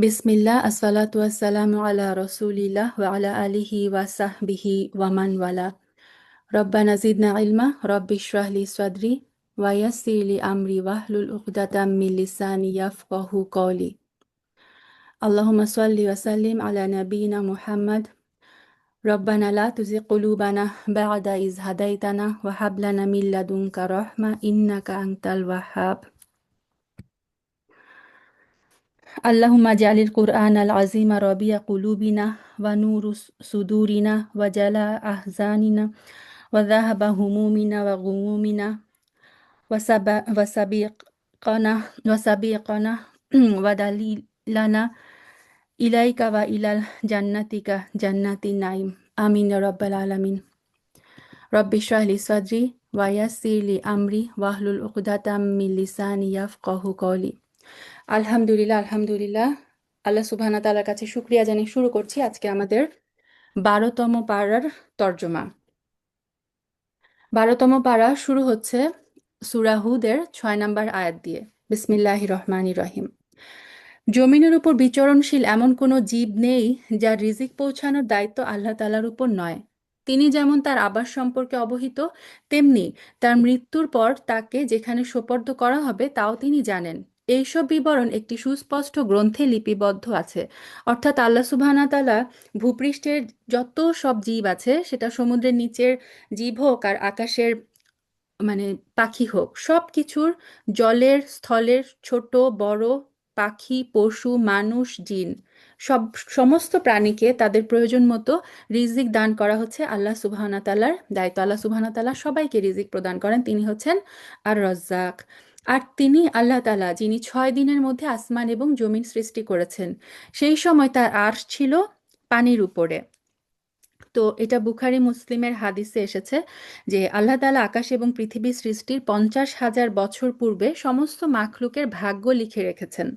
বিসমিল্লাহ আসসালাতু আসসালামু আলা রসুলিল্লাহ ওয়া আলা আলিহি ওয়া সাহবিহি ওয়া মান ওয়ালা রব্বানা জিদনা ইলমা রব্বি ইশরাহ লি সাদরি ওয়া ইয়াসসির লি আমরি ওয়াহলুল উকদাতাম মিন লিসানি ইয়াফকাহু কওলি আল্লাহুম্মা সাল্লি ওয়া সাল্লিম আলা নাবিয়িনা মুহাম্মদ রব্বানা লা তুজিগ কুলুবানা বা'দা ইজ হাদাইতানা ওয়া হাব লানা মিন লাদুনকা রাহমা ইন্নাকা আনতাল ওয়াহ্হাব اللهم اجعل القرآن العظيم ربيع قلوبنا ونور صدورنا وجلاء أحزاننا وذهب همومنا وغمومنا وسبيقنا ودليلنا إليك وإلى جنتك جنات النعيم آمين يا رب العالمين رب اشرح لي صدري ويسر لي أمري واحلل عقدة من لساني يفقه قولي আলহামদুলিল্লাহ আলহামদুলিল্লাহ আল্লাহ সুবহানাহু ওয়া তাআলার কাছে শুকরিয়া জানিয়ে শুরু করছি আজকে আমাদের 12তম পারার তর্জমা। 12তম পারা শুরু হচ্ছে সূরা হুদের 6 নম্বর আয়াত দিয়ে। বিসমিল্লাহির রহমানির রহিম। জমিনের উপর বিচরণশীল এমন কোনো জীব নেই যার রিজিক পৌঁছানোর দায়িত্ব আল্লাহ তাআলার উপর নয়। তিনি যেমন তার আবাস সম্পর্কে অবহিত, তেমনি তার মৃত্যুর পর তাকে যেখানে সোপর্দ করা হবে তাও তিনি জানেন। এইসব বিবরণ একটি সুস্পষ্ট গ্রন্থে লিপিবদ্ধ আছে। অর্থাৎ আল্লাহ সুবহানাহু ওয়া তাআলা ভূপৃষ্ঠের যত সব জীব আছে, সেটা সমুদ্রের নিচের জীব হোক আর আকাশের মানে পাখি হোক, সব কিছুর, জলের স্থলের ছোট বড় পাখি পশু মানুষ জিন, সব সমস্ত প্রাণীকে তাদের প্রয়োজন মতো রিজিক দান করা হচ্ছে আল্লাহ সুবহানাহু ওয়া তাআলার দায়িত্ব। আল্লাহ সুবহানাহু ওয়া তাআলা সবাইকে রিজিক প্রদান করেন, তিনি হচ্ছেন আর রজ্জাক। আর তিনি আল্লাহ তাআলা যিনি 6 দিনের মধ্যে আসমান এবং জমিন সৃষ্টি করেছেন। সেই সময় তার আরশ ছিল পানির উপরে। তো এটা বুখারী মুসলিমের হাদিসে এসেছে যে আল্লাহ তাআলা আকাশ এবং পৃথিবী সৃষ্টির 50,000 বছর পূর্বে সমস্ত মাখলুকের ভাগ্য লিখে রেখেছেন।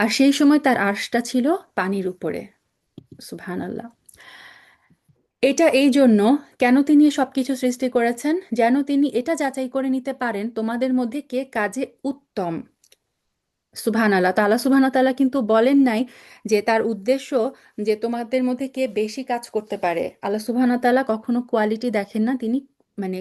আর সেই সময় তার আরশটা ছিল পানির উপরে। সুবহানাল্লাহ। এটা এই জন্য, কেন তিনি সবকিছু সৃষ্টি করেছেন, যেন তিনি এটা যাচাই করে নিতে পারেন তোমাদের মধ্যে কে কাজে উত্তম। সুবহানাল্লাহ। তাআলা সুবহানাহু ওয়া তাআলা কিন্তু বলেন নাই যে তার উদ্দেশ্য যে তোমাদের মধ্যে কে বেশি কাজ করতে পারে। আল্লাহ সুবহানাহু ওয়া তাআলা কখনো কোয়ালিটি দেখেন না, তিনি মানে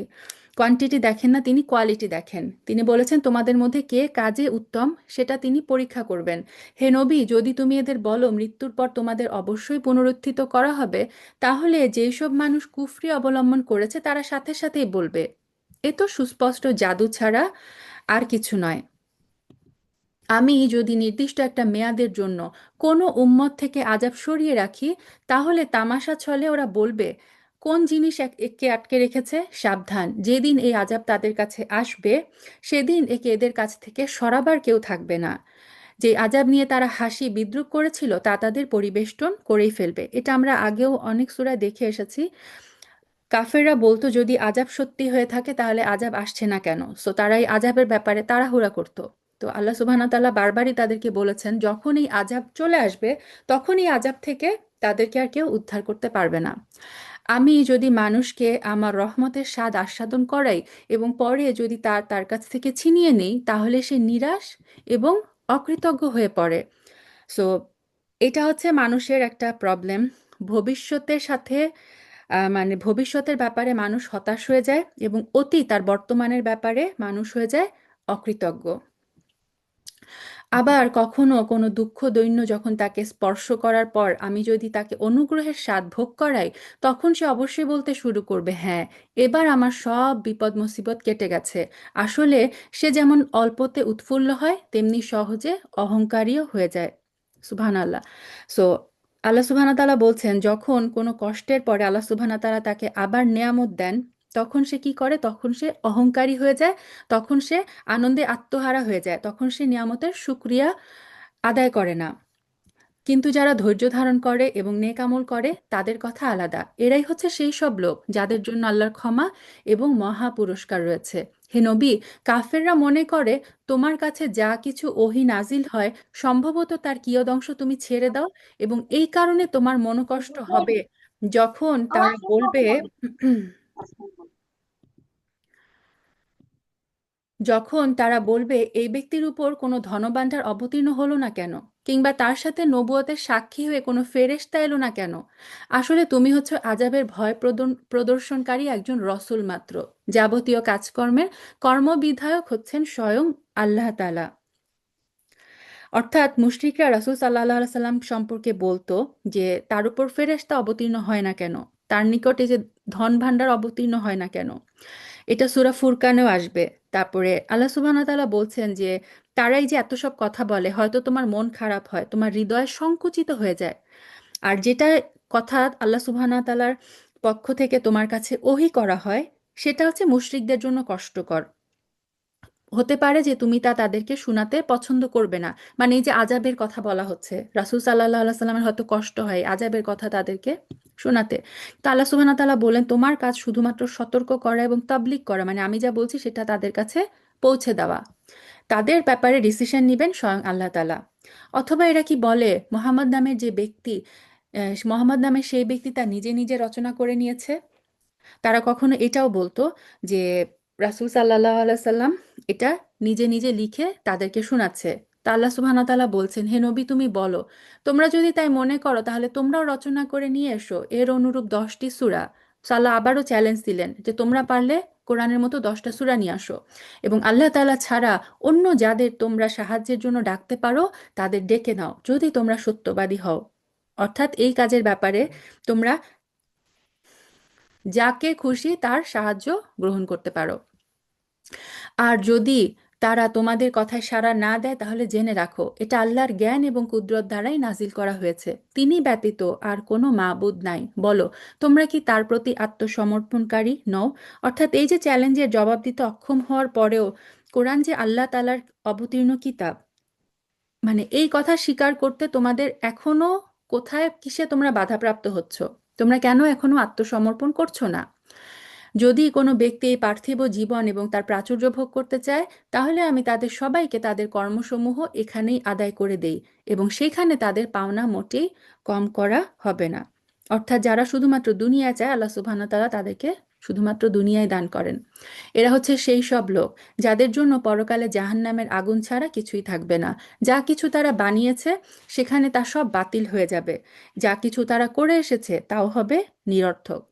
কোয়ান্টিটি দেখেন না, তিনি কোয়ালিটি দেখেন। তিনি বলেছেন তোমাদের মধ্যে কে কাজে উত্তম সেটা তিনি পরীক্ষা করবেন। হে নবী, যদি তুমি এদের বলো মৃত্যুর পর তোমাদের অবশ্যই পুনরুত্থিত করা হবে, তাহলে যেই সব মানুষ কুফরি অবলম্বন করেছে তারা সাথে সাথেই বলবে, এ তো সুস্পষ্ট জাদু ছাড়া আর কিছু নয়। আমি যদি নির্দিষ্ট একটা মেয়াদের জন্য কোনো উম্মত থেকে আযাব সরিয়ে রাখি, তাহলে তামাশা ছলে ওরা বলবে, কোন জিনিস একে আটকে রেখেছে, সাবধান, যেদিন এই আযাব তাদের কাছে আসবে সেদিন একে এদের কাছ থেকে সরাবার কেউ থাকবে না। যে আযাব নিয়ে তারা হাসি বিদ্রুপ করেছিল তা তাদের পরিবেষ্টন করেই ফেলবে। এটা আমরা আগেও অনেক সূরায় দেখে এসেছি। কাফেররা বলতো যদি আযাব সত্যি হয়ে থাকে তাহলে আযাব আসছে না কেন, সো তারা এই আযাবের ব্যাপারে তাড়াহুড়া করত। তো আল্লাহ সুবহানাহু ওয়া তাআলা বারবারই তাদেরকে বলেছেন যখন এই আযাব চলে আসবে তখন এই আযাব থেকে তাদেরকে আর কেউ উদ্ধার করতে পারবে না। আমি যদি মানুষকে আমার রহমতের স্বাদ আস্বাদন করাই এবং পরে যদি তার তার কাছ থেকে ছিনিয়ে নেই, তাহলে সে নিরাশ এবং অকৃতজ্ঞ হয়ে পড়ে। সো এটা হচ্ছে মানুষের একটা প্রবলেম। ভবিষ্যতের সাথে মানে ভবিষ্যতের ব্যাপারে মানুষ হতাশ হয়ে যায় এবং অতীত আর বর্তমানের ব্যাপারে মানুষ হয়ে যায় অকৃতজ্ঞ। আবার কখনো কোনো দুঃখ দৈন্য যখন তাকে স্পর্শ করার পর আমি যদি তাকে অনুগ্রহের স্বাদ ভোগ করাই, তখন সে অবশ্যই বলতে শুরু করবে, হ্যাঁ, এবার আমার সব বিপদ মুসিবত কেটে গেছে। আসলে সে যেমন অল্পতে উৎফুল্ল হয় তেমনি সহজে অহংকারীও হয়ে যায়। সুবহানাল্লাহ। সো আল্লাহ সুবহানাহু ওয়া তাআলা বলছেন যখন কোনো কষ্টের পরে আল্লাহ সুবহানাহু ওয়া তাআলা তাকে আবার নেয়ামত দেন, তখন সে কি করে, তখন সে অহংকারী হয়ে যায়, তখন সে আনন্দে আত্মহারা হয়ে যায়, তখন সে নিয়ামতের শুকরিয়া আদায় করে না। কিন্তু যারা ধৈর্য ধারণ করে এবং নেক আমল করে তাদের কথা আলাদা। এরাই হচ্ছে সেই সব লোক যাদের জন্য আল্লাহর ক্ষমা এবং মহা পুরস্কার রয়েছে। হে নবী, কাফেররা মনে করে তোমার কাছে যা কিছু ওহী নাজিল হয় সম্ভবত তার কিয়দংশ তুমি ছেড়ে দাও এবং এই কারণে তোমার মনোকষ্ট হবে যখন তারা বলবে যখন তারা বলবে এই ব্যক্তির উপর কোনো ধনভাণ্ডার অবতীর্ণ হলো না কেন, কিংবা তার সাথে নবুয়তের সাক্ষী হয়ে কোনো ফেরেশতা এলো না কেন, আসলে তুমি হচ্ছে আযাবের ভয় প্রদর্শনকারী একজন রসূল মাত্র। যাবতীয় কাজকর্মের কর্মবিধায়ক হচ্ছেন স্বয়ং আল্লাহ তাআলা। অর্থাৎ মুশরিকরা রাসূল সাল্লাল্লাহু আলাইহি সাল্লাম সম্পর্কে বলতো যে তার উপর ফেরেশতা অবতীর্ণ হয় না কেন, তার নিকটে যে ধন ভাণ্ডার অবতীর্ণ হয় না কেন। এটা সূরা ফুরকানেও আসবে। তারপরে আল্লাহ সুবহানাহু ওয়া তাআলা বলছেন যে তারাই যে এত সব কথা বলে, হয়তো তোমার মন খারাপ হয়, তোমার হৃদয় সংকুচিত হয়ে যায়। আর যেটা কথা আল্লাহ সুবহানাহু ওয়া তাআলার পক্ষ থেকে তোমার কাছে ওহী করা হয়, সেটা হচ্ছে মুশরিকদের জন্য কষ্টকর। হতে পারে যে তুমি তা তাদেরকে শোনাতে পছন্দ করবে না। মানে এই যে আযাবের কথা বলা হচ্ছে, রাসূল সাল্লাল্লাহু আলাইহি সাল্লামের হয়তো কষ্ট হয় আযাবের কথা তাদেরকে শোনাতে। তো আল্লাহ সুবহানাহু ওয়া তাআলা বলেন তোমার কাজ শুধুমাত্র সতর্ক করা এবং তাবলীগ করা, মানে আমি যা বলছি সেটা তাদের কাছে পৌঁছে দেওয়া। তাদের ব্যাপারে ডিসিশন নিবেন স্বয়ং আল্লাহ তাআলা। অথবা এরা কি বলে মোহাম্মদ নামের যে ব্যক্তি, মোহাম্মদ নামের সেই ব্যক্তি তা নিজে নিজে রচনা করে নিয়েছে? তারা কখনো এটাও বলতো যে রাসূল সাল্লাল্লাহু আলাইহি সাল্লাম এটা নিজে নিজে লিখে তাদেরকে শোনাচ্ছে। তা আল্লাহ সুবহানাহু ওয়া তাআলা বলছেন, হে নবী তুমি বলো, তোমরা যদি তাই মনে করো তাহলে তোমরাও রচনা করে নিয়ে এসো এর অনুরূপ 10টি সূরা। আল্লাহ আবারও চ্যালেঞ্জ দিলেন যে তোমরা পারলে কোরআনের মতো 10টা সূরা নিয়ে আসো, এবং আল্লাহ তাআলা ছাড়া অন্য যাদের তোমরা সাহায্যের জন্য ডাকতে পারো তাদের ডেকে নাও যদি তোমরা সত্যবাদী হও। অর্থাৎ এই কাজের ব্যাপারে তোমরা যাকে খুশি তার সাহায্য গ্রহণ করতে পারো। আর যদি তারা তোমাদের কথায় সাড়া না দেয় তাহলে জেনে রাখো এটা আল্লাহর জ্ঞান এবং কুদরত দ্বারাই নাজিল করা হয়েছে। তিনি ব্যতীত আর কোনো মাবুদ নাই। বলো তোমরা কি তার প্রতি আত্মসমর্পণকারী নও? অর্থাৎ এই যে চ্যালেঞ্জের জবাব দিতে অক্ষম হওয়ার পরেও কোরআন যে আল্লাহ তাআলার অবতীর্ণ কিতাব, মানে এই কথা স্বীকার করতে তোমাদের এখনো কোথায় কিসে তোমরা বাধাপ্রাপ্ত হচ্ছ? তোমরা কেন এখনো আত্মসমর্পণ করছো না? যদি কোনো ব্যক্তি এই পার্থিব জীবন এবং তার প্রাচুর্য ভোগ করতে চায়, তাহলে আমি তাদের সবাইকে তাদের কর্মসমূহ এখানেই আদায় করে দেই, এবং সেখানে তাদের পাওনা মোটেই কম করা হবে না। অর্থাৎ যারা শুধুমাত্র দুনিয়া চায়, আল্লাহ সুবহানাহু ওয়া তাআলা তাদেরকে শুধুমাত্র দুনিয়ায় দান করেন। এরা হচ্ছে সেই সব লোক যাদের জন্য পরকালে জাহান্নামের আগুন ছাড়া কিছুই থাকবে না। যা কিছু তারা বানিয়েছে সেখানে তা সব বাতিল হয়ে যাবে। যা কিছু তারা করে এসেছে তাও হবে নিরর্থক।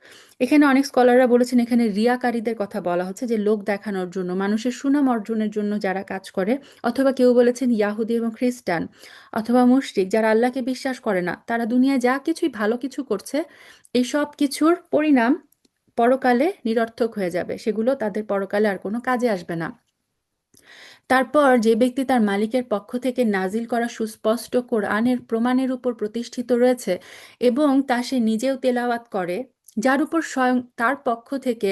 এখানে অনেক স্কলাররা বলেছেন এখানে রিয়াকারীদের কথা বলা হচ্ছে, যে লোক দেখানোর জন্য, মানুষের সুনাম অর্জনের জন্য যারা কাজ করে। অথবা কেউ বলেছেন ইয়াহুদি এবং খ্রিস্টান অথবা মুশরিক যারা আল্লাহকে বিশ্বাস করে না, তারা দুনিয়ায় যা কিছুই ভালো কিছু করছে এই সব কিছুর পরিণাম পরকালে নিরর্থক হয়ে যাবে, সেগুলো তাদের পরকালে আর কোনো কাজে আসবে না। তারপর যে ব্যক্তি তার মালিকের পক্ষ থেকে নাজিল করা সুস্পষ্ট কোরআনের প্রমাণের উপর প্রতিষ্ঠিত রয়েছে এবং তা সে নিজেও তেলাওয়াত করে, যার উপর স্বয়ং তার পক্ষ থেকে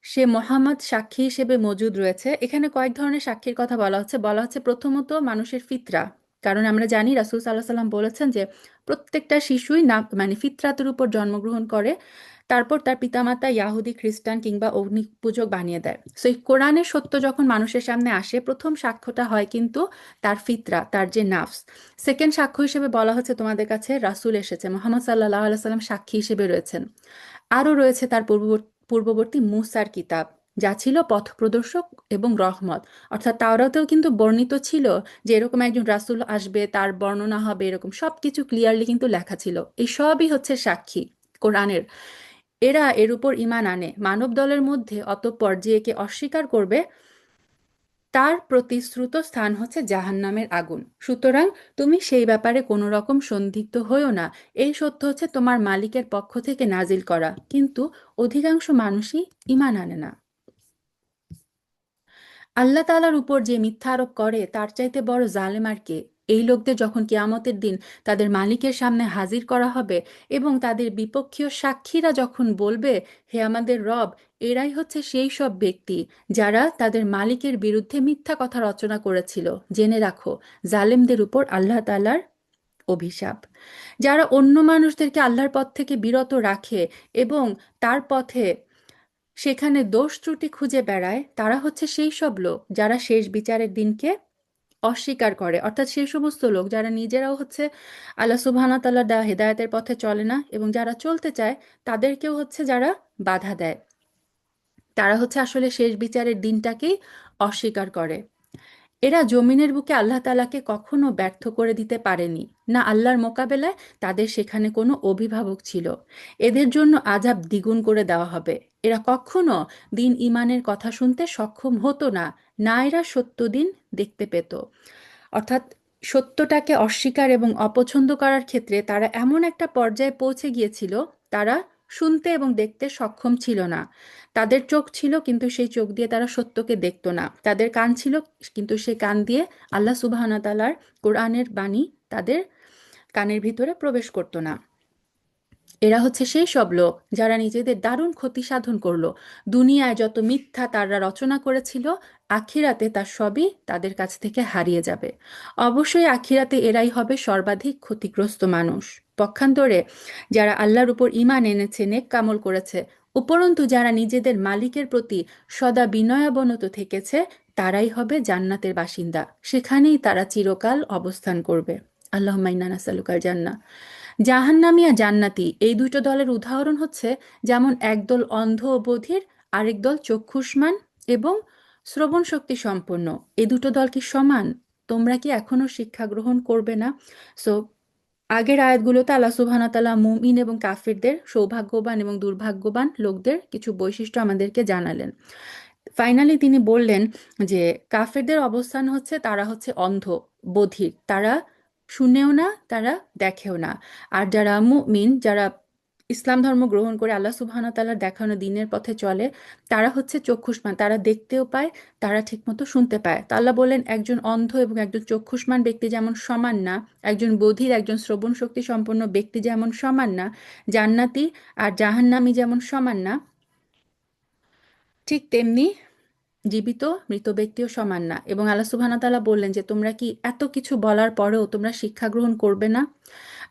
সে মোহাম্মদ সাক্ষী হিসেবে মজুদ রয়েছে। এখানে কয়েক ধরনের সাক্ষীর কথা বলা হচ্ছে প্রথমত মানুষের ফিতরা। কারণ আমরা জানি রাসূল সাল্লাল্লাহু আলাইহি ওয়াসাল্লাম বলেছেন যে প্রত্যেকটা শিশুই না মানে ফিতরাতের উপর জন্মগ্রহণ করে, তারপর তার পিতামাতা ইয়াহুদি খ্রিস্টান কিংবা অগ্নি পূজক বানিয়ে দেয়। সো এই কোরআনের সত্য যখন মানুষের সামনে আসে, প্রথম সাক্ষ্যটা হয় কিন্তু তার ফিতরা, তার যে নাফস। সেকেন্ড সাক্ষ্য হিসেবে বলা হচ্ছে তোমাদের কাছে রাসূল এসেছে, মুহাম্মদ সাল্লাল্লাহু আলাইহি ওয়াসাল্লাম সাক্ষী হিসেবে রয়েছেন। আরও রয়েছে তার পূর্ববর্তী মুসার কিতাব, যা ছিল পথপ্রদর্শক এবং রহমত। অর্থাৎ তাওরাতেও কিন্তু বর্ণিত ছিল যে এরকম একজন রাসূল আসবে, তার বর্ণনা হবে, এরকম সবকিছু ক্লিয়ারলি কিন্তু লেখা ছিল। এই সবই হচ্ছে সাক্ষী কোরআনের। এরা এর উপর ঈমান আনে মানব দলের মধ্যে, অতঃপর যে একে অস্বীকার করবে তার প্রতিশ্রুত স্থান হচ্ছে জাহান্নামের আগুন। সুতরাং তুমি সেই ব্যাপারে কোনো রকম সন্দিগ্ধ হইও না। এই সত্য হচ্ছে তোমার মালিকের পক্ষ থেকে নাজিল করা, কিন্তু অধিকাংশ মানুষই ঈমান আনে না। আল্লাহ তাআলার উপর যে মিথ্যা আরোপ করে তার চাইতে বড় জালেম আর কে? এই লোকদের যখন কিয়ামতের দিন তাদের মালিকের সামনে হাজির করা হবে এবং তাদের বিপক্ষীয় সাক্ষীরা যখন বলবে, হে আমাদের রব, এরাই হচ্ছে সেই সব ব্যক্তি যারা তাদের মালিকের বিরুদ্ধে মিথ্যা কথা রচনা করেছিল। জেনে রাখো, জালেমদের উপর আল্লাহ তাআলার অভিশাপ। যারা অন্য মানুষদেরকে আল্লাহর পথ থেকে বিরত রাখে এবং তার পথে সেখানে দোষ ত্রুটি খুঁজে বেড়ায়, তারা হচ্ছে সেই সব লোক যারা শেষ বিচারের দিনকে অস্বীকার করে। অর্থাৎ সেই সমস্ত লোক যারা নিজেরাও হচ্ছে আল্লাহ সুবহানাহু ওয়া তাআলার দেওয়া হেদায়েতের পথে চলে না, এবং যারা চলতে চায় তাদেরকেও হচ্ছে যারা বাধা দেয়, তারা হচ্ছে আসলে শেষ বিচারের দিনটাকেই অস্বীকার করে। এরা জমিনের বুকে আল্লাহ তাআলাকে কখনো ব্যর্থ করে দিতে পারেনি, না আল্লাহর মোকাবেলায় তাদের সেখানে কোনো অভিভাবক ছিল। এদের জন্য আযাব দ্বিগুণ করে দেওয়া হবে। এরা কখনো দিন ইমানের কথা শুনতে সক্ষম হতো না, না এরা সত্য দিন দেখতে পেত। অর্থাৎ সত্যটাকে অস্বীকার এবং অপছন্দ করার ক্ষেত্রে তারা এমন একটা পর্যায়ে পৌঁছে গিয়েছিল, তারা শুনতে এবং দেখতে সক্ষম ছিল না। তাদের চোখ ছিল কিন্তু সেই চোখ দিয়ে তারা সত্যকে দেখতো না। তাদের কান ছিল কিন্তু সেই কান দিয়ে আল্লাহ সুবহানাহু ওয়া তাআলার কোরআনের বাণী তাদের কানের ভিতরে প্রবেশ করতো না। এরা হচ্ছে সেই সব লোক যারা নিজেদের দারুণ ক্ষতি সাধন করলো। দুনিয়ায় যত মিথ্যা তারা রচনা করেছিল, আখিরাতে তার সবই তাদের কাছ থেকে হারিয়ে যাবে। অবশ্যই আখিরাতে এরাই হবে সর্বাধিক ক্ষতিগ্রস্ত মানুষ। পক্ষান্তরে যারা আল্লাহর উপর ঈমান এনেছে, নেক কামল করেছে, উপরন্তু যারা নিজেদের মালিকের প্রতি সদা বিনয়াবনত থেকেছে, তারাই হবে জান্নাতের বাসিন্দা। সেখানেই তারা চিরকাল অবস্থান করবে। আল্লাহুম্মা ইন্না নাসআলুকাল জান্নাহ। জাহান্নামী আর জান্নাতি এই দুটো দলের উদাহরণ হচ্ছে যেমন একদল অন্ধ ও বধির, আরেক দল চক্ষুষ্মান এবং শ্রবণ শক্তি সম্পন্ন। এই দুটো দল কি সমান? তোমরা কি এখনো শিক্ষা গ্রহণ করবে না? সো আগের আয়াতগুলোতে আল্লাহ সুবহানাহু ওয়া তাআলা মুমিন এবং কাফিরদের, সৌভাগ্যবান এবং দুর্ভাগ্যবান লোকদের কিছু বৈশিষ্ট্য আমাদেরকে জানালেন। ফাইনালি তিনি বললেন যে কাফেরদের অবস্থান হচ্ছে তারা হচ্ছে অন্ধ, বধির, তারা শুনেও না, তারা দেখেও না। আর যারা মুমিন, যারা ইসলাম ধর্ম গ্রহণ করে আল্লাহ সুবহানাহু ওয়া তাআলার দেখানো দ্বীনের পথে চলে, তারা হচ্ছে চক্ষুষ্মান, তারা দেখতেও পায়, তারা ঠিকমতো শুনতে পায়। তা আল্লাহ বললেন একজন অন্ধ এবং একজন চক্ষুষ্মান ব্যক্তি যেমন সমান না, একজন বধির একজন শ্রবণ শক্তি সম্পন্ন ব্যক্তি যেমন সমান না, জান্নাতি আর জাহান্নামী যেমন সমান না, ঠিক তেমনি জীবিত মৃত ব্যক্তিও সমান না। এবং আল্লাহ সুবহানাহু ওয়া তাআলা বললেন যে তোমরা কি এত কিছু বলার পরেও তোমরা শিক্ষা গ্রহণ করবে না?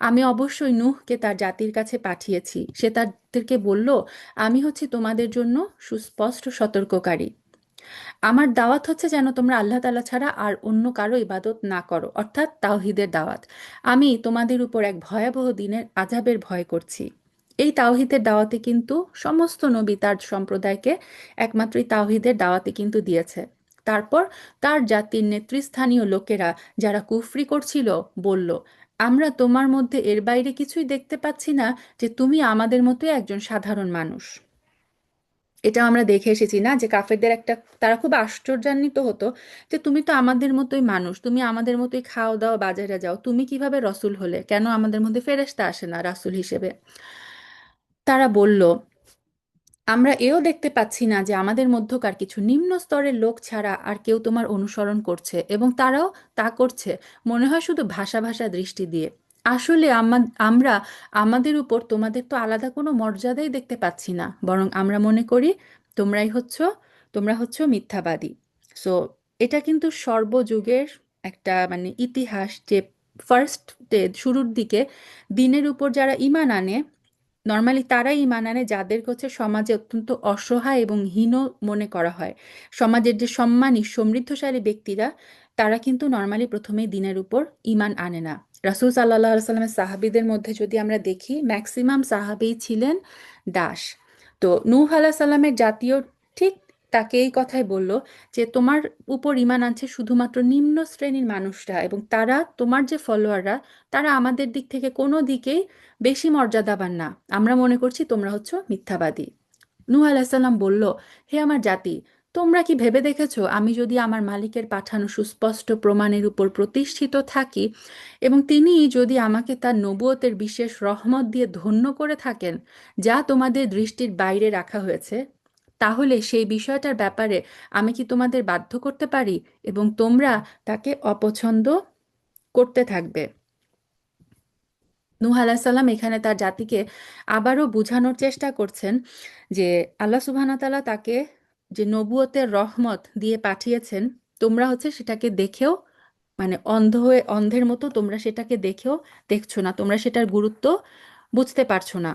আমি অবশ্যই নূহকে তার জাতির কাছে পাঠিয়েছি। সে তাদেরকে বলল, আমি হচ্ছি তোমাদের জন্য সুস্পষ্ট সতর্ককারী। আমার দাওয়াত হচ্ছে যেন তোমরা আল্লাহ তাআলা ছাড়া আর অন্য কারো ইবাদত না করো, অর্থাৎ তাওহীদের দাওয়াত। আমি তোমাদের উপর এক ভয়াবহ দিনের আযাবের ভয় করছি। এই তাওহীদের দাওয়াতে কিন্তু সমস্ত নবী তার সম্প্রদায়কে একমাত্র এই তাওহীদের দাওয়াতে কিন্তু দিয়েছে। তারপর তার জাতির নেতৃস্থানীয় লোকেরা যারা কুফরি করছিল বলল, আমরা তোমার মধ্যে এর বাইরে কিছুই দেখতে পাচ্ছি না যে তুমি আমাদের মতোই একজন সাধারণ মানুষ। এটাও আমরা দেখে এসেছি না যে কাফেরদের একটা, তারা খুব আশ্চর্যান্বিত হতো যে তুমি তো আমাদের মতোই মানুষ, তুমি আমাদের মতোই খাও দাও বাজারে যাও, তুমি কিভাবে রসুল হলে? কেন আমাদের মধ্যে ফেরেশতা আসে না রাসূল হিসেবে? তারা বলল, আমরা এও দেখতে পাচ্ছি না যে আমাদের মধ্যকার কিছু নিম্ন স্তরের লোক ছাড়া আর কেউ তোমার অনুসরণ করছে, এবং তারাও তা করছে মনে হয় শুধু ভাষা ভাষা দৃষ্টি দিয়ে। আসলে আমরা আমাদের উপর তোমাদের তো আলাদা কোনো মর্যাদাই দেখতে পাচ্ছি না, বরং আমরা মনে করি তোমরাই হচ্ছ তোমরা হচ্ছ মিথ্যাবাদী। সো এটা কিন্তু সর্বযুগের একটা মানে ইতিহাস যে ফার্স্ট ডে শুরুর দিকে দিনের উপর যারা ঈমান আনে, নর্মালি তারাই ঈমান আনে যাদের হচ্ছে সমাজে অত্যন্ত অসহায় এবং হীন মনে করা হয়। সমাজের যে সম্মানী সমৃদ্ধশালী ব্যক্তিরা, তারা কিন্তু নর্মালি প্রথমেই দিনের উপর ঈমান আনে না। রাসূল সাল্লাল্লাহু আলাইহি সাল্লামের সাহাবীদের মধ্যে যদি আমরা দেখি, ম্যাক্সিমাম সাহাবী ছিলেন দাস। তো নূহ আলাইহিস সালামের জাতীয় ঠিক তাকে এই কথাই বলল যে তোমার উপর ঈমান আনছে শুধুমাত্র নিম্ন শ্রেণীর মানুষরা, এবং তারা তোমার যে ফলোয়াররা, তারা আমাদের দিক থেকে কোনো দিকেই বেশি মর্যাদাবান না। আমরা মনে করছি তোমরা হচ্ছ মিথ্যাবাদী। নূহ আলাইহিস সালাম বলল, হে আমার জাতি, তোমরা কি ভেবে দেখেছো আমি যদি আমার মালিকের পাঠানো সুস্পষ্ট প্রমাণের উপর প্রতিষ্ঠিত থাকি এবং তিনি যদি আমাকে তার নবুয়তের বিশেষ রহমত দিয়ে ধন্য করে থাকেন, যা তোমাদের দৃষ্টির বাইরে রাখা হয়েছে, তাহলে সেই বিষয়টার ব্যাপারে আমি কি তোমাদের বাধ্য করতে পারি এবং তোমরা তাকে অপছন্দ করতে থাকবে? নূহ আলাইহিস সালাম এখানে তার জাতিকে আবারও বোঝানোর চেষ্টা করছেন যে আল্লাহ সুবহানাহু ওয়া তাআলা তাকে যে নবুয়তের রহমত দিয়ে পাঠিয়েছেন, তোমরা হচ্ছে সেটাকে দেখেও মানে অন্ধের মতো তোমরা সেটাকে দেখেও দেখছো না, তোমরা সেটার গুরুত্ব বুঝতে পারছো না।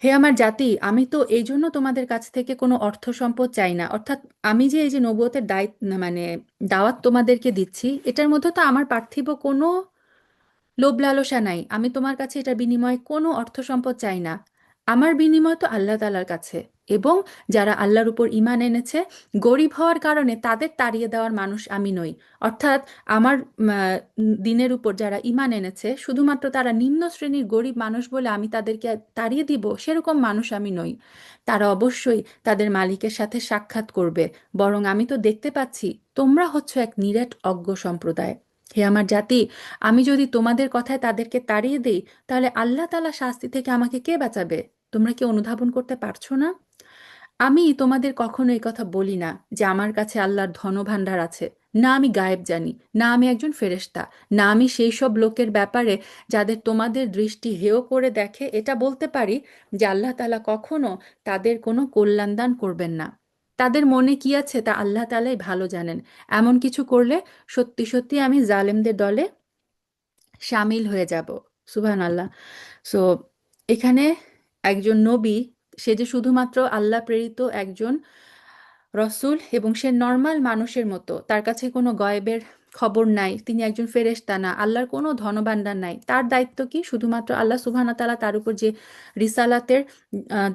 হে আমার জাতি, আমি তো এই জন্য তোমাদের কাছ থেকে কোনো অর্থ সম্পদ চাই না। অর্থাৎ আমি যে এই যে নবুয়তের দায়িত্ব মানে দাওয়াত তোমাদেরকে দিচ্ছি, এটার মধ্যে তো আমার পার্থিব কোনো লোভ লালসা নাই। আমি তোমার কাছে এটার বিনিময়ে কোনো অর্থ সম্পদ চাই না। আমার বিনিময় তো আল্লাহ তাআলার কাছে। এবং যারা আল্লাহর উপর ঈমান এনেছে, গরিব হওয়ার কারণে তাদের তাড়িয়ে দেওয়ার মানুষ আমি নই। অর্থাৎ আমার দিনের উপর যারা ঈমান এনেছে, শুধুমাত্র তারা নিম্ন শ্রেণীর গরিব মানুষ বলে আমি তাদেরকে তাড়িয়ে দিব, সেরকম মানুষ আমি নই। তারা অবশ্যই তাদের মালিকের সাথে সাক্ষাৎ করবে। বরং আমি তো দেখতে পাচ্ছি তোমরা হচ্ছ এক নিরেট অজ্ঞ সম্প্রদায়। হে আমার জাতি, আমি যদি তোমাদের কথায় তাদেরকে তাড়িয়ে দেই, তাহলে আল্লাহ তাআলা শাস্তি থেকে আমাকে কে বাঁচাবে? তোমরা কি অনুধাবন করতে পারছো না? আমি তোমাদের কখনো এই কথা বলি না যে আমার কাছে আল্লাহর ধনভাণ্ডার আছে। না আমি গায়েব জানি, না আমি একজন ফেরেশতা, না আমি সেই সব লোকের ব্যাপারে যাদের তোমাদের দৃষ্টি হেয় করে দেখে এটা বলতে পারি যে আল্লাহ তাআলা কখনো তাদের কোনো কল্যাণ দান করবেন না। তাদের মনে কি আছে তা আল্লাহ তাআলাই ভালো জানেন। এমন কিছু করলে সত্যি সত্যি আমি জালেমদের দলে শামিল হয়ে যাব। সুবহানাল্লাহ। সো এখানে একজন নবী, সে যে শুধুমাত্র আল্লাহ প্রেরিত একজন রসূল এবং সে নর্মাল মানুষের মতো, তার কাছে কোনো গয়েবের খবর নাই, তিনি একজন ফেরেশতা না, আল্লাহর কোনো ধনভাণ্ডার নাই। তার দায়িত্ব কি? শুধুমাত্র আল্লাহ সুবহানাহু ওয়া তাআলা তার উপর যে রিসালাতের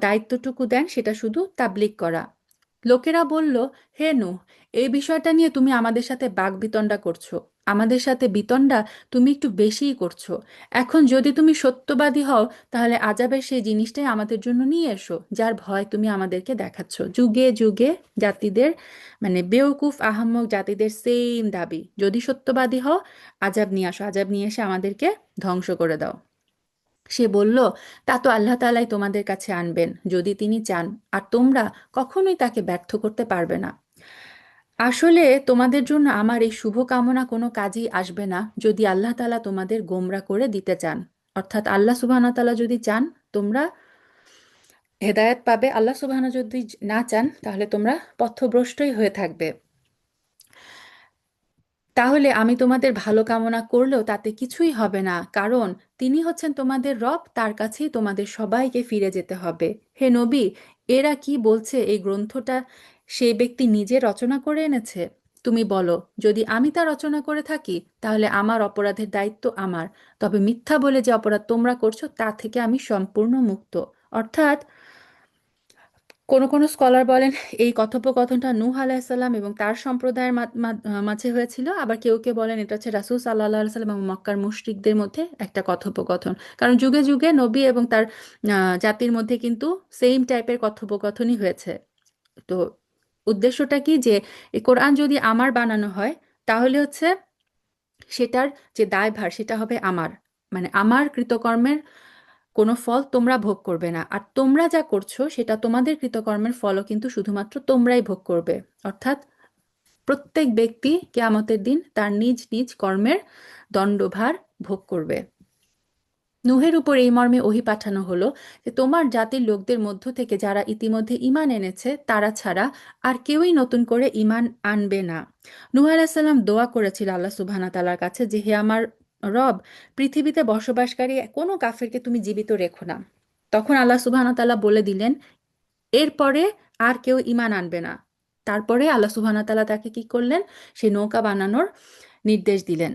দায়িত্বটুকু দেন সেটা শুধু তাবলীগ করা। লোকেরা বলল, হে নূহ, এই বিষয়টা নিয়ে তুমি আমাদের সাথে বাকবিতণ্ডা করছো, আমাদের সাথে বিতণ্ডা তুমি একটু বেশিই করছো। এখন যদি তুমি সত্যবাদী হও, তাহলে আযাবের সেই জিনিসটাই আমাদের জন্য নিয়ে এসো যার ভয় তুমি আমাদেরকে দেখাচ্ছ। যুগে যুগে জাতিদের, মানে বেওকুফ আহাম্মক জাতিদের সেম দাবি, যদি সত্যবাদী হও আযাব নিয়ে আসো, আযাব নিয়ে এসে আমাদেরকে ধ্বংস করে দাও। সে বলল, তা তো আল্লাহ তাআলাই তোমাদের কাছে আনবেন যদি তিনি চান, আর তোমরা কখনোই তাকে ব্যর্থ করতে পারবে না। আসলে তোমাদের জন্য আমার এই শুভ কামনা কোনো কাজেই আসবে না যদি আল্লাহ তাআলা তোমাদের গোমরা করে দিতে চান। অর্থাৎ আল্লাহ সুবহানাহু ওয়া তাআলা যদি চান তোমরা হেদায়েত পাবে, আল্লাহ সুবহানাহু যদি না চান তাহলে তোমরা পথভ্রষ্টই হয়ে থাকবে। তাহলে আমি তোমাদের ভালো কামনা করলেও তাতে কিছুই হবে না, কারণ তিনি হচ্ছেন তোমাদের রব, তার কাছেই তোমাদের সবাইকে ফিরে যেতে হবে। হে নবী, এরা কি বলছে এই গ্রন্থটা সেই ব্যক্তি নিজে রচনা করে এনেছে? তুমি বলো, যদি আমি তা রচনা করে থাকি তাহলে আমার অপরাধের দায়িত্ব আমার, তবে মিথ্যা বলে যে অপরাধ তোমরা করছো তা থেকে আমি সম্পূর্ণ মুক্ত। অর্থাৎ কোনো কোনো স্কলার বলেন এই কথোপকথনটা নূহ আলাইসাল্লাম এবং তার সম্প্রদায়ের মাঝে হয়েছিল, আবার কেউ কেউ বলেন এটা হচ্ছে রাসূল সাল্লাল্লাহু আলাইহি সাল্লাম এবং মক্কার মুশরিকদের মধ্যে একটা কথোপকথন। কারণ যুগে যুগে নবী এবং তার জাতির মধ্যে কিন্তু সেম টাইপের কথোপকথনই হয়েছে। তো উদ্দেশ্যটা কি, যে এই কোরআন যদি আমার বানানো হয় তাহলে হচ্ছে সেটার যে দায়ভার সেটা হবে আমার, মানে আমার কৃতকর্মের কোনো ফল তোমরা ভোগ করবে না, আর তোমরা যা করছো সেটা তোমাদের কৃতকর্মের ফলও কিন্তু শুধুমাত্র তোমরাই ভোগ করবে। অর্থাৎ প্রত্যেক ব্যক্তি কিয়ামতের দিন তার নিজ নিজ কর্মের দণ্ডভার ভোগ করবে। নূহের উপর এই মর্মে ওহী পাঠানো হলো যে তোমার জাতির লোকদের মধ্য থেকে যারা ইতিমধ্যে ঈমান এনেছে তারা ছাড়া আর কেউই নতুন করে ঈমান আনবে না। নূহ আলাইহিস সালাম দোয়া করেছিল আল্লাহ সুবহানাহু ওয়া তাআলার কাছে যে হে আমার রব, পৃথিবীতে বসবাসকারী কোনো কাফেরকে তুমি জীবিত রেখো না। তখন আল্লাহ সুবহানাহু ওয়া তাআলা বলে দিলেন এরপরে আর কেউ ঈমান আনবে না। তারপরে আল্লাহ সুবহানাহু ওয়া তাআলা তাকে কি করলেন? সেই নৌকা বানানোর নির্দেশ দিলেন।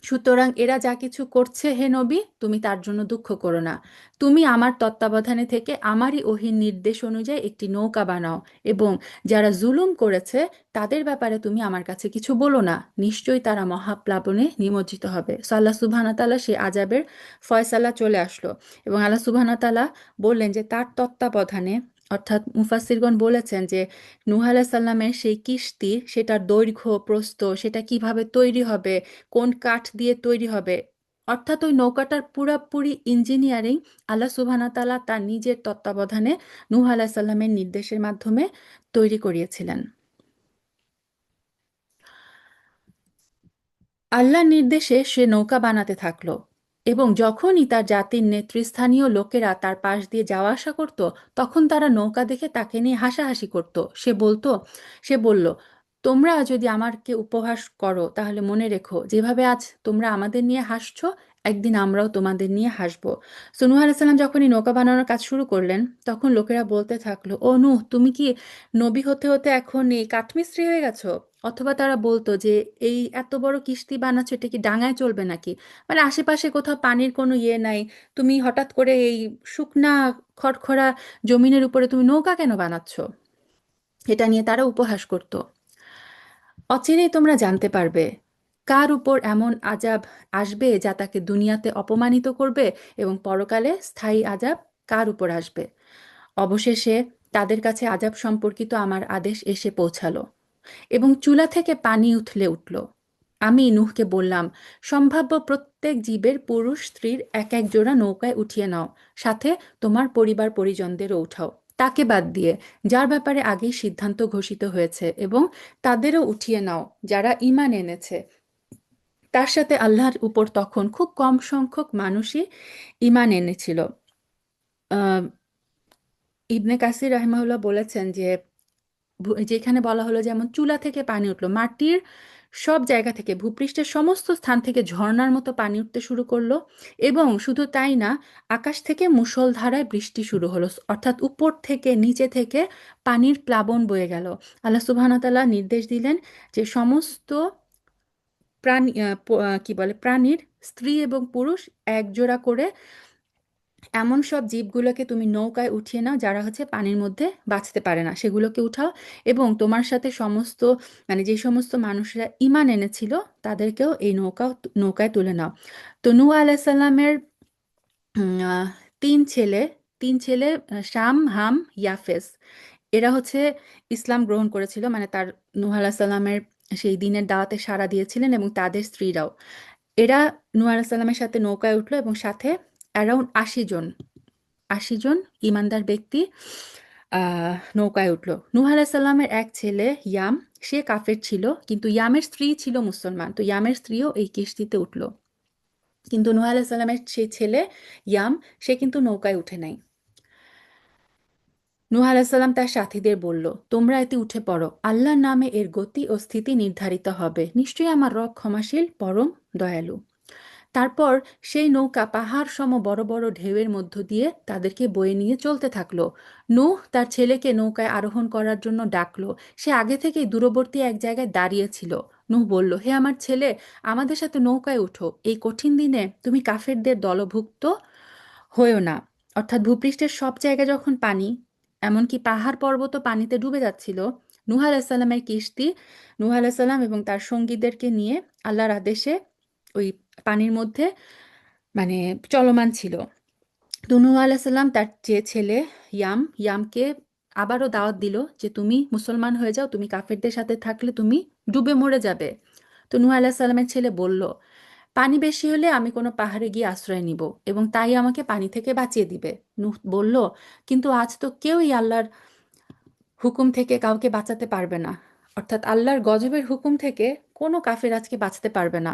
সুতরাং এরা যা কিছু করছে হে নবী, তুমি তার জন্য দুঃখ করো না। তুমি আমার তত্ত্বাবধানে থেকে আমারই ওহীর নির্দেশ অনুযায়ী একটি নৌকা বানাও, এবং যারা জুলুম করেছে তাদের ব্যাপারে তুমি আমার কাছে কিছু বলো না, নিশ্চয়ই তারা মহাপ্লাবনে নিমজ্জিত হবে। সো আল্লাহ সুবহানাহু ওয়া তাআলা সেই আযাবের ফয়সালা চলে আসলো, এবং আল্লাহ সুবহানাহু ওয়া তাআলা বললেন যে তার তত্ত্বাবধানে, অর্থাৎ মুফাসসিরগণ বলেছেন যে নূহ আলাইহিস সালামের সেই কিশতি, সেটার দৈর্ঘ্য প্রস্থ, সেটা কিভাবে তৈরি হবে, কোন কাঠ দিয়ে তৈরি হবে, অর্থাৎ ওই নৌকাটার পুরাপুরি ইঞ্জিনিয়ারিং আল্লাহ সুবহানাহু ওয়া তাআলা তার নিজের তত্ত্বাবধানে নূহ আলাইহিস সালামের নির্দেশের মাধ্যমে তৈরি করিয়েছিলেন। আল্লাহর নির্দেশে সে নৌকা বানাতে থাকলো, এবং যখনই তার জাতির নেতৃস্থানীয় লোকেরা তার পাশ দিয়ে যাওয়া আসা করত, তখন তারা নৌকা দেখে তাকে নিয়ে হাসাহাসি করত। সে বলল, তোমরা যদি আমাকে উপহাস করো তাহলে মনে রেখো, যেভাবে আজ তোমরা আমাদের নিয়ে হাসছো, একদিন আমরাও তোমাদের নিয়ে হাসবো। সো নূহ আলাইহিস সালাম যখনই নৌকা বানানোর কাজ শুরু করলেন, তখন লোকেরা বলতে থাকলো, ও নূহ, তুমি কি নবী হতে হতে এখন এই কাঠমিস্ত্রি হয়ে গেছো? অথবা তারা বলতো যে এই এত বড় কিস্তি বানাচ্ছো, এটা কি ডাঙায় চলবে নাকি? মানে আশেপাশে কোথাও পানির কোনো ইয়ে নাই, তুমি হঠাৎ করে এই শুকনা খড়খড়া জমিনের উপরে তুমি নৌকা কেন বানাচ্ছো? এটা নিয়ে তারা উপহাস করত। অচিরেই তোমরা জানতে পারবে কার উপর এমন আজাব আসবে যা তাকে দুনিয়াতে অপমানিত করবে, এবং পরকালে স্থায়ী আজাব কার উপর আসবে। অবশেষে তাদের কাছে আজাব সম্পর্কিত আমার আদেশ এসে পৌঁছালো এবং চুলা থেকে পানি উথলে উঠল। আমি নূহকে বললাম, সম্ভাব্য প্রত্যেক জীবের পুরুষ স্ত্রীর এক এক জোড়া নৌকায় উঠিয়ে নাও, সাথে তোমার পরিবার পরিজনদেরও উঠাও, তাকে বাদ দিয়ে যার ব্যাপারে আগেই সিদ্ধান্ত ঘোষিত হয়েছে, এবং তাদেরও উঠিয়ে নাও যারা ঈমান এনেছে। তার সাথে আল্লাহর উপর তখন খুব কম সংখ্যক মানুষই ঈমান এনেছিল। আহ, ইবনে কাসির রাহিমাহুল্লাহ বলেছেন যে যেখানে বলা হলো যেমন চুলা থেকে পানি উঠলো, মাটির সব জায়গা থেকে, ভূপৃষ্ঠের সমস্ত স্থান থেকে ঝর্ণার মতো পানি উঠতে শুরু করলো, এবং শুধু তাই না, আকাশ থেকে মুষলধারায় বৃষ্টি শুরু হলো, অর্থাৎ উপর থেকে নিচে থেকে পানির প্লাবন বয়ে গেল। আল্লাহ সুবহানাহু ওয়া তাআলা নির্দেশ দিলেন যে সমস্ত প্রাণী কি বলে, প্রাণীর স্ত্রী এবং পুরুষ এক জোড়া করে এমন সব জীবগুলোকে তুমি নৌকায় উঠিয়ে নাও যারা হচ্ছে পানির মধ্যে বাঁচতে পারে না, সেগুলোকে উঠাও, এবং তোমার সাথে সমস্ত মানে যে সমস্ত মানুষরা ঈমান এনেছিল তাদেরকেও এই নৌকায় তুলে নাও। তো নূহ আলাইহিস সালামের উম, আহ, তিন ছেলে তিন ছেলে শাম, হাম, ইয়াফেস, এরা হচ্ছে ইসলাম গ্রহণ করেছিল, মানে তার নূহ আলাইহিস সালামের সেই দিনের দাওয়াতে সাড়া দিয়েছিলেন, এবং তাদের স্ত্রীরাও। এরা নূহ আলাইহিস সালামের সাথে নৌকায় উঠলো, এবং সাথে অ্যারাউন্ড 80 জন, 80 জন ইমানদার ব্যক্তি নৌকায় উঠল। নূহ আলাইহিস সালামের এক ছেলে ইয়াম, সে কাফের ছিল, কিন্তু ইয়ামের স্ত্রী ছিল মুসলমান, তো ইয়ামের স্ত্রীও এই কিস্তিতে উঠল। কিন্তু নূহ আলাইহিস সালামের সেই ছেলে ইয়াম, সে কিন্তু নৌকায় উঠে নাই। নূহ আলাইহিস সালাম তার সাথীদের বলল, তোমরা এতে উঠে পড়ো, আল্লাহর নামে এর গতি ও স্থিতি নির্ধারিত হবে, নিশ্চয়ই আমার রব ক্ষমাশীল, পরম দয়ালু। তারপর সেই নৌকা পাহাড় সম বড় বড় ঢেউয়ের মধ্য দিয়ে তাদেরকে বয়ে নিয়ে চলতে থাকলো। নূহ তার ছেলেকে নৌকায় আরোহণ করার জন্য ডাকলো। সে আগে থেকেই দূরবর্তী এক জায়গায় দাঁড়িয়ে ছিল। নূহ বলল, হে আমার ছেলে, আমাদের সাথে নৌকায় উঠো, এই কঠিন দিনে তুমি কাফেরদের দলভুক্ত হয়েও না। অর্থাৎ ভূপৃষ্ঠের সব জায়গায় যখন পানি, এমনকি পাহাড় পর্বতও পানিতে ডুবে যাচ্ছিল, নূহ আলাইহিস সালামের কিস্তি নূহ আলাইহিস সালাম এবং তার সঙ্গীদেরকে নিয়ে আল্লাহর আদেশে ওই পানির মধ্যে মানে চলমান ছিল। তো নূহ আলাইহিস সালাম তার যে ছেলে ইয়ামকে আবারও দাওয়াত দিল যে তুমি মুসলমান হয়ে যাও, তুমি কাফেরদের সাথে থাকলে তুমি ডুবে মরে যাবে। তো নূহ আলাইহিস সালামের ছেলে বলল, পানি বেশি হলে আমি কোনো পাহাড়ে গিয়ে আশ্রয় নিব, এবং তাই আমাকে পানি থেকে বাঁচিয়ে দিবে। নূহ বলল, কিন্তু আজ তো কেউই আল্লাহর হুকুম থেকে কাউকে বাঁচাতে পারবে না, অর্থাৎ আল্লাহর গজবের হুকুম থেকে কোনো কাফের আজকে বাঁচতে পারবে না,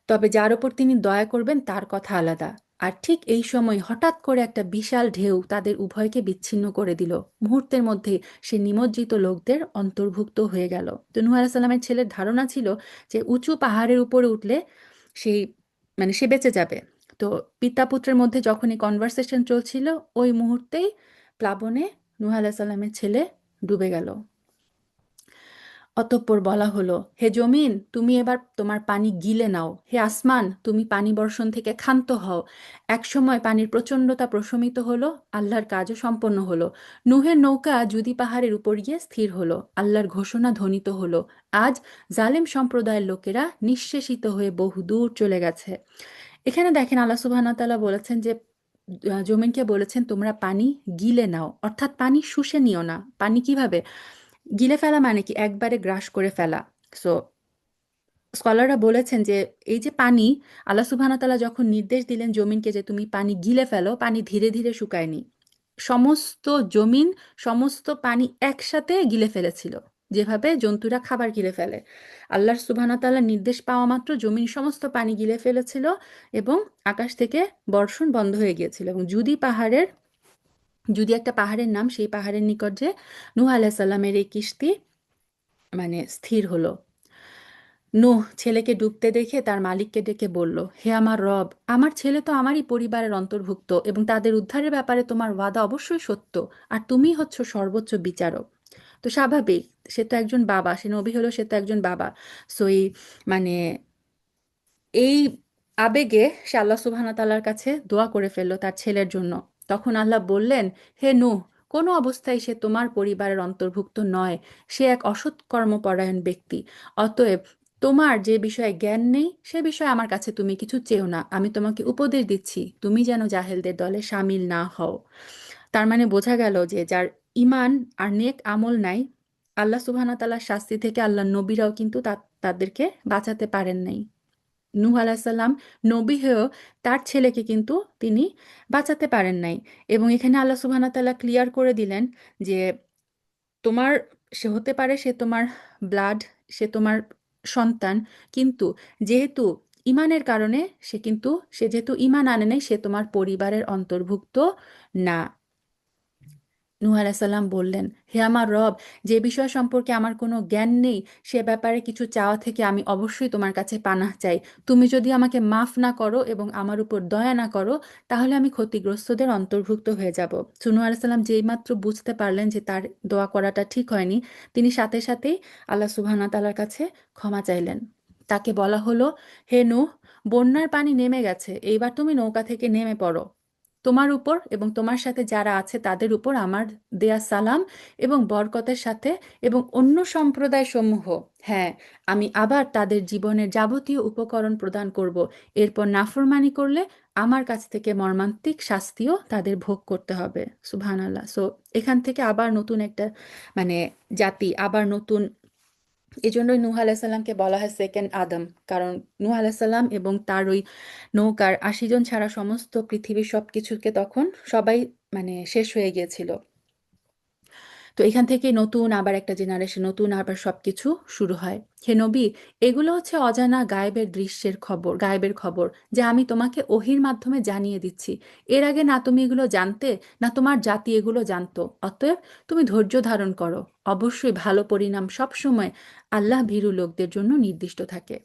তবে যার ওপর তিনি দয়া করবেন তার কথা আলাদা। আর ঠিক এই সময় হঠাৎ করে একটা বিশাল ঢেউ তাদের উভয়কে বিচ্ছিন্ন করে দিল। মুহূর্তের মধ্যে সে নিমজ্জিত লোকদের অন্তর্ভুক্ত হয়ে গেল। তো নূহ আলাইহিস সালামের ছেলের ধারণা ছিল যে উঁচু পাহাড়ের উপরে উঠলে সেই সে বেঁচে যাবে। তো পিতা পুত্রের মধ্যে যখনই কনভারসেশন চলছিল, ওই মুহূর্তেই প্লাবনে নূহ আলাইহিস সালামের ছেলে ডুবে গেল। অতঃপর বলা হলো, হে জমিন, তুমি এবার তোমার পানি গিলে নাও, হে আসমান, তুমি পানি বর্ষণ থেকে ক্ষান্ত হও। একসময় পানির প্রচণ্ডতা প্রশমিত হলো, আল্লাহর কাজও সম্পন্ন হলো। নূহের নৌকা জুদি পাহাড়ের উপর গিয়ে স্থির হলো। আল্লাহর ঘোষণা ধ্বনিত হলো, আজ জালেম সম্প্রদায়ের লোকেরা নিঃশেষিত হয়ে বহুদূর চলে গেছে। এখানে দেখেন আল্লাহ সুবহানাহু ওয়া তাআলা বলেছেন যে জমিনকে বলেছেন তোমরা পানি গিলে নাও, অর্থাৎ পানি শুষে নিও না। পানি কিভাবে গিলে ফেলা, মানে কি একবারে গ্রাস করে ফেলা। সো স্কলাররা বলেছেন যে এই যে পানি, আল্লাহ সুবহানাহু ওয়া তাআলা যখন নির্দেশ দিলেন জমিনকে যে তুমি পানি গিলে ফেলো, পানি ধীরে ধীরে শুকায়নি, সমস্ত জমিন সমস্ত পানি একসাথে গিলে ফেলেছিল, যেভাবে জন্তুরা খাবার গিলে ফেলে। আল্লাহ সুবহানাহু ওয়া তাআলার নির্দেশ পাওয়া মাত্র জমিন সমস্ত পানি গিলে ফেলেছিল, এবং আকাশ থেকে বর্ষণ বন্ধ হয়ে গিয়েছিল। এবং যদি একটা পাহাড়ের নাম, সেই পাহাড়ের নিকট যে নূহ আলাইহিস সালামের এই কিস্তি স্থির হলো। নূহ ছেলেকে ডুবতে দেখে তার মালিককে ডেকে বলল, হে আমার রব, আমার ছেলে তো আমারই পরিবারের অন্তর্ভুক্ত এবং তাদের উদ্ধারের ব্যাপারে তোমার ওয়াদা অবশ্যই সত্য, আর তুমিই হচ্ছ সর্বোচ্চ বিচারক। তো স্বাভাবিক, সে তো একজন বাবা, সে নবী হলো, সে তো একজন বাবা। সো মানে এই আবেগে সে আল্লাহ সুবহানাহু ওয়া তাআলার কাছে দোয়া করে ফেললো তার ছেলের জন্য। তখন আল্লাহ বললেন, হে নূহ, কোনো অবস্থায় সে তোমার পরিবারের অন্তর্ভুক্ত নয়। সে এক অসৎ কর্মপরায়ণ ব্যক্তি। অতএব তোমার যে বিষয়ে জ্ঞান নেই সে বিষয়ে আমার কাছে তুমি কিছু চেও না। আমি তোমাকে উপদেশ দিচ্ছি, তুমি যেন জাহেলদের দলে শামিল না হও। তার মানে বোঝা গেল যে যার ইমান আর নেক আমল নাই, আল্লাহ সুবহানাহু ওয়া তাআলার শাস্তি থেকে আল্লাহ নবীরাও কিন্তু তাদেরকে বাঁচাতে পারেন নাই। নূহ আলাইসাল্লাম নবী হয়েও তার ছেলেকে কিন্তু তিনি বাঁচাতে পারেন নাই। এবং এখানে আল্লাহ সুবহানাহু ওয়া তাআলা ক্লিয়ার করে দিলেন যে তোমার, সে হতে পারে সে তোমার ব্লাড, সে তোমার সন্তান, কিন্তু যেহেতু ইমানের কারণে সে যেহেতু ইমান আনে নাই, সে তোমার পরিবারের অন্তর্ভুক্ত না। নূহ আলাইসাল্লাম বললেন, হে আমার রব, যে বিষয় সম্পর্কে আমার কোনো জ্ঞান নেই সে ব্যাপারে কিছু চাওয়া থেকে আমি অবশ্যই তোমার কাছে পানাহ চাই। তুমি যদি আমাকে মাফ না করো এবং আমার উপর দয়া না করো, তাহলে আমি ক্ষতিগ্রস্তদের অন্তর্ভুক্ত হয়ে যাব। সো নূহ আলাইসাল্লাম যেইমাত্র বুঝতে পারলেন যে তার দোয়া করাটা ঠিক হয়নি, তিনি সাথে সাথেই আল্লাহ সুবহানাহু ওয়া তাআলার কাছে ক্ষমা চাইলেন। তাকে বলা হলো, হে নূহ, বন্যার পানি নেমে গেছে, এইবার তুমি নৌকা থেকে নেমে পড়ো। তোমার উপর এবং তোমার সাথে যারা আছে তাদের উপর আমার দেয়া সালাম এবং বরকতের সাথে, এবং অন্য সম্প্রদায় সমূহ, হ্যাঁ, আমি আবার তাদের জীবনের যাবতীয় উপকরণ প্রদান করব। এরপর নাফরমানি করলে আমার কাছ থেকে মর্মান্তিক শাস্তিও তাদের ভোগ করতে হবে। সুবহানাল্লাহ। সো এখান থেকে আবার নতুন একটা মানে জাতি, আবার নতুন, এজন্যই নূহ আলাইসাল্লামকে বলা হয় সেকেন্ড আদম। কারণ নূহ আলাইসাল্লাম এবং তার ওই নৌকার ৮০ জন ছাড়া সমস্ত পৃথিবীর সবকিছুকে তখন সবাই শেষ হয়ে গিয়েছিল। তো এখান থেকে নতুন আবার একটা জেনারেশন, নতুন আবার সবকিছু শুরু হয়। হে নবী, এগুলো হচ্ছে অজানা গায়েবের খবর যা আমি তোমাকে ওহির মাধ্যমে জানিয়ে দিচ্ছি। এর আগে না তুমি এগুলো জানতে, না তোমার জাতি এগুলো জানতো। অতএব তুমি ধৈর্য ধারণ করো। অবশ্যই ভালো পরিণাম সবসময় আল্লাহ ভীরু লোকদের জন্য নির্দিষ্ট থাকে।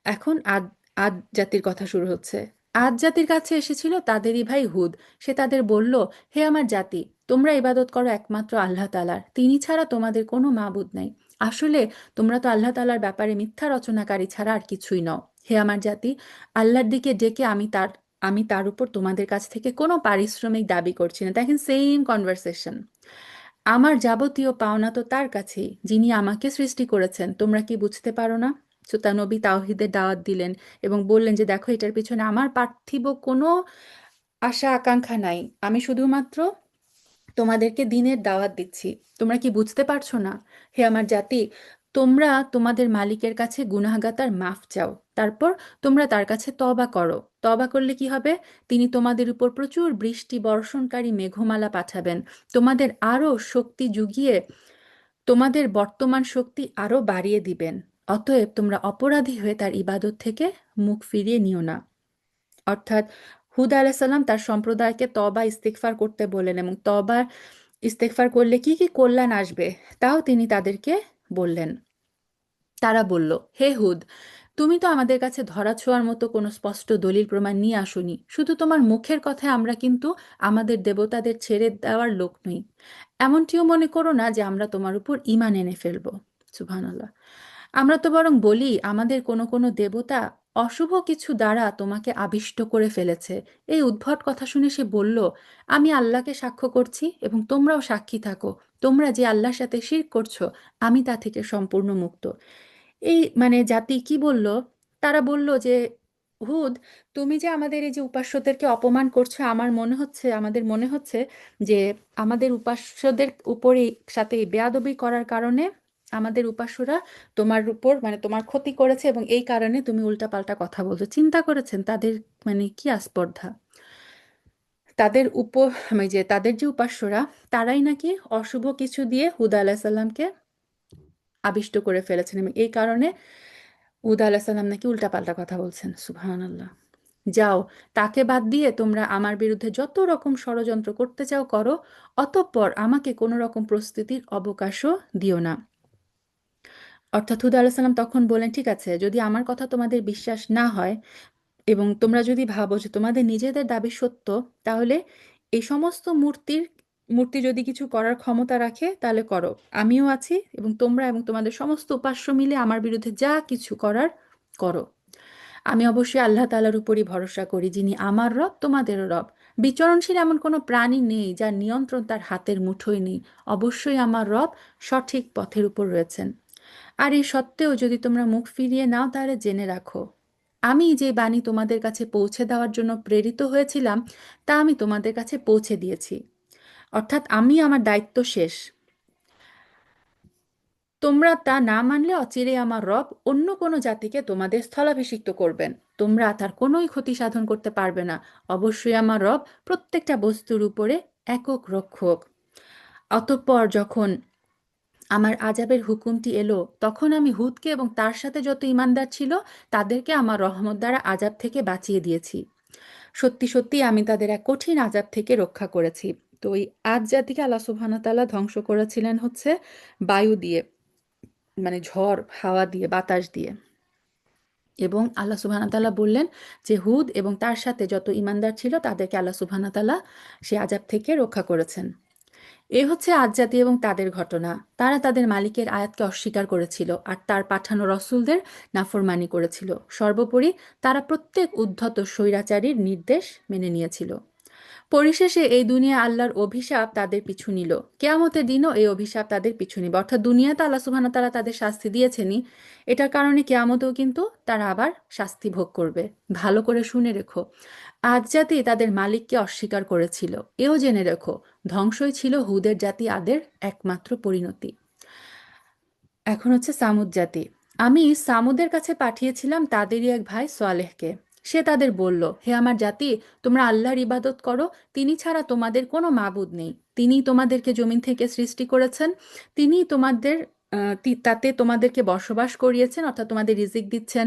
এখন আদ আদ জাতির কথা শুরু হচ্ছে। আদ জাতির কাছে এসেছিল তাদেরই ভাই হুদ। সে তাদের বলল, হে আমার জাতি, তোমরা ইবাদত করো একমাত্র আল্লাহ তাআলার, তিনি ছাড়া তোমাদের কোনো মাবুদ নাই। আসলে তোমরা তো আল্লাহ তাআলার ব্যাপারে মিথ্যা রচনাকারী ছাড়া আর কিছুই নও। হে আমার জাতি, আল্লাহর দিকে ডেকে আমি তার উপর তোমাদের কাছ থেকে কোনো পারিশ্রমিক দাবি করছি না। দেখেন, সেম কনভারসেশন। আমার যাবতীয় পাওনা তো তার কাছেই, যিনি আমাকে সৃষ্টি করেছেন। তোমরা কি বুঝতে পারো না? সুতা নবী তাওহীদের দাওয়াত দিলেন এবং বললেন যে দেখো, এটার পিছনে আমার পার্থিব কোনো আশা আকাঙ্ক্ষা নাই। আমি শুধুমাত্র তোমাদেরকে দিনের দাওয়াত দিচ্ছি। তোমরা কি বুঝতে পারছো না? হে আমার জাতি, তোমরা তোমাদের মালিকের কাছে গুনাহগাতার মাফ চাও, তারপর তোমরা তার কাছে তওবা করো। তওবা করলে কি হবে? তিনি তোমাদের উপর প্রচুর বৃষ্টি বর্ষণকারী মেঘমালা পাঠাবেন, তোমাদের আরো শক্তি জুগিয়ে তোমাদের বর্তমান শক্তি আরো বাড়িয়ে দিবেন। অতএব তোমরা অপরাধী হয়ে তার ইবাদত থেকে মুখ ফিরিয়ে নিও না। অর্থাৎ হুদ আলাইসাল্লাম তার সম্প্রদায়কে তওবা ইস্তিগফার করতে বললেন, এবং তওবা ইস্তেগফার করলে কি কি কল্যাণ আসবে তাও তিনি তাদেরকে বললেন। তারা বলল, হে হুদ, তুমি তো আমাদের কাছে ধরাছোঁয়ার মতো কোনো স্পষ্ট দলিল প্রমাণ নিয়ে আসোনি। শুধু তোমার মুখের কথায় আমরা কিন্তু আমাদের দেবতাদের ছেড়ে দেওয়ার লোক নই। এমনটিও মনে করো না যে আমরা তোমার উপর ঈমান এনে ফেলবো। সুবহানাল্লাহ। আমরা তো বরং বলি, আমাদের কোনো কোনো দেবতা অশুভ কিছু দ্বারা তোমাকে আবিষ্ট করে ফেলেছে। এই উদ্ভট কথা শুনে সে বলল, আমি আল্লাহকে সাক্ষ্য করছি এবং তোমরাও সাক্ষী থাকো, তোমরা যে আল্লাহর সাথে শিরক করছো, আমি তা থেকে সম্পূর্ণ মুক্ত। এই জাতি কি বলল? তারা বলল যে, হুদ, তুমি যে আমাদের এই যে উপাস্যদেরকে অপমান করছো, আমাদের মনে হচ্ছে যে আমাদের উপাস্যদের উপরে সাথে এই বেয়াদবি করার কারণে আমাদের উপাস্যরা তোমার উপর তোমার ক্ষতি করেছে, এবং এই কারণে তুমি উল্টাপাল্টা কথা বলছো। চিন্তা করেছেন তাদের কি আস্পর্ধা? তাদের যে উপাস্যরা, তারাই নাকি অশুভ কিছু দিয়ে হুদ আলাহিসাল্লামকে আবিষ্ট করে ফেলেছেন, এবং এই কারণে হুদ আলাহিসাল্লাম নাকি উল্টাপাল্টা কথা বলছেন। সুবহানাল্লাহ। যাও, তাকে বাদ দিয়ে তোমরা আমার বিরুদ্ধে যত রকম ষড়যন্ত্র করতে চাও করো, অতঃপর আমাকে কোনো রকম প্রস্তুতির অবকাশও দিও না। অর্থাৎ হুদ আলাইহিস সালাম তখন বলেন, ঠিক আছে, যদি আমার কথা তোমাদের বিশ্বাস না হয় এবং তোমরা যদি ভাবো যে তোমাদের নিজেদের দাবি সত্য, তাহলে এই সমস্ত মূর্তি যদি কিছু করার ক্ষমতা রাখে তাহলে করো। আমিও আছি এবং তোমরা এবং তোমাদের সমস্ত উপাস্য মিলে আমার বিরুদ্ধে যা কিছু করার করো। আমি অবশ্যই আল্লাহ তাআলার উপরই ভরসা করি, যিনি আমার রব তোমাদেরও রব। বিচরণশীল এমন কোনো প্রাণী নেই যার নিয়ন্ত্রণ তার হাতের মুঠোয় নেই। অবশ্যই আমার রব সঠিক পথের উপর রয়েছেন। আর এই সত্ত্বেও যদি তোমরা মুখ ফিরিয়ে নাও, তাহলে জেনে রাখো, আমি যে বাণী তোমাদের কাছে পৌঁছে দেওয়ার জন্য প্রেরিত হয়েছিলাম তা আমি তোমাদের কাছে পৌঁছে দিয়েছি। অর্থাৎ আমি আমার দায়িত্ব শেষ। তোমরা তা না মানলে অচিরে আমার রব অন্য কোনো জাতিকে তোমাদের স্থলাভিষিক্ত করবেন। তোমরা তার কোনোই ক্ষতি সাধন করতে পারবে না। অবশ্যই আমার রব প্রত্যেকটা বস্তুর উপরে একক রক্ষক। অতঃপর যখন আমার আযাবের হুকুমটি এলো, তখন আমি হুদকে এবং তার সাথে যত ঈমানদার ছিল তাদেরকে আমার রহমত দ্বারা আযাব থেকে বাঁচিয়ে দিয়েছি। সত্যি সত্যি আমি তাদের এক কঠিন আযাব থেকে রক্ষা করেছি। তো ওই আদ জাতিকে আল্লাহ সুবহানাহু ওয়া তাআলা ধ্বংস করেছিলেন হচ্ছে বায়ু দিয়ে, মানে ঝড় হাওয়া দিয়ে, বাতাস দিয়ে। এবং আল্লাহ সুবহানাহু ওয়া তাআলা বললেন যে হুদ এবং তার সাথে যত ঈমানদার ছিল তাদেরকে আল্লাহ সুবহানাহু ওয়া তাআলা সে আযাব থেকে রক্ষা করেছেন। এ হচ্ছে আদ জাতি এবং তাদের ঘটনা। তারা তাদের মালিকের আয়াতকে অস্বীকার করেছিল আর তার পাঠানো রসূলদের নাফরমানি করেছিল। সর্বোপরি তারা প্রত্যেক উদ্ধত স্বৈরাচারীর নির্দেশ মেনে নিয়েছিল। পরিশেষে এই দুনিয়া আল্লাহর অভিশাপ তাদের পিছু নিল। কেয়ামতের দিনও এই অভিশাপ তাদের পিছু নিবে। অর্থাৎ দুনিয়াতে আল্লাহ সুবহানাহু ওয়া তাআলা তাদের শাস্তি দিয়েছেনই, এটার কারণে কেয়ামতেও কিন্তু তারা আবার শাস্তি ভোগ করবে। ভালো করে শুনে রেখো, আদ জাতি তাদের মালিককে অস্বীকার করেছিল। এও জেনে রেখো, ধ্বংসই ছিল হুদের জাতি আদের একমাত্র পরিণতি। এখন হচ্ছে সামুদ জাতি। আমি সামুদের কাছে পাঠিয়েছিলাম তাদেরই এক ভাই সোয়ালেহকে। সে তাদের বলল, হে আমার জাতি, তোমরা আল্লাহর ইবাদত করো। তিনি ছাড়া তোমাদের কোনো মাবুদ নেই। তিনিই তোমাদেরকে জমিন থেকে সৃষ্টি করেছেন। তিনিই তাতে তোমাদেরকে বসবাস করিয়েছেন, অর্থাৎ তোমাদের রিজিক দিচ্ছেন।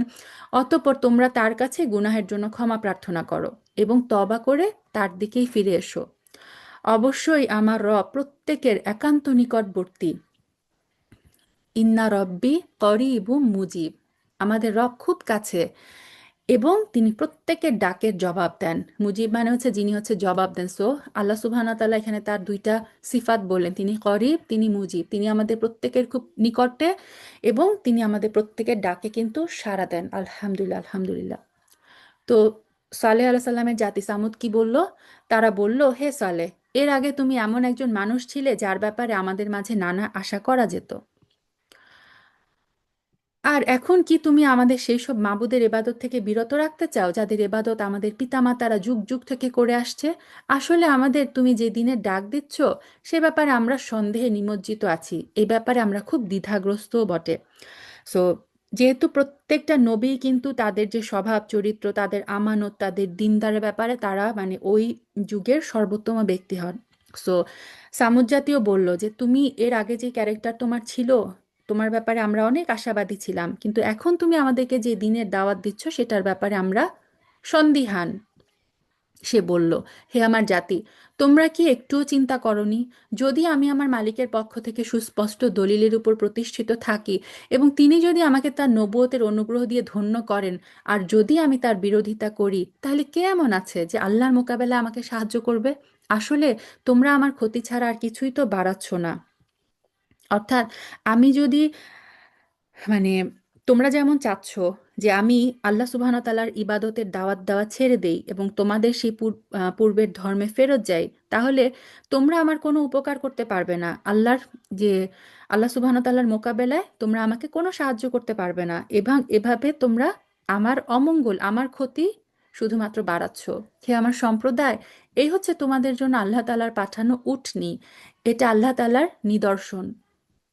অতঃপর তোমরা তার কাছে গুনাহের জন্য ক্ষমা প্রার্থনা করো এবং তওবা করে তার দিকেই ফিরে এসো। অবশ্যই আমার রব প্রত্যেকের একান্ত নিকটবর্তী। ইন্না রব্বি করিবুম মুজিব। আমাদের রব খুব কাছে এবং তিনি প্রত্যেকের ডাকের জবাব দেন। মুজিব মানে হচ্ছে যিনি হচ্ছে জবাব দেন। সো আল্লাহ সুবহানাহু ওয়া তাআলা এখানে তার দুইটা সিফাত বললেন, তিনি করিব, তিনি মুজিব। তিনি আমাদের প্রত্যেকের খুব নিকটে এবং তিনি আমাদের প্রত্যেকের ডাকে কিন্তু সাড়া দেন। আলহামদুলিল্লাহ, আলহামদুলিল্লাহ। তো সালেহ আলাইহিস সালামের জাতি সামুদ কি বলল? তারা বলল, হে সালেহ, এর আগে তুমি এমন একজন মানুষ ছিলে যার ব্যাপারে আমাদের মাঝে নানা আশা করা যেত। আর এখন কি তুমি আমাদের সেই সব মাবুদের এবাদত থেকে বিরত রাখতে চাও যাদের এবাদত আমাদের পিতামাতারা যুগ যুগ থেকে করে আসছে? আসলে আমাদের তুমি যে দিনের ডাক দিচ্ছ সে ব্যাপারে আমরা সন্দেহে নিমজ্জিত আছি। এই ব্যাপারে আমরা খুব দ্বিধাগ্রস্তও বটে। সো যেহেতু প্রত্যেকটা নবী কিন্তু তাদের যে স্বভাব চরিত্র, তাদের আমানত, তাদের দিনদারের ব্যাপারে তারা মানে ওই যুগের সর্বোত্তম ব্যক্তি হন। সো সামুদ জাতীয় বলল যে তুমি এর আগে যে ক্যারেক্টার তোমার ছিল, তোমার ব্যাপারে আমরা অনেক আশাবাদী ছিলাম, কিন্তু এখন তুমি আমাদেরকে যে দিনের দাওয়াত দিচ্ছ সেটার ব্যাপারে আমরা সন্দিহান। সে বলল, হে আমার জাতি, তোমরা কি একটুও চিন্তা করনি? যদি আমি আমার মালিকের পক্ষ থেকে সুস্পষ্ট দলিলের উপর প্রতিষ্ঠিত থাকি এবং তিনি যদি আমাকে তার নবুয়তের অনুগ্রহ দিয়ে ধন্য করেন, আর যদি আমি তার বিরোধিতা করি, তাহলে কে এমন আছে যে আল্লাহর মোকাবেলায় আমাকে সাহায্য করবে? আসলে তোমরা আমার ক্ষতি ছাড়া আর কিছুই তো বাড়াচ্ছ না। অর্থাৎ আমি যদি মানে তোমরা যেমন চাচ্ছ যে আমি আল্লাহ সুবহানাহু ওয়া তাআলার ইবাদতের দাওয়াত দেওয়া ছেড়ে দেই এবং তোমাদের সেই পূর্বের ধর্মে ফেরত যাই, তাহলে তোমরা আমার কোনো উপকার করতে পারবে না। যে আল্লাহ সুবহানাহু ওয়া তাআলার মোকাবেলায় তোমরা আমাকে কোনো সাহায্য করতে পারবে না এবং এভাবে তোমরা আমার অমঙ্গল, আমার ক্ষতি শুধুমাত্র বাড়াচ্ছ। হে আমার সম্প্রদায়, এই হচ্ছে তোমাদের জন্য আল্লাহ তাআলার পাঠানো উটনী। এটা আল্লাহ তাআলার নিদর্শন।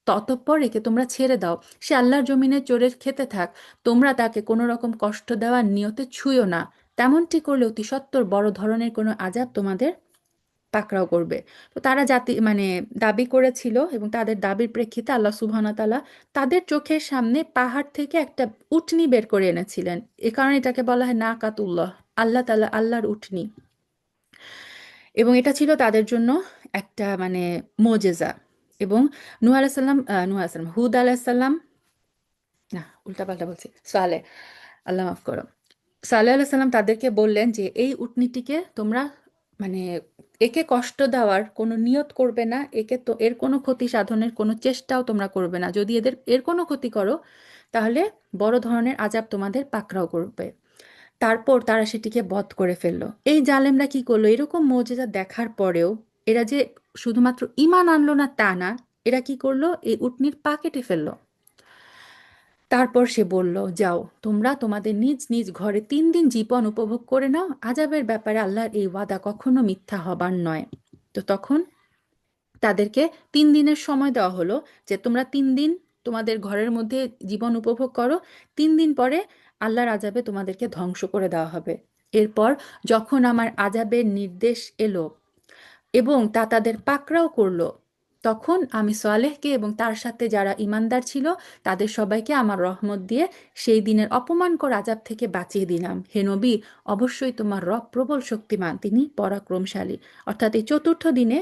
ততঃপর একে তোমরা ছেড়ে দাও, সে আল্লাহর জমিনে চড়ে খেতে থাক। তোমরা তাকে কোনো রকম কষ্ট দেওয়ার নিয়তে ছুঁয়ো না। তেমনটি করলে অতি সত্বর বড় ধরনের কোনো আযাব তোমাদের পাকড়াও করবে। তো তারা দাবি করেছিল এবং তাদের দাবির প্রেক্ষিতে আল্লাহ সুবহানাহু ওয়া তাআলা তাদের চোখের সামনে পাহাড় থেকে একটা উটনি বের করে এনেছিলেন। এ কারণে এটাকে বলা হয় নাকাতুল্লাহ, আল্লাহর উটনি। এবং এটা ছিল তাদের জন্য একটা ሞজেজা। এবং হুদ আলাইহিস সালাম না, উল্টাপাল্টা বলছি। সালেহ, আল্লাহ মাফ করো। সালেহ আলাইহিস সালাম তাদেরকে বললেন যে এই উটনীটিকে তোমরা মানে একে কষ্ট দেওয়ার কোনো নিয়ত করবে না, একে তো এর কোনো ক্ষতি সাধনের কোনো চেষ্টাও তোমরা করবে না। যদি এর কোনো ক্ষতি করো তাহলে বড় ধরনের আযাব তোমাদের পাকড়াও করবে। তারপর তারা সেটিকে বধ করে ফেললো। এই জালেমরা কি করলো, এরকম মুজিজা দেখার পরেও এরা যে শুধুমাত্র ঈমান আনলো না তা না, এরা কি করলো, এই উটনির পা কেটে ফেললো। তারপর সে বলল, যাও তোমরা তোমাদের নিজ নিজ ঘরে 3 দিন জীবন উপভোগ করে নাও, আযাবের ব্যাপারে আল্লাহর এই ওয়াদা কখনো মিথ্যা হবার নয়। তো তখন তাদেরকে 3 দিনের সময় দেওয়া হলো যে তোমরা 3 দিন তোমাদের ঘরের মধ্যে জীবন উপভোগ করো, 3 দিন পরে আল্লাহর আযাবে তোমাদেরকে ধ্বংস করে দেওয়া হবে। এরপর যখন আমার আযাবের নির্দেশ এলো এবং তা তাদের পাকড়াও করলো, তখন আমি সালেহকে এবং তার সাথে যারা ঈমানদার ছিল তাদের সবাইকে আমার রহমত দিয়ে সেই দিনের অপমানকর আযাব থেকে বাঁচিয়ে দিলাম। হে নবী, অবশ্যই তোমার রব প্রবল শক্তিমান, তিনি পরাক্রমশালী। অর্থাৎ এই চতুর্থ দিনে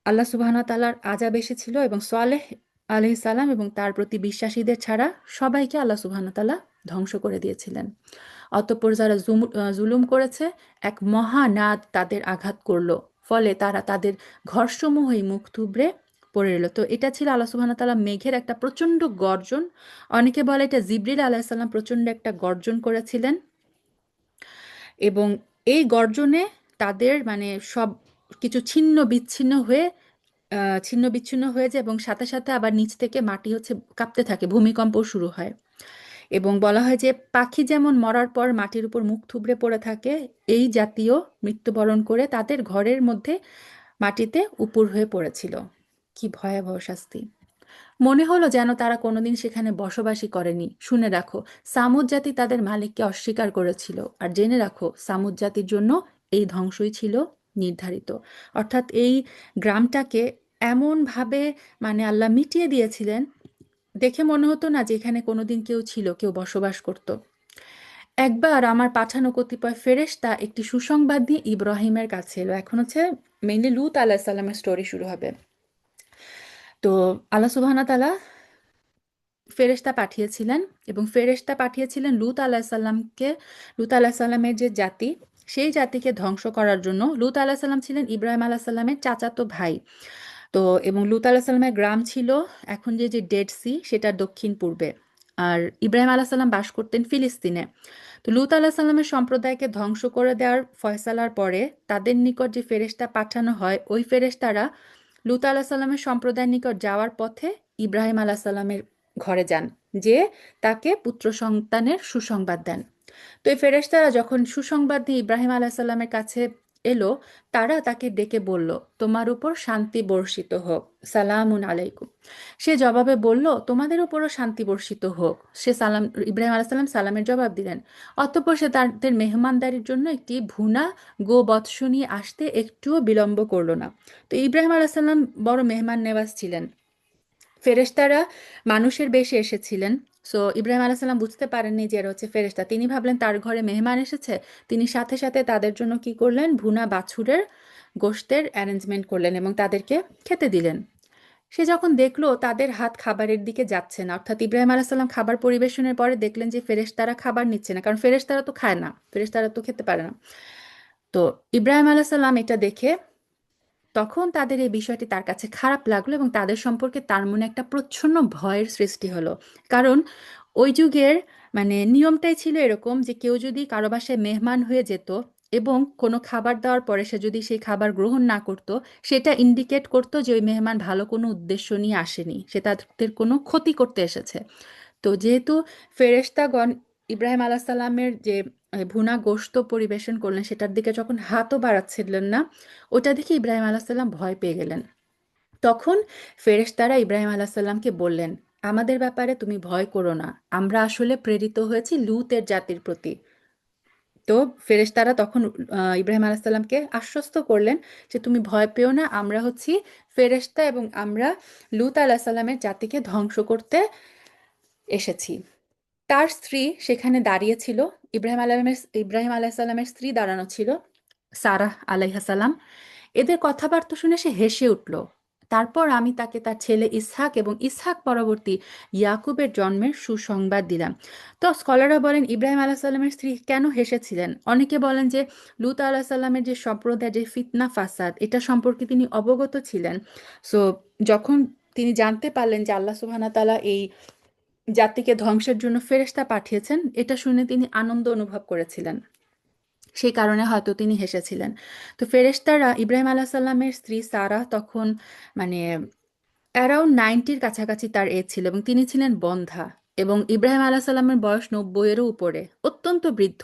আল্লাহ সুবহানাহু ওয়া তাআলার আযাব এসেছিল এবং সালেহ আলাইহিস সালাম এবং তার প্রতি বিশ্বাসীদের ছাড়া সবাইকে আল্লাহ সুবহানাহু ওয়া তাআলা ধ্বংস করে দিয়েছিলেন। অতঃপর যারা জুলুম করেছে এক মহানাদ তাদের আঘাত করলো, ফলে তারা তাদের ঘরসমূহেই মুখ থুবড়ে পড়ে রইল। তো এটা ছিল আল্লাহ সুবহানাহু ওয়া তাআলা মেঘের একটা প্রচণ্ড গর্জন। অনেকে বলে এটা জিবরিল আলাইহিস সালাম প্রচণ্ড একটা গর্জন করেছিলেন এবং এই গর্জনে তাদের মানে সব কিছু ছিন্ন বিচ্ছিন্ন হয়ে ছিন্ন বিচ্ছিন্ন হয়ে যায় এবং সাথে সাথে আবার নিচ থেকে মাটি হচ্ছে কাঁপতে থাকে, ভূমিকম্প শুরু হয়। এবং বলা হয় যে পাখি যেমন মরার পর মাটির উপর মুখ থুবড়ে পড়ে থাকে, এই জাতীয় মৃত্যুবরণ করে তাদের ঘরের মধ্যে মাটিতে উপুড় হয়ে পড়েছিল। কি ভয়াবহ শাস্তি! মনে হলো যেন তারা কোনোদিন সেখানে বসবাসই করেনি। শুনে রাখো, সামুদ জাতি তাদের মালিককে অস্বীকার করেছিল, আর জেনে রাখো সামুদ জাতির জন্য এই ধ্বংসই ছিল নির্ধারিত। অর্থাৎ এই গ্রামটাকে এমনভাবে মানে আল্লাহ মিটিয়ে দিয়েছিলেন, দেখে মনে হতো না যে এখানে কোনোদিন কেউ ছিল, কেউ বসবাস করত। একবার আমার পাঠানো কতিপয় ফেরেশতা একটি সুসংবাদ নিয়ে ইব্রাহিমের কাছে এলো। এখন হচ্ছে মেইনলি লূত আলাইহিস সালামের স্টোরি শুরু হবে। তো আল্লাহ সুবহানাহু ওয়া তাআলা ফেরেশতা পাঠিয়েছিলেন এবং ফেরেশতা পাঠিয়েছিলেন লূত আলাইসাল্লামকে, লূত আলাইসাল্লামের যে জাতি, সেই জাতিকে ধ্বংস করার জন্য। লূত আলাইসাল্লাম ছিলেন ইব্রাহিম আলাইসাল্লামের চাচাতো ভাই। তো এবং লূত আলাইসাল্লামের গ্রাম ছিল এখন যে যে ডেড সি সেটার দক্ষিণ পূর্বে, আর ইব্রাহিম আলাইসাল্লাম বাস করতেন ফিলিস্তিনে। তো লূত আলাহিসাল্লামের সম্প্রদায়কে ধ্বংস করে দেওয়ার ফয়সালার পরে তাদের নিকট যে ফেরেশতা পাঠানো হয়, ওই ফেরেশতারা লূত আলাহিসাল্লামের সম্প্রদায়ের নিকট যাওয়ার পথে ইব্রাহিম আলাহিসাল্লামের ঘরে যান, যে তাকে পুত্র সন্তানের সুসংবাদ দেন। তো এই ফেরেশতারা যখন সুসংবাদ নিয়ে ইব্রাহিম আলাহিসাল্লামের কাছে এলো, তারা তাকে ডেকে বলল, তোমার উপর শান্তি বর্ষিত হোক, সালামুন আলাইকুম। সে জবাবে বলল, তোমাদের উপরও শান্তি বর্ষিত হোক। সে সালাম, ইব্রাহিম আলাইসাল্লাম সালামের জবাব দিলেন। অতঃপর সে তাদের মেহমানদারির জন্য একটি ভুনা গোবৎস নিয়ে আসতে একটুও বিলম্ব করলো না। তো ইব্রাহিম আলাইসাল্লাম বড় মেহমান নেওয়াজ ছিলেন। ফেরেশতারা মানুষের বেশে এসেছিলেন। সো ইব্রাহিম আলাইসাল্লাম বুঝতে পারেননি যে এরা হচ্ছে ফেরেশতা। তিনি ভাবলেন তার ঘরে মেহমান এসেছে। তিনি সাথে সাথে তাদের জন্য কি করলেন, ভুনা বাছুরের গোশতের অ্যারেঞ্জমেন্ট করলেন এবং তাদেরকে খেতে দিলেন। সে যখন দেখলো তাদের হাত খাবারের দিকে যাচ্ছে না, অর্থাৎ ইব্রাহিম আলাইসাল্লাম খাবার পরিবেশনের পরে দেখলেন যে ফেরেশতারা খাবার নিচ্ছে না, কারণ ফেরেশতারা তো খায় না, ফেরেশতারা তো খেতে পারে না। তো ইব্রাহিম আলাইসাল্লাম এটা দেখে তখন তাদের এই বিষয়টি তার কাছে খারাপ লাগলো এবং তাদের সম্পর্কে তার মনে একটা প্রচ্ছন্ন ভয়ের সৃষ্টি হলো। কারণ ওই যুগের মানে নিয়মটাই ছিল এরকম যে কেউ যদি কারো বাসায় মেহমান হয়ে যেত এবং কোনো খাবার দেওয়ার পরে সে যদি সেই খাবার গ্রহণ না করত, সেটা ইন্ডিকেট করতো যে ওই মেহমান ভালো কোনো উদ্দেশ্য নিয়ে আসেনি, সে তাদের কোনো ক্ষতি করতে এসেছে। তো যেহেতু ফেরেশতাগণ ইব্রাহিম আলাহ সাল্লামের যে ভুনা গোশত পরিবেশন করলেন সেটার দিকে যখন হাতও বাড়াচ্ছিলেন না, ওটা দেখে ইব্রাহিম আলাহ সাল্লাম ভয় পেয়ে গেলেন। তখন ফেরেশতারা ইব্রাহিম আলাহ সাল্লামকে বললেন, আমাদের ব্যাপারে তুমি ভয় করো না, আমরা আসলে প্রেরিত হয়েছি লূতের জাতির প্রতি। তো ফেরেশতারা তখন ইব্রাহিম আলাহ সাল্লামকে আশ্বস্ত করলেন যে তুমি ভয় পেও না, আমরা হচ্ছি ফেরেশতা এবং আমরা লূত আলাহ সাল্লামের জাতিকে ধ্বংস করতে এসেছি। তার স্ত্রী সেখানে দাঁড়িয়ে ছিল, ইব্রাহিম আলাইসাল্লামের স্ত্রী দাঁড়ানো ছিল, সারাহ আলাইহাসাল্লাম। এদের কথাবার্তা শুনে সে হেসে উঠল। তারপর আমি তাকে তার ছেলে ইসহাক এবং ইসহাক পরবর্তী ইয়াকুবের জন্মের সুসংবাদ দিলাম। তো স্কলাররা বলেন ইব্রাহিম আলাহ সাল্লামের স্ত্রী কেন হেসেছিলেন? অনেকে বলেন যে লুত আলাহ সাল্লামের যে সম্প্রদায়, যে ফিতনা ফাসাদ, এটা সম্পর্কে তিনি অবগত ছিলেন। সো যখন তিনি জানতে পারলেন যে আল্লাহ সুবহানাহু ওয়া তাআলা এই জাতিকে ধ্বংসের জন্য ফেরেশতা পাঠিয়েছেন, এটা শুনে তিনি আনন্দ অনুভব করেছিলেন, সেই কারণে হয়তো তিনি হেসেছিলেন। তো ফেরেশতারা ইব্রাহিম আলাহ সাল্লামের স্ত্রী সারাহ তখন মানে অ্যারাউন্ড 90-র কাছাকাছি তার এজ ছিল এবং তিনি ছিলেন বন্ধ্যা, এবং ইব্রাহিম আলাহ সাল্লামের বয়স 90-এরও উপরে, অত্যন্ত বৃদ্ধ।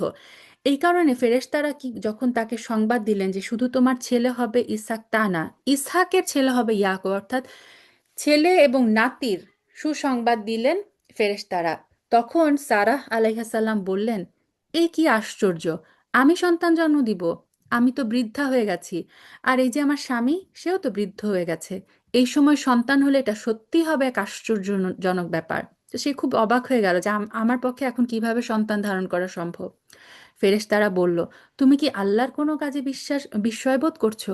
এই কারণে ফেরেশতারা কি যখন তাকে সংবাদ দিলেন যে শুধু তোমার ছেলে হবে ইসহাক তা না, ইসহাকের ছেলে হবে ইয়াকুব, অর্থাৎ ছেলে এবং নাতির সুসংবাদ দিলেন ফেরেশতারা, তখন সারাহ আলাইহাসাল্লাম বললেন, এই কি আশ্চর্য! আমি সন্তান জন্ম দিব? আমি তো বৃদ্ধা হয়ে গেছি, আর এই যে আমার স্বামী, সেও তো বৃদ্ধ হয়ে গেছে। এই সময় সন্তান হলে এটা সত্যি হবে এক আশ্চর্যজনক ব্যাপার। তো সে খুব অবাক হয়ে গেল যে আমার পক্ষে এখন কিভাবে সন্তান ধারণ করা সম্ভব। ফেরেশতারা বলল, তুমি কি আল্লাহর কোনো কাজে বিস্ময়বোধ করছো?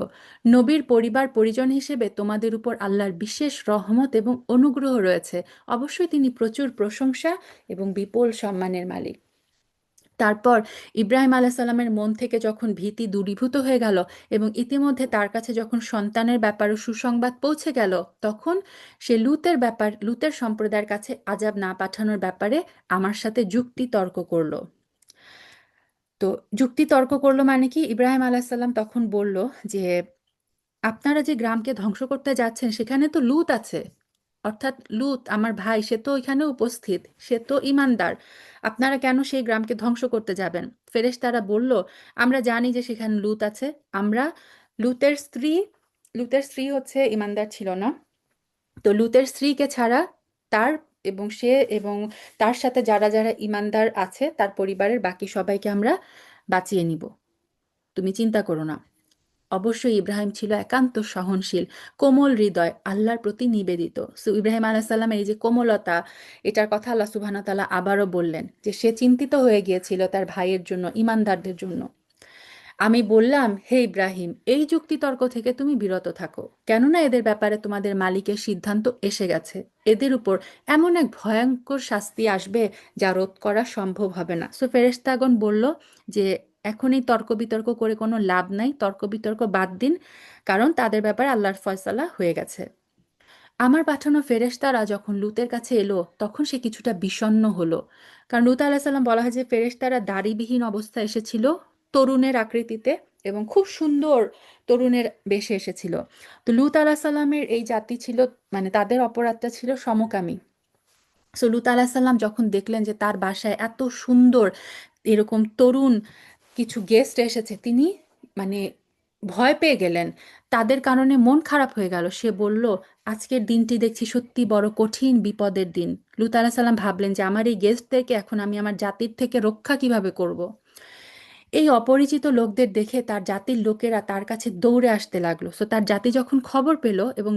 নবীর পরিবার পরিজন হিসেবে তোমাদের উপর আল্লাহর বিশেষ রহমত এবং অনুগ্রহ রয়েছে। অবশ্যই তিনি প্রচুর প্রশংসা এবং বিপুল সম্মানের মালিক। তারপর ইব্রাহিম আলাহ সাল্লামের মন থেকে যখন ভীতি দূরীভূত হয়ে গেল এবং ইতিমধ্যে তার কাছে যখন সন্তানের ব্যাপারে সুসংবাদ পৌঁছে গেল, তখন সে লুতের সম্প্রদায়ের কাছে আযাব না পাঠানোর ব্যাপারে আমার সাথে যুক্তি তর্ক করলো। তো যুক্তি তর্ক করলো মানে কি, ইব্রাহিম আলাইসাল্লাম তখন বলল যে আপনারা যে গ্রামকে ধ্বংস করতে যাচ্ছেন সেখানে তো লূত আছে, অর্থাৎ লূত আমার ভাই, সে তো এখানে উপস্থিত, সে তো ইমানদার। আপনারা কেন সেই গ্রামকে ধ্বংস করতে যাবেন? ফেরেশতারা বলল, আমরা জানি যে সেখানে লূত আছে। আমরা লূতের স্ত্রী লূতের স্ত্রী হচ্ছে ইমানদার ছিল না, তো লূতের স্ত্রীকে ছাড়া তার সে এবং তার সাথে যারা যারা ইমানদার আছে তার পরিবারের বাকি সবাইকে আমরা বাঁচিয়ে নিব, তুমি চিন্তা করো না। অবশ্যই ইব্রাহিম ছিল একান্ত সহনশীল, কোমল হৃদয়, আল্লাহর প্রতি নিবেদিত। সো ইব্রাহিম আলাইসাল্লামের এই যে কোমলতা, এটার কথা আল্লাহ সুবহানাহু ওয়া তাআলা আবারও বললেন যে সে চিন্তিত হয়ে গিয়েছিল তার ভাইয়ের জন্য, ইমানদারদের জন্য। আমি বললাম, হে ইব্রাহিম, এই যুক্তিতর্ক থেকে তুমি বিরত থাকো, কেননা এদের ব্যাপারে তোমাদের মালিকের সিদ্ধান্ত এসে গেছে। এদের উপর এমন এক ভয়ঙ্কর শাস্তি আসবে যা রোধ করা সম্ভব হবে না। সো ফেরেশতাগণ বলল যে এখন এই তর্ক বিতর্ক করে কোনো লাভ নাই, তর্ক বিতর্ক বাদ দিন, কারণ তাদের ব্যাপারে আল্লাহর ফয়সালা হয়ে গেছে। আমার পাঠানো ফেরেশতারা যখন লূতের কাছে এলো তখন সে কিছুটা বিষণ্ণ হলো, কারণ লূত আলাহিসাল্লাম বলা হয় যে ফেরেশতারা দাড়িবিহীন অবস্থায় এসেছিল, তরুণের আকৃতিতে, এবং খুব সুন্দর তরুণের বেশে এসেছিল। তো লূত আলাহিসাল্লামের এই জাতি ছিল, মানে তাদের অপরাধটা ছিল সমকামী। সো লূত আলাহিসাল্লাম যখন দেখলেন যে তার বাসায় এত সুন্দর এরকম তরুণ কিছু গেস্ট এসেছে, তিনি মানে ভয় পেয়ে গেলেন, তাদের কারণে মন খারাপ হয়ে গেল। সে বলল, আজকের দিনটি দেখছি সত্যি বড় কঠিন বিপদের দিন। লূত আলাইহিস সালাম ভাবলেন যে আমার এই গেস্টদেরকে এখন আমি আমার জাতির থেকে রক্ষা কিভাবে করব। এই অপরিচিত লোকদের দেখে তার জাতির লোকেরা তার কাছে দৌড়ে আসতে লাগলো। সো তার জাতি যখন খবর পেল, এবং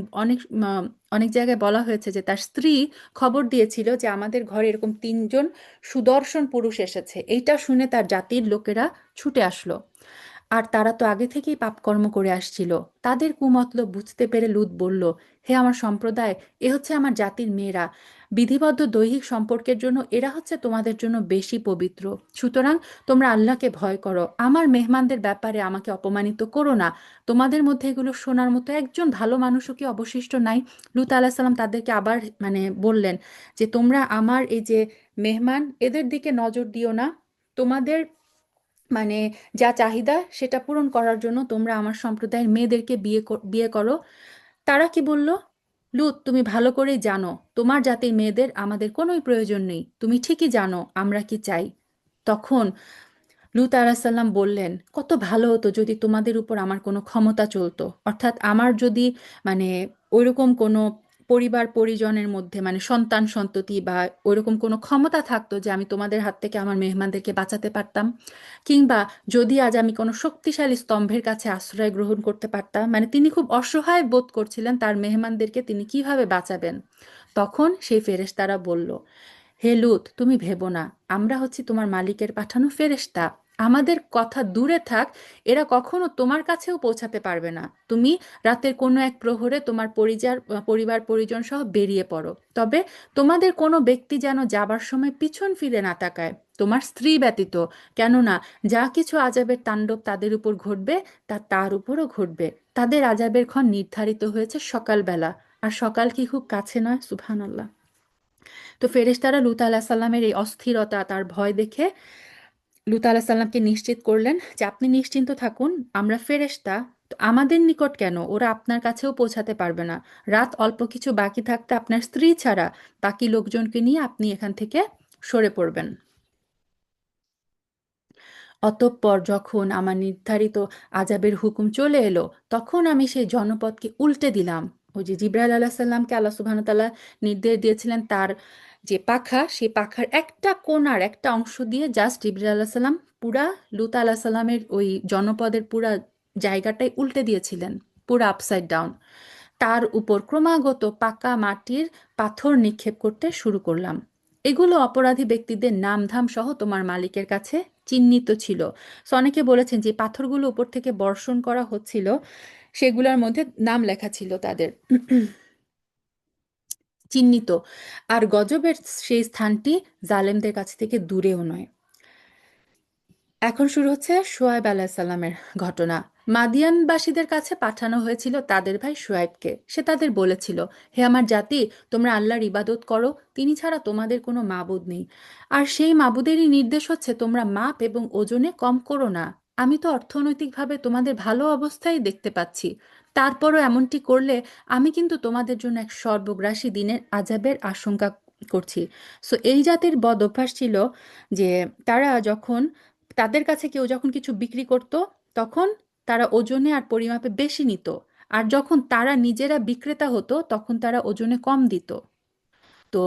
অনেক জায়গায় বলা হয়েছে যে তার স্ত্রী খবর দিয়েছিল যে আমাদের ঘরে এরকম 3জন সুদর্শন পুরুষ এসেছে, এইটা শুনে তার জাতির লোকেরা ছুটে আসলো। আর তারা তো আগে থেকেই পাপকর্ম করে আসছিল। তাদের কুমতলব বুঝতে পেরে লূত বলল, হে আমার সম্প্রদায়, এ হচ্ছে আমার জাতির মেয়েরা। বিধিবদ্ধ দৈহিক সম্পর্কের জন্য এরা হচ্ছে তোমাদের জন্য বেশি পবিত্র। সুতরাং তোমরা আল্লাহকে ভয় করো, আমার মেহমানদের ব্যাপারে আমাকে অপমানিত করো না। তোমাদের মধ্যে এগুলো শোনার মতো একজন ভালো মানুষও কি অবশিষ্ট নাই? লূত আলাহিস সালাম তাদেরকে আবার বললেন যে তোমরা আমার এই যে মেহমান, এদের দিকে নজর দিও না। তোমাদের মানে যা চাহিদা সেটা পূরণ করার জন্য তোমরা আমার সম্প্রদায়ের মেয়েদেরকে বিয়ে করো। তারা কি বলল, লূত, তুমি ভালো করেই জানো তোমার জাতির মেয়েদের আমাদের কোনোই প্রয়োজন নেই, তুমি ঠিকই জানো আমরা কি চাই। তখন লূত আলাইসাল্লাম বললেন, কত ভালো হতো যদি তোমাদের উপর আমার কোনো ক্ষমতা চলতো, অর্থাৎ আমার যদি মানে ওইরকম কোনো পরিবার পরিজনের মধ্যে সন্তান সন্ততি বা ওইরকম কোনো ক্ষমতা থাকতো যে আমি তোমাদের হাত থেকে আমার মেহমানদেরকে বাঁচাতে পারতাম, কিংবা যদি আজ আমি কোনো শক্তিশালী স্তম্ভের কাছে আশ্রয় গ্রহণ করতে পারতাম। তিনি খুব অসহায় বোধ করছিলেন তার মেহমানদেরকে তিনি কিভাবে বাঁচাবেন। তখন সেই ফেরেশতারা বলল, হে লূত, তুমি ভেবো না, আমরা হচ্ছি তোমার মালিকের পাঠানো ফেরেশতা। আমাদের কথা দূরে থাক, এরা কখনো তোমার কাছেও পৌঁছাতে পারবে না। তুমি রাতের কোনো এক প্রহরে তোমার পরিবার পরিজন সহ বেরিয়ে পড়ো। তবে তোমাদের কোনো ব্যক্তি যেন যাবার সময় পিছন ফিরে না তাকায়, তোমার স্ত্রী ব্যতীত। কেননা যা কিছু আযাবের তাণ্ডব তাদের উপর ঘটবে তা তার উপরও ঘটবে। তাদের আযাবের ক্ষণ নির্ধারিত হয়েছে সকালবেলা, আর সকাল কি খুব কাছে নয়? সুবহানাল্লাহ। তো ফেরেশতারা লূত আলাইহিস সালামের এই অস্থিরতা, তার ভয় দেখে লূত আলাইহিস সালামকে নিশ্চিত করলেন যে আপনি নিশ্চিন্ত থাকুন, আমরা ফেরেশতা, তো আমাদের নিকট কেন, ওরা আপনার কাছেও পৌঁছাতে পারবে না। রাত অল্প কিছু বাকি থাকতে আপনার স্ত্রী ছাড়া বাকি লোকজনকে নিয়ে আপনি এখান থেকে সরে পড়বেন। অতঃপর যখন আমার নির্ধারিত আযাবের হুকুম চলে এলো, তখন আমি সেই জনপদকে উল্টে দিলাম। ওই যে জিব্রাইল আলাইহিস সালামকে আল্লাহ সুবহানাহু ওয়া তাআলা নির্দেশ দিয়েছিলেন, তার যে পাখা, সেই পাখার একটা কোণার একটা অংশ দিয়ে জাস্ট জিব্রাইল আলাইহিস সালাম পুরা লূত আলাইহিস সালামের ওই জনপদের পুরা জায়গাটাই উল্টে দিয়েছিলেন, পুরা আপসাইড ডাউন। তার উপর ক্রমাগত পাকা মাটির পাথর নিক্ষেপ করতে শুরু করলাম। এগুলো অপরাধী ব্যক্তিদের নামধাম সহ তোমার মালিকের কাছে চিহ্নিত ছিল। সো অনেকে বলেছেন যে পাথরগুলো উপর থেকে বর্ষণ করা হচ্ছিল, সেগুলোর মধ্যে নাম লেখা ছিল তাদের, চিহ্নিত। আর গজবের সেই স্থানটি জালেমদের কাছ থেকে দূরেও নয়। এখন শুরু হচ্ছে শোয়েব আলাইসাল্লামের ঘটনা। মাদিয়ানবাসীদের কাছে পাঠানো হয়েছিল তাদের ভাই শোয়েবকে। সে তাদের বলেছিল, হে আমার জাতি, তোমরা আল্লাহর ইবাদত করো, তিনি ছাড়া তোমাদের কোনো মাবুদ নেই। আর সেই মাবুদেরই নির্দেশ হচ্ছে তোমরা মাপ এবং ওজনে কম করো না। আমি তো অর্থনৈতিকভাবে তোমাদের ভালো অবস্থায় দেখতে পাচ্ছি, তারপরও এমনটি করলে আমি কিন্তু তোমাদের জন্য এক সর্বগ্রাসী দিনের আযাবের আশঙ্কা করছি। সো এই জাতির বদ অভ্যাস ছিল যে তারা যখন, তাদের কাছে কেউ যখন কিছু বিক্রি করত, তখন তারা ওজনে আর পরিমাপে বেশি নিত। আর যখন তারা নিজেরা বিক্রেতা হতো তখন তারা ওজনে কম দিত। তো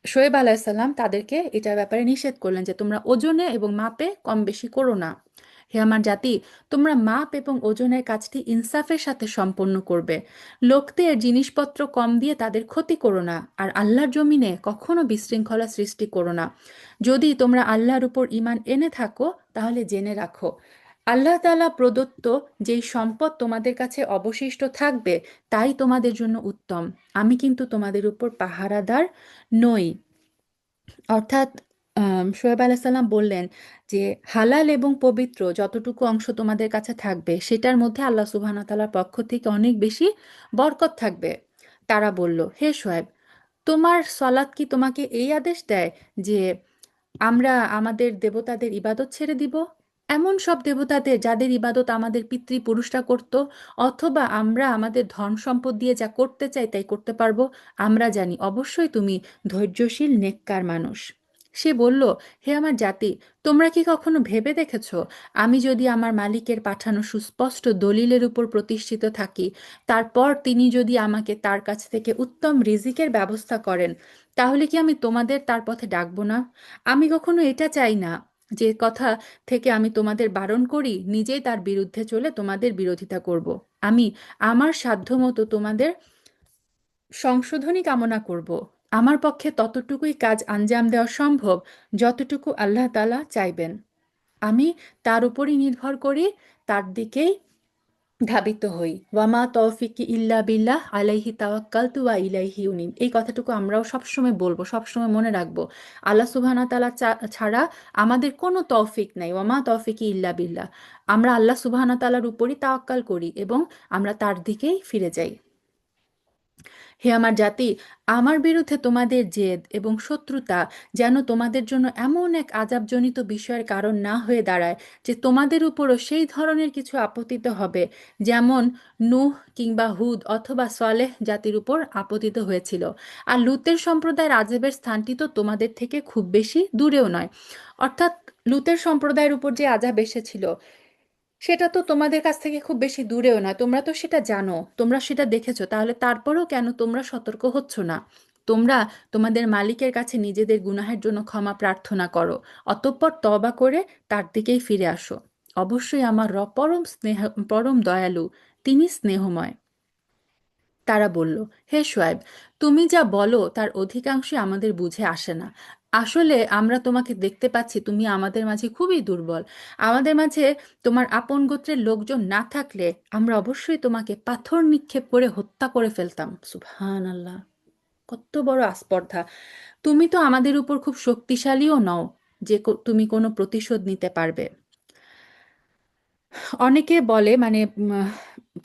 শোয়েব আলাইসাল্লাম তাদেরকে এটার ব্যাপারে নিষেধ করলেন যে তোমরা ওজনে এবং মাপে কম বেশি করো না। হে আমার জাতি, তোমরা মাপ এবং ওজনের কাজটি ইনসাফের সাথে সম্পন্ন করবে। লোকদের জিনিসপত্র কম দিয়ে তাদের ক্ষতি করো না, আর আল্লাহর জমিনে কখনো বিশৃঙ্খলা সৃষ্টি করো না। যদি তোমরা আল্লাহর উপর ঈমান এনে থাকো, তাহলে জেনে রাখো, আল্লাহ তাআলা প্রদত্ত যেই সম্পদ তোমাদের কাছে অবশিষ্ট থাকবে তাই তোমাদের জন্য উত্তম। আমি কিন্তু তোমাদের উপর পাহারাদার নই। অর্থাৎ শোয়েব আলাইসাল্লাম বললেন যে হালাল এবং পবিত্র যতটুকু অংশ তোমাদের কাছে থাকবে সেটার মধ্যে আল্লাহ সুবহানাহু ওয়া তাআলার পক্ষ থেকে অনেক বেশি বরকত থাকবে। তারা বলল, হে শোয়েব, তোমার সলাৎ কি তোমাকে এই আদেশ দেয় যে আমরা আমাদের দেবতাদের ইবাদত ছেড়ে দিব, এমন সব দেবতাদের যাদের ইবাদত আমাদের পিতৃপুরুষরা করত, অথবা আমরা আমাদের ধন সম্পদ দিয়ে যা করতে চাই তাই করতে পারবো? আমরা জানি অবশ্যই তুমি ধৈর্যশীল নেককার মানুষ। সে বলল, হে আমার জাতি, তোমরা কি কখনো ভেবে দেখেছো, আমি যদি আমার মালিকের পাঠানো সুস্পষ্ট দলিলের উপর প্রতিষ্ঠিত থাকি, তারপর তিনি যদি আমাকে তার কাছ থেকে উত্তম রিজিকের ব্যবস্থা করেন, তাহলে কি আমি তোমাদের তার পথে ডাকবো না? আমি কখনো এটা চাই না যে কথা থেকে আমি তোমাদের বারণ করি নিজেই তার বিরুদ্ধে চলে তোমাদের বিরোধিতা করব। আমি আমার সাধ্যমতো তোমাদের সংশোধনী কামনা করব। আমার পক্ষে ততটুকুই কাজ আঞ্জাম দেওয়া সম্ভব যতটুকু আল্লাহ তাআলা চাইবেন। আমি তার উপরই নির্ভর করি, তার দিকেই ধাবিত হই। ওয়ামা তৌফিকি ইল্লা বিল্লাহ আলাইহি তাওয়াক্কালতু ওয়া ইলাইহি উনিব। এই কথাটুকু আমরাও সবসময় বলবো, সবসময় মনে রাখবো। আল্লাহ সুবহানাহু ওয়া তাআলা ছাড়া আমাদের কোনো তৌফিক নাই। ওয়ামা তৌফিকি ইল্লা বিল্লাহ। আমরা আল্লাহ সুবহানাহু ওয়া তাআলার উপরই তাওয়াক্কাল করি এবং আমরা তার দিকেই ফিরে যাই। হে আমার জাতি, আমার বিরুদ্ধে তোমাদের জেদ এবং শত্রুতা যেন তোমাদের জন্য এমন এক আযাবজনিত বিষয়ের কারণ না হয়ে দাঁড়ায় যে তোমাদের উপরও সেই ধরনের কিছু আপতিত হবে, যেমন নূহ কিংবা হুদ অথবা সালেহ জাতির উপর আপতিত হয়েছিল। আর লূতের সম্প্রদায়ের আযাবের স্থানটি তো তোমাদের থেকে খুব বেশি দূরেও নয়। অর্থাৎ লূতের সম্প্রদায়ের উপর যে আযাব এসেছিল সেটা তো তোমাদের কাছ থেকে খুব বেশি দূরেও না, তোমরা তো সেটা জানো, তোমরা সেটা দেখেছো, তাহলে তারপরেও কেন তোমরা সতর্ক হচ্ছ না? তোমরা তোমাদের মালিকের কাছে নিজেদের গুনাহের জন্য ক্ষমা প্রার্থনা করো, অতঃপর তওবা করে তার দিকেই ফিরে আসো। অবশ্যই আমার রব পরম দয়ালু, তিনি স্নেহময়। তারা বলল, হে শোয়েব, তুমি যা বলো তার অধিকাংশই আমাদের বুঝে আসে না। আসলে আমরা তোমাকে দেখতে পাচ্ছি তুমি আমাদের মাঝে খুবই দুর্বল। আমাদের মাঝে তোমার আপন গোত্রের লোকজন না থাকলে আমরা অবশ্যই তোমাকে পাথর নিক্ষেপ করে হত্যা করে ফেলতাম। সুবহান আল্লাহ, কত বড় আস্পর্ধা! তুমি তো আমাদের উপর খুব শক্তিশালীও নও যে তুমি কোনো প্রতিশোধ নিতে পারবে। অনেকে বলে মানে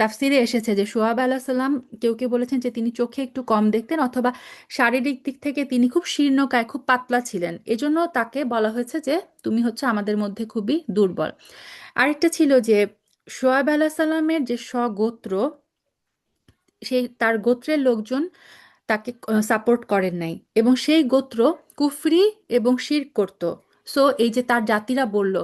তাফসিরে এসেছে যে সোহাব আলাহ সাল্লাম, কেউ কেউ বলেছেন যে তিনি চোখে একটু কম দেখতেন, অথবা শারীরিক দিক থেকে তিনি খুব শীর্ণকায়, খুব পাতলা ছিলেন, এজন্য তাকে বলা হয়েছে যে তুমি হচ্ছে আমাদের মধ্যে খুবই দুর্বল। আরেকটা ছিল যে সোহাব আলাহ সাল্লামের যে স্বগোত্র, সেই তার গোত্রের লোকজন তাকে সাপোর্ট করেন নাই, এবং সেই গোত্র কুফরি এবং শিরক করত। সো এই যে তার জাতিরা বলল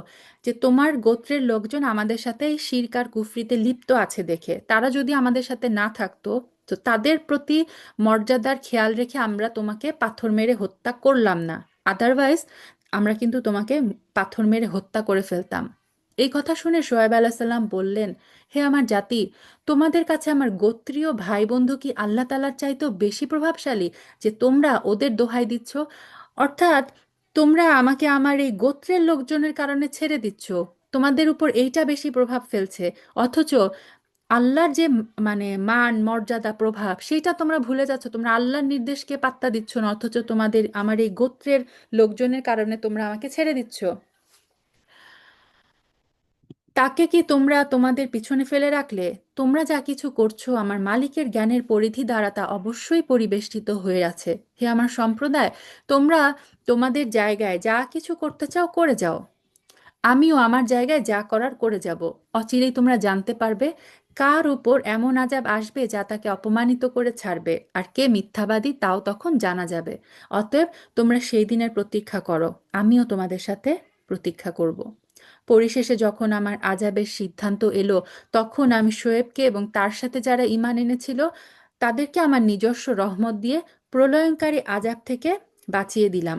যে তোমার গোত্রের লোকজন আমাদের সাথে এই শিরক আর কুফরিতে লিপ্ত আছে দেখে তারা যদি আমাদের সাথে না থাকতো, তো তাদের প্রতি মর্যাদার খেয়াল রেখে আমরা তোমাকে পাথর মেরে হত্যা করলাম না, আদারওয়াইজ আমরা কিন্তু তোমাকে পাথর মেরে হত্যা করে ফেলতাম। এই কথা শুনে শোয়েব আলাহিসাল্লাম বললেন, হে আমার জাতি, তোমাদের কাছে আমার গোত্রীয় ভাই বন্ধু কি আল্লাহ তাআলার চাইতেও বেশি প্রভাবশালী, যে তোমরা ওদের দোহাই দিচ্ছ? অর্থাৎ তোমরা আমাকে আমার এই গোত্রের লোকজনের কারণে ছেড়ে দিচ্ছ, তোমাদের উপর এইটা বেশি প্রভাব ফেলছে, অথচ আল্লাহর যে মানে মান মর্যাদা প্রভাব সেটা তোমরা ভুলে যাচ্ছ। তোমরা আল্লাহর নির্দেশকে পাত্তা দিচ্ছ না, অথচ তোমাদের আমার এই গোত্রের লোকজনের কারণে তোমরা আমাকে ছেড়ে দিচ্ছ। তাকে কি তোমরা তোমাদের পিছনে ফেলে রাখলে? তোমরা যা কিছু করছো আমার মালিকের জ্ঞানের পরিধি দ্বারা তা অবশ্যই পরিবেষ্টিত হয়ে আছে। হে আমার সম্প্রদায়, তোমরা তোমাদের জায়গায় যা কিছু করতে চাও করে যাও, আমিও আমার জায়গায় যা করার করে যাব। অচিরেই তোমরা জানতে পারবে কার উপর এমন আযাব আসবে যা তাকে অপমানিত করে ছাড়বে, আর কে মিথ্যাবাদী তাও তখন জানা যাবে। অতএব তোমরা সেই দিনের প্রতীক্ষা করো, আমিও তোমাদের সাথে প্রতীক্ষা করব। পরিশেষে যখন আমার আযাবের সিদ্ধান্ত এলো, তখন আমি শোয়েবকে এবং তার সাথে যারা ঈমান এনেছিল তাদেরকে আমার নিজস্ব রহমত দিয়ে প্রলয়ঙ্কারী আযাব থেকে বাঁচিয়ে দিলাম।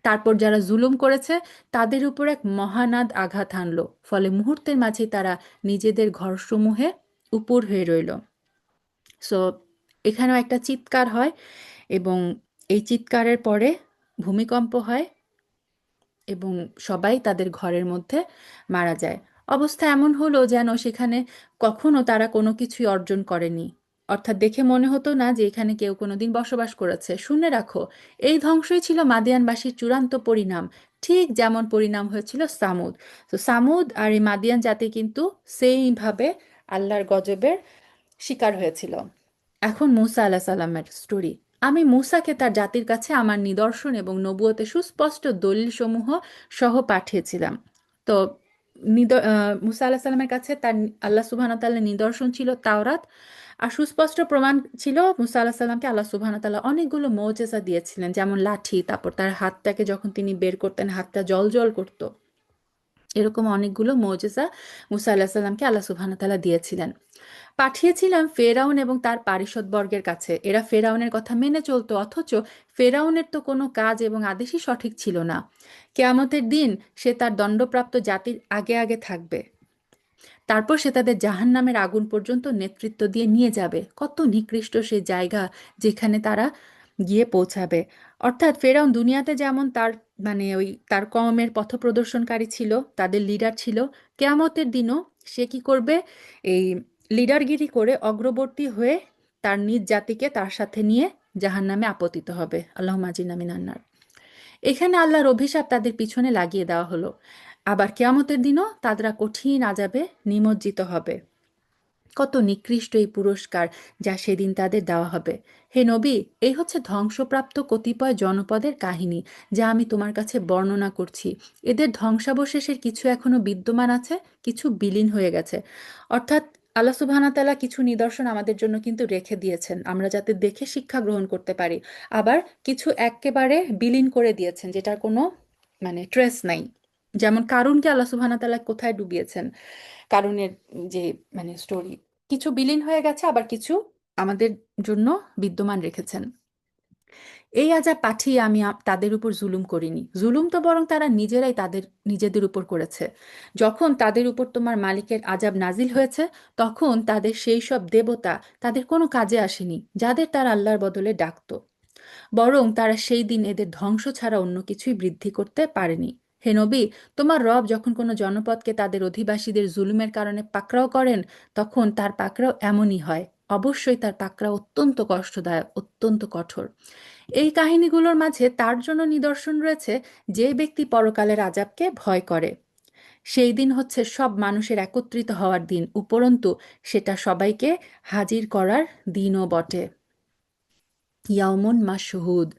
তারপর যারা জুলুম করেছে তাদের উপর এক মহানাদ আঘাত হানলো, ফলে মুহূর্তের মাঝে তারা নিজেদের ঘরসমূহে উপুড় হয়ে রইল। সো এখানেও একটা চিৎকার হয়, এবং এই চিৎকারের পরে ভূমিকম্প হয়, এবং সবাই তাদের ঘরের মধ্যে মারা যায়। অবস্থা এমন হলো যেন সেখানে কখনো তারা কোনো কিছুই অর্জন করেনি, অর্থাৎ দেখে মনে হতো না যে এখানে কেউ কোনোদিন বসবাস করেছে। শুনে রাখো, এই ধ্বংসই ছিল মাদিয়ানবাসীর চূড়ান্ত পরিণাম, ঠিক যেমন পরিণাম হয়েছিল সামুদ। তো সামুদ আর এই মাদিয়ান জাতি কিন্তু সেইভাবে আল্লাহর গজবের শিকার হয়েছিল। এখন মুসা আলাহ সাল্লামের স্টোরি। আমি মুসাকে তার জাতির কাছে আমার নিদর্শন এবং নবুয়তে সুস্পষ্ট দলিল সমূহ সহ পাঠিয়েছিলাম। তো মুসা আলাহ সাল্লামের কাছে তার আল্লাহ সুবহান তাআলার নিদর্শন ছিল তাওরাত, আর সুস্পষ্ট প্রমাণ ছিল। মুসা আলাহ সাল্লামকে আল্লাহ সুবহান তাআলা অনেকগুলো মৌজেজা দিয়েছিলেন, যেমন লাঠি, তারপর তার হাতটাকে যখন তিনি বের করতেন হাতটা জল জল করতো, এরকম অনেকগুলো মৌজেজা মুসা আল্লাহ সাল্লামকে আল্লাহ সুবহান তাআলা দিয়েছিলেন। পাঠিয়েছিলাম ফেরাউন এবং তার পারিষদবর্গের কাছে, এরা ফেরাউনের কথা মেনে চলতো, অথচ ফেরাউনের তো কোনো কাজ এবং আদেশই সঠিক ছিল না। কেয়ামতের দিন সে তার দণ্ডপ্রাপ্ত জাতির আগে আগে থাকবে, তারপর সে তাদের জাহান্নামের আগুন পর্যন্ত নেতৃত্ব দিয়ে নিয়ে যাবে। কত নিকৃষ্ট সেই জায়গা যেখানে তারা গিয়ে পৌঁছাবে! অর্থাৎ ফেরাউন দুনিয়াতে যেমন তার মানে ওই তার কওমের পথপ্রদর্শনকারী ছিল, তাদের লিডার ছিল, কেয়ামতের দিনও সে কি করবে? এই লিডারগিরি করে অগ্রবর্তী হয়ে তার নিজ জাতিকে তার সাথে নিয়ে জাহান্নামে আপতিত হবে। আল্লাহুম্মা আজিরনা মিনান নার। এখানে আল্লাহর অভিশাপ তাদের পিছনে লাগিয়ে দেওয়া হলো। আবার কেয়ামতের দিনও তারা কঠিন আযাবে নিমজ্জিত হবে। কত নিকৃষ্ট এই পুরস্কার যা সেদিন তাদের দেওয়া হবে! হে নবী, এই হচ্ছে ধ্বংসপ্রাপ্ত কতিপয় জনপদের কাহিনী যা আমি তোমার কাছে বর্ণনা করছি। এদের ধ্বংসাবশেষের কিছু এখনো বিদ্যমান আছে, কিছু বিলীন হয়ে গেছে। অর্থাৎ আল্লাহ সুবহানাহু ওয়া তাআলা কিছু নিদর্শন আমাদের জন্য কিন্তু রেখে দিয়েছেন, আমরা যাতে দেখে শিক্ষা গ্রহণ করতে পারি। আবার কিছু একেবারে বিলীন করে দিয়েছেন, যেটার কোনো মানে ট্রেস নাই। যেমন কারুনকে আল্লাহ সুবহানাহু ওয়া তাআলা কোথায় ডুবিয়েছেন, কারণের যে মানে স্টোরি, কিছু বিলীন হয়ে গেছে, আবার কিছু আমাদের জন্য বিদ্যমান রেখেছেন। এই আযাব পাঠিয়ে আমি তাদের উপর জুলুম করিনি, জুলুম তো বরং তারা নিজেরাই তাদের নিজেদের উপর করেছে। যখন তাদের উপর তোমার মালিকের আযাব নাজিল হয়েছে, তখন তাদের সেই সব দেবতা তাদের কোনো কাজে আসেনি যাদের তার আল্লাহর বদলে ডাকতো। বরং তারা সেই দিন এদের ধ্বংস ছাড়া অন্য কিছুই বৃদ্ধি করতে পারেনি। হে নবী, তোমার রব যখন কোনো জনপদকে তাদের অধিবাসীদের জুলুমের কারণে পাকড়াও করেন, তখন তার পাকড়াও এমনই হয়। অবশ্যই তার পাকড়াও অত্যন্ত কষ্টদায়ক, অত্যন্ত কঠোর। এই কাহিনীগুলোর মাঝে তার জন্য নিদর্শন রয়েছে, যে ব্যক্তি পরকালের আযাবকে ভয় করে। সেই দিন হচ্ছে সব মানুষের একত্রিত হওয়ার দিন, উপরন্তু সেটা সবাইকে হাজির করার দিনও বটে। ইয়াউমুন মাশহুদ।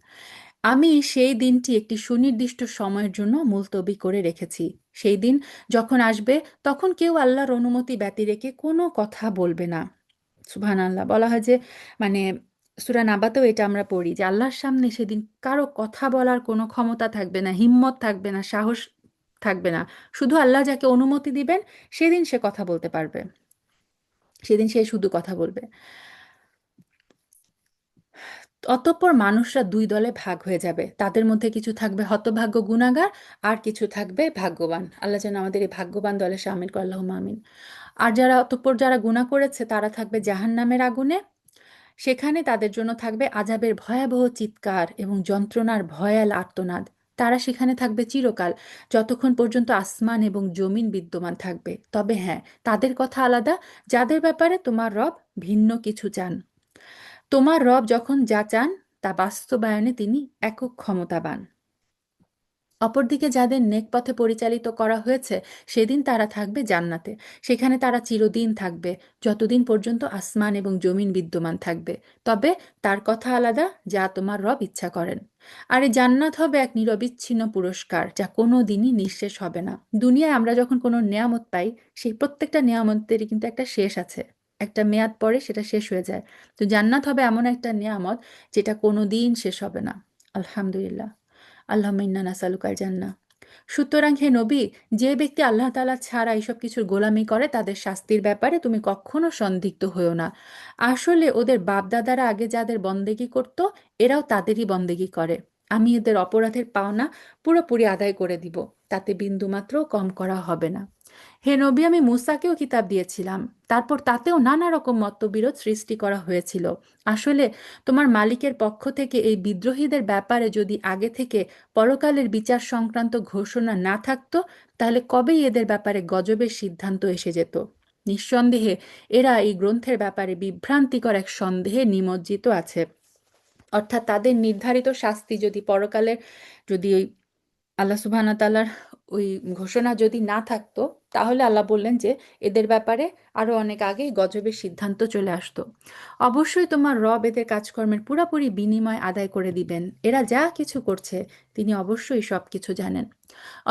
আমি সেই দিনটি একটি সুনির্দিষ্ট সময়ের জন্য মুলতবি করে রেখেছি। সেই দিন যখন আসবে, তখন কেউ আল্লাহর অনুমতি ব্যতি রেখে কোনো কথা বলবে না। সুবহানাল্লাহ। বলা হয় যে, মানে সূরা নাবাতেও এটা আমরা পড়ি যে আল্লাহর সামনে সেদিন কারো কথা বলার কোনো ক্ষমতা থাকবে না, হিম্মত থাকবে না, সাহস থাকবে না। শুধু আল্লাহ যাকে অনুমতি দিবেন, সেদিন সে কথা বলতে পারবে। সেদিন সে শুধু কথা বলবে। অতঃপর মানুষরা দুই দলে ভাগ হয়ে যাবে। তাদের মধ্যে কিছু থাকবে হতভাগ্য গুনাহগার, আর কিছু থাকবে ভাগ্যবান। আল্লাহ যেন আমাদের এই ভাগ্যবান দলে শামিল করে, আল্লাহুম্মা আমিন। আর অতঃপর যারা গুনাহ করেছে তারা থাকবে জাহান্নামের আগুনে। সেখানে তাদের জন্য থাকবে আযাবের ভয়াবহ চিৎকার এবং যন্ত্রণার ভয়াল আর্তনাদ। তারা সেখানে থাকবে চিরকাল, যতক্ষণ পর্যন্ত আসমান এবং জমিন বিদ্যমান থাকবে। তবে হ্যাঁ, তাদের কথা আলাদা, যাদের ব্যাপারে তোমার রব ভিন্ন কিছু চান। তোমার রব যখন যা চান তা বাস্তবায়নে তিনি একক ক্ষমতাবান। অপরদিকে যাদের নেক পথে পরিচালিত করা হয়েছে, সেদিন তারা থাকবে জান্নাতে। সেখানে তারা চিরদিন থাকবে, যতদিন পর্যন্ত আসমান এবং জমিন বিদ্যমান থাকবে। তবে তার কথা আলাদা, যা তোমার রব ইচ্ছা করেন। আর এই জান্নাত হবে এক নিরবিচ্ছিন্ন পুরস্কার, যা কোনো দিনই নিঃশেষ হবে না। দুনিয়ায় আমরা যখন কোনো নেয়ামত পাই, সেই প্রত্যেকটা নেয়ামতেরই কিন্তু একটা শেষ আছে। একটা মেয়াদ পরে সেটা শেষ হয়ে যায়। তো জান্নাত হবে এমন একটা নেয়ামত, যেটা কোনো দিন শেষ হবে না। আলহামদুলিল্লাহ। আল্লাহুম্মা ইন্না নাসআলুকাল জান্নাহ। সুতরাং হে নবী, যে ব্যক্তি আল্লাহ তাআলা ছাড়া এইসব কিছুর গোলামি করে, তাদের শাস্তির ব্যাপারে তুমি কখনো সন্দিগ্ধ হয়েও না। আসলে ওদের বাপদাদারা আগে যাদের বন্দেগী করত, এরাও তাদেরই বন্দেগী করে। আমি এদের অপরাধের পাওনা পুরোপুরি আদায় করে দিব, তাতে বিন্দুমাত্র কম করা হবে না। হে নবী, আমি মূসাকেও কিতাব দিয়েছিলাম, তারপর তাতেও নানা রকম মতবিরোধ সৃষ্টি করা হয়েছিল। আসলে তোমার মালিকের পক্ষ থেকে এই বিদ্রোহীদের ব্যাপারে যদি আগে থেকে পরকালের বিচার সংক্রান্ত ঘোষণা না থাকতো, তাহলে কবেই এদের ব্যাপারে গজবের সিদ্ধান্ত এসে যেত। নিঃসন্দেহে এরা এই গ্রন্থের ব্যাপারে বিভ্রান্তিকর এক সন্দেহে নিমজ্জিত আছে। অর্থাৎ তাদের নির্ধারিত শাস্তি যদি পরকালের, যদি ওই আল্লাহ সুবহানাহু ওয়া তাআলার ওই ঘোষণা যদি না থাকতো, তাহলে আল্লাহ বললেন যে এদের ব্যাপারে আরো অনেক আগেই গজবের সিদ্ধান্ত চলে আসতো। অবশ্যই তোমার রব এদের কাজকর্মের পুরোপুরি বিনিময় আদায় করে দিবেন। এরা যা কিছু করছে, তিনি অবশ্যই সব কিছু জানেন।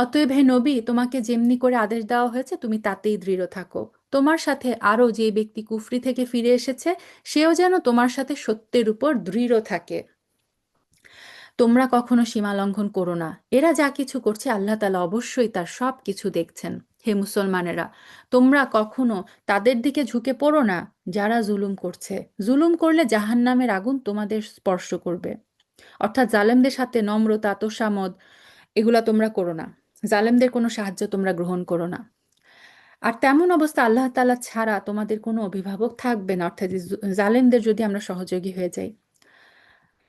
অতএব হে নবী, তোমাকে যেমনি করে আদেশ দেওয়া হয়েছে তুমি তাতেই দৃঢ় থাকো। তোমার সাথে আরও যে ব্যক্তি কুফরি থেকে ফিরে এসেছে, সেও যেন তোমার সাথে সত্যের উপর দৃঢ় থাকে। তোমরা কখনো সীমা লঙ্ঘন করো না। এরা যা কিছু করছে, আল্লাহ তাআলা অবশ্যই তার সব কিছু দেখছেন। হে মুসলমানেরা, তোমরা কখনো তাদের দিকে ঝুঁকে পড়ো না যারা জুলুম করছে। জুলুম করলে জাহান্নামের আগুন তোমাদের স্পর্শ করবে। অর্থাৎ জালেমদের সাথে নম্রতা, তোষামদ এগুলা তোমরা করো না। জালেমদের কোনো সাহায্য তোমরা গ্রহণ করো না। আর তেমন অবস্থা আল্লাহ তাআলা ছাড়া তোমাদের কোনো অভিভাবক থাকবে না, অর্থাৎ জালেমদের যদি আমরা সহযোগী হয়ে যাই,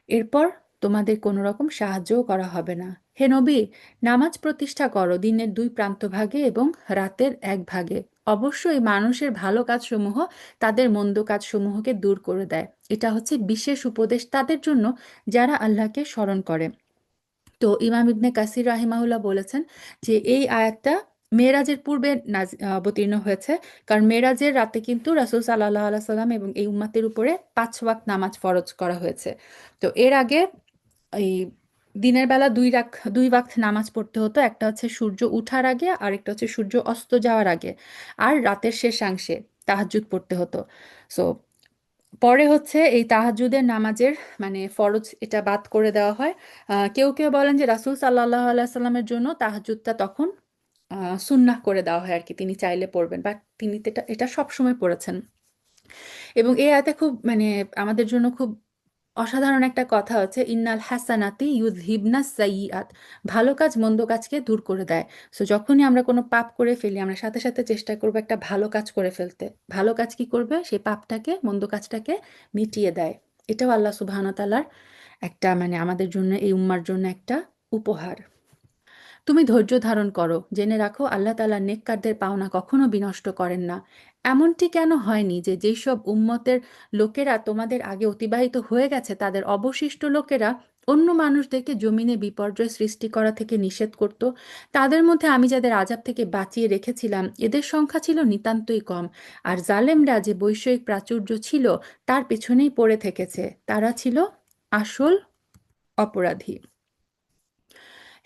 এরপর তোমাদের কোনো রকম সাহায্যও করা হবে না। হে নবী, নামাজ প্রতিষ্ঠা করো দিনের দুই প্রান্তভাগে এবং রাতের এক ভাগে। অবশ্যই মানুষের ভালো কাজসমূহ তাদের মন্দ কাজসমূহকে দূর করে দেয়। এটা হচ্ছে বিশেষ উপদেশ তাদের জন্য যারা আল্লাহকে স্মরণ করে। তো ইমাম ইবনে কাসির রাহিমাহুল্লাহ বলেছেন যে এই আয়াতটা মেরাজের পূর্বে অবতীর্ণ হয়েছে। কারণ মেরাজের রাতে কিন্তু রাসূল সাল্লাল্লাহু আলাইহি সাল্লাম এবং এই উম্মতের উপরে 5 ওয়াক্ত নামাজ ফরজ করা হয়েছে। তো এর আগে এই দিনের বেলা দুই ওয়াক্ত নামাজ পড়তে হতো। একটা হচ্ছে সূর্য উঠার আগে, আর একটা হচ্ছে সূর্য অস্ত যাওয়ার আগে, আর রাতের শেষাংশে তাহাজ্জুদ পড়তে হতো। সো পরে হচ্ছে এই তাহাজ্জুদের নামাজের মানে ফরজ এটা বাদ করে দেওয়া হয়। কেউ কেউ বলেন যে রাসূল সাল্লাল্লাহু আলাইহি সাল্লামের জন্য তাহাজ্জুদটা তখন সুন্নাহ করে দেওয়া হয় আর কি, তিনি চাইলে পড়বেন, বাট তিনি এটা সব সময় পড়েছেন। এবং এই আয়াতে খুব মানে আমাদের জন্য খুব অসাধারণ একটা কথা হচ্ছে, ইন্নাল হাসানাতি ইউযহিবনাস সাইয়্যাত। ভালো কাজ মন্দ কাজকে দূর করে দেয়। সো যখনই আমরা কোনো পাপ করে ফেলি, আমরা সাথে সাথে চেষ্টা করবো একটা ভালো কাজ করে ফেলতে। ভালো কাজ কি করবে? সেই পাপটাকে, মন্দ কাজটাকে মিটিয়ে দেয়। এটাও আল্লাহ সুবহানাহু ওয়া তাআলার একটা মানে আমাদের জন্য, এই উম্মার জন্য একটা উপহার। তুমি ধৈর্য ধারণ করো, জেনে রাখো আল্লাহ তাআলা নেককারদের পাওনা কখনো বিনষ্ট করেন না। এমনটি কেন হয়নি যে যেসব উম্মতের লোকেরা তোমাদের আগে অতিবাহিত হয়ে গেছে তাদের অবশিষ্ট লোকেরা অন্য মানুষদেরকে জমিনে বিপর্যয় সৃষ্টি করা থেকে নিষেধ করত? তাদের মধ্যে আমি যাদের আযাব থেকে বাঁচিয়ে রেখেছিলাম এদের সংখ্যা ছিল নিতান্তই কম, আর জালেমরা যে বৈষয়িক প্রাচুর্য ছিল তার পেছনেই পড়ে থেকেছে, তারা ছিল আসল অপরাধী।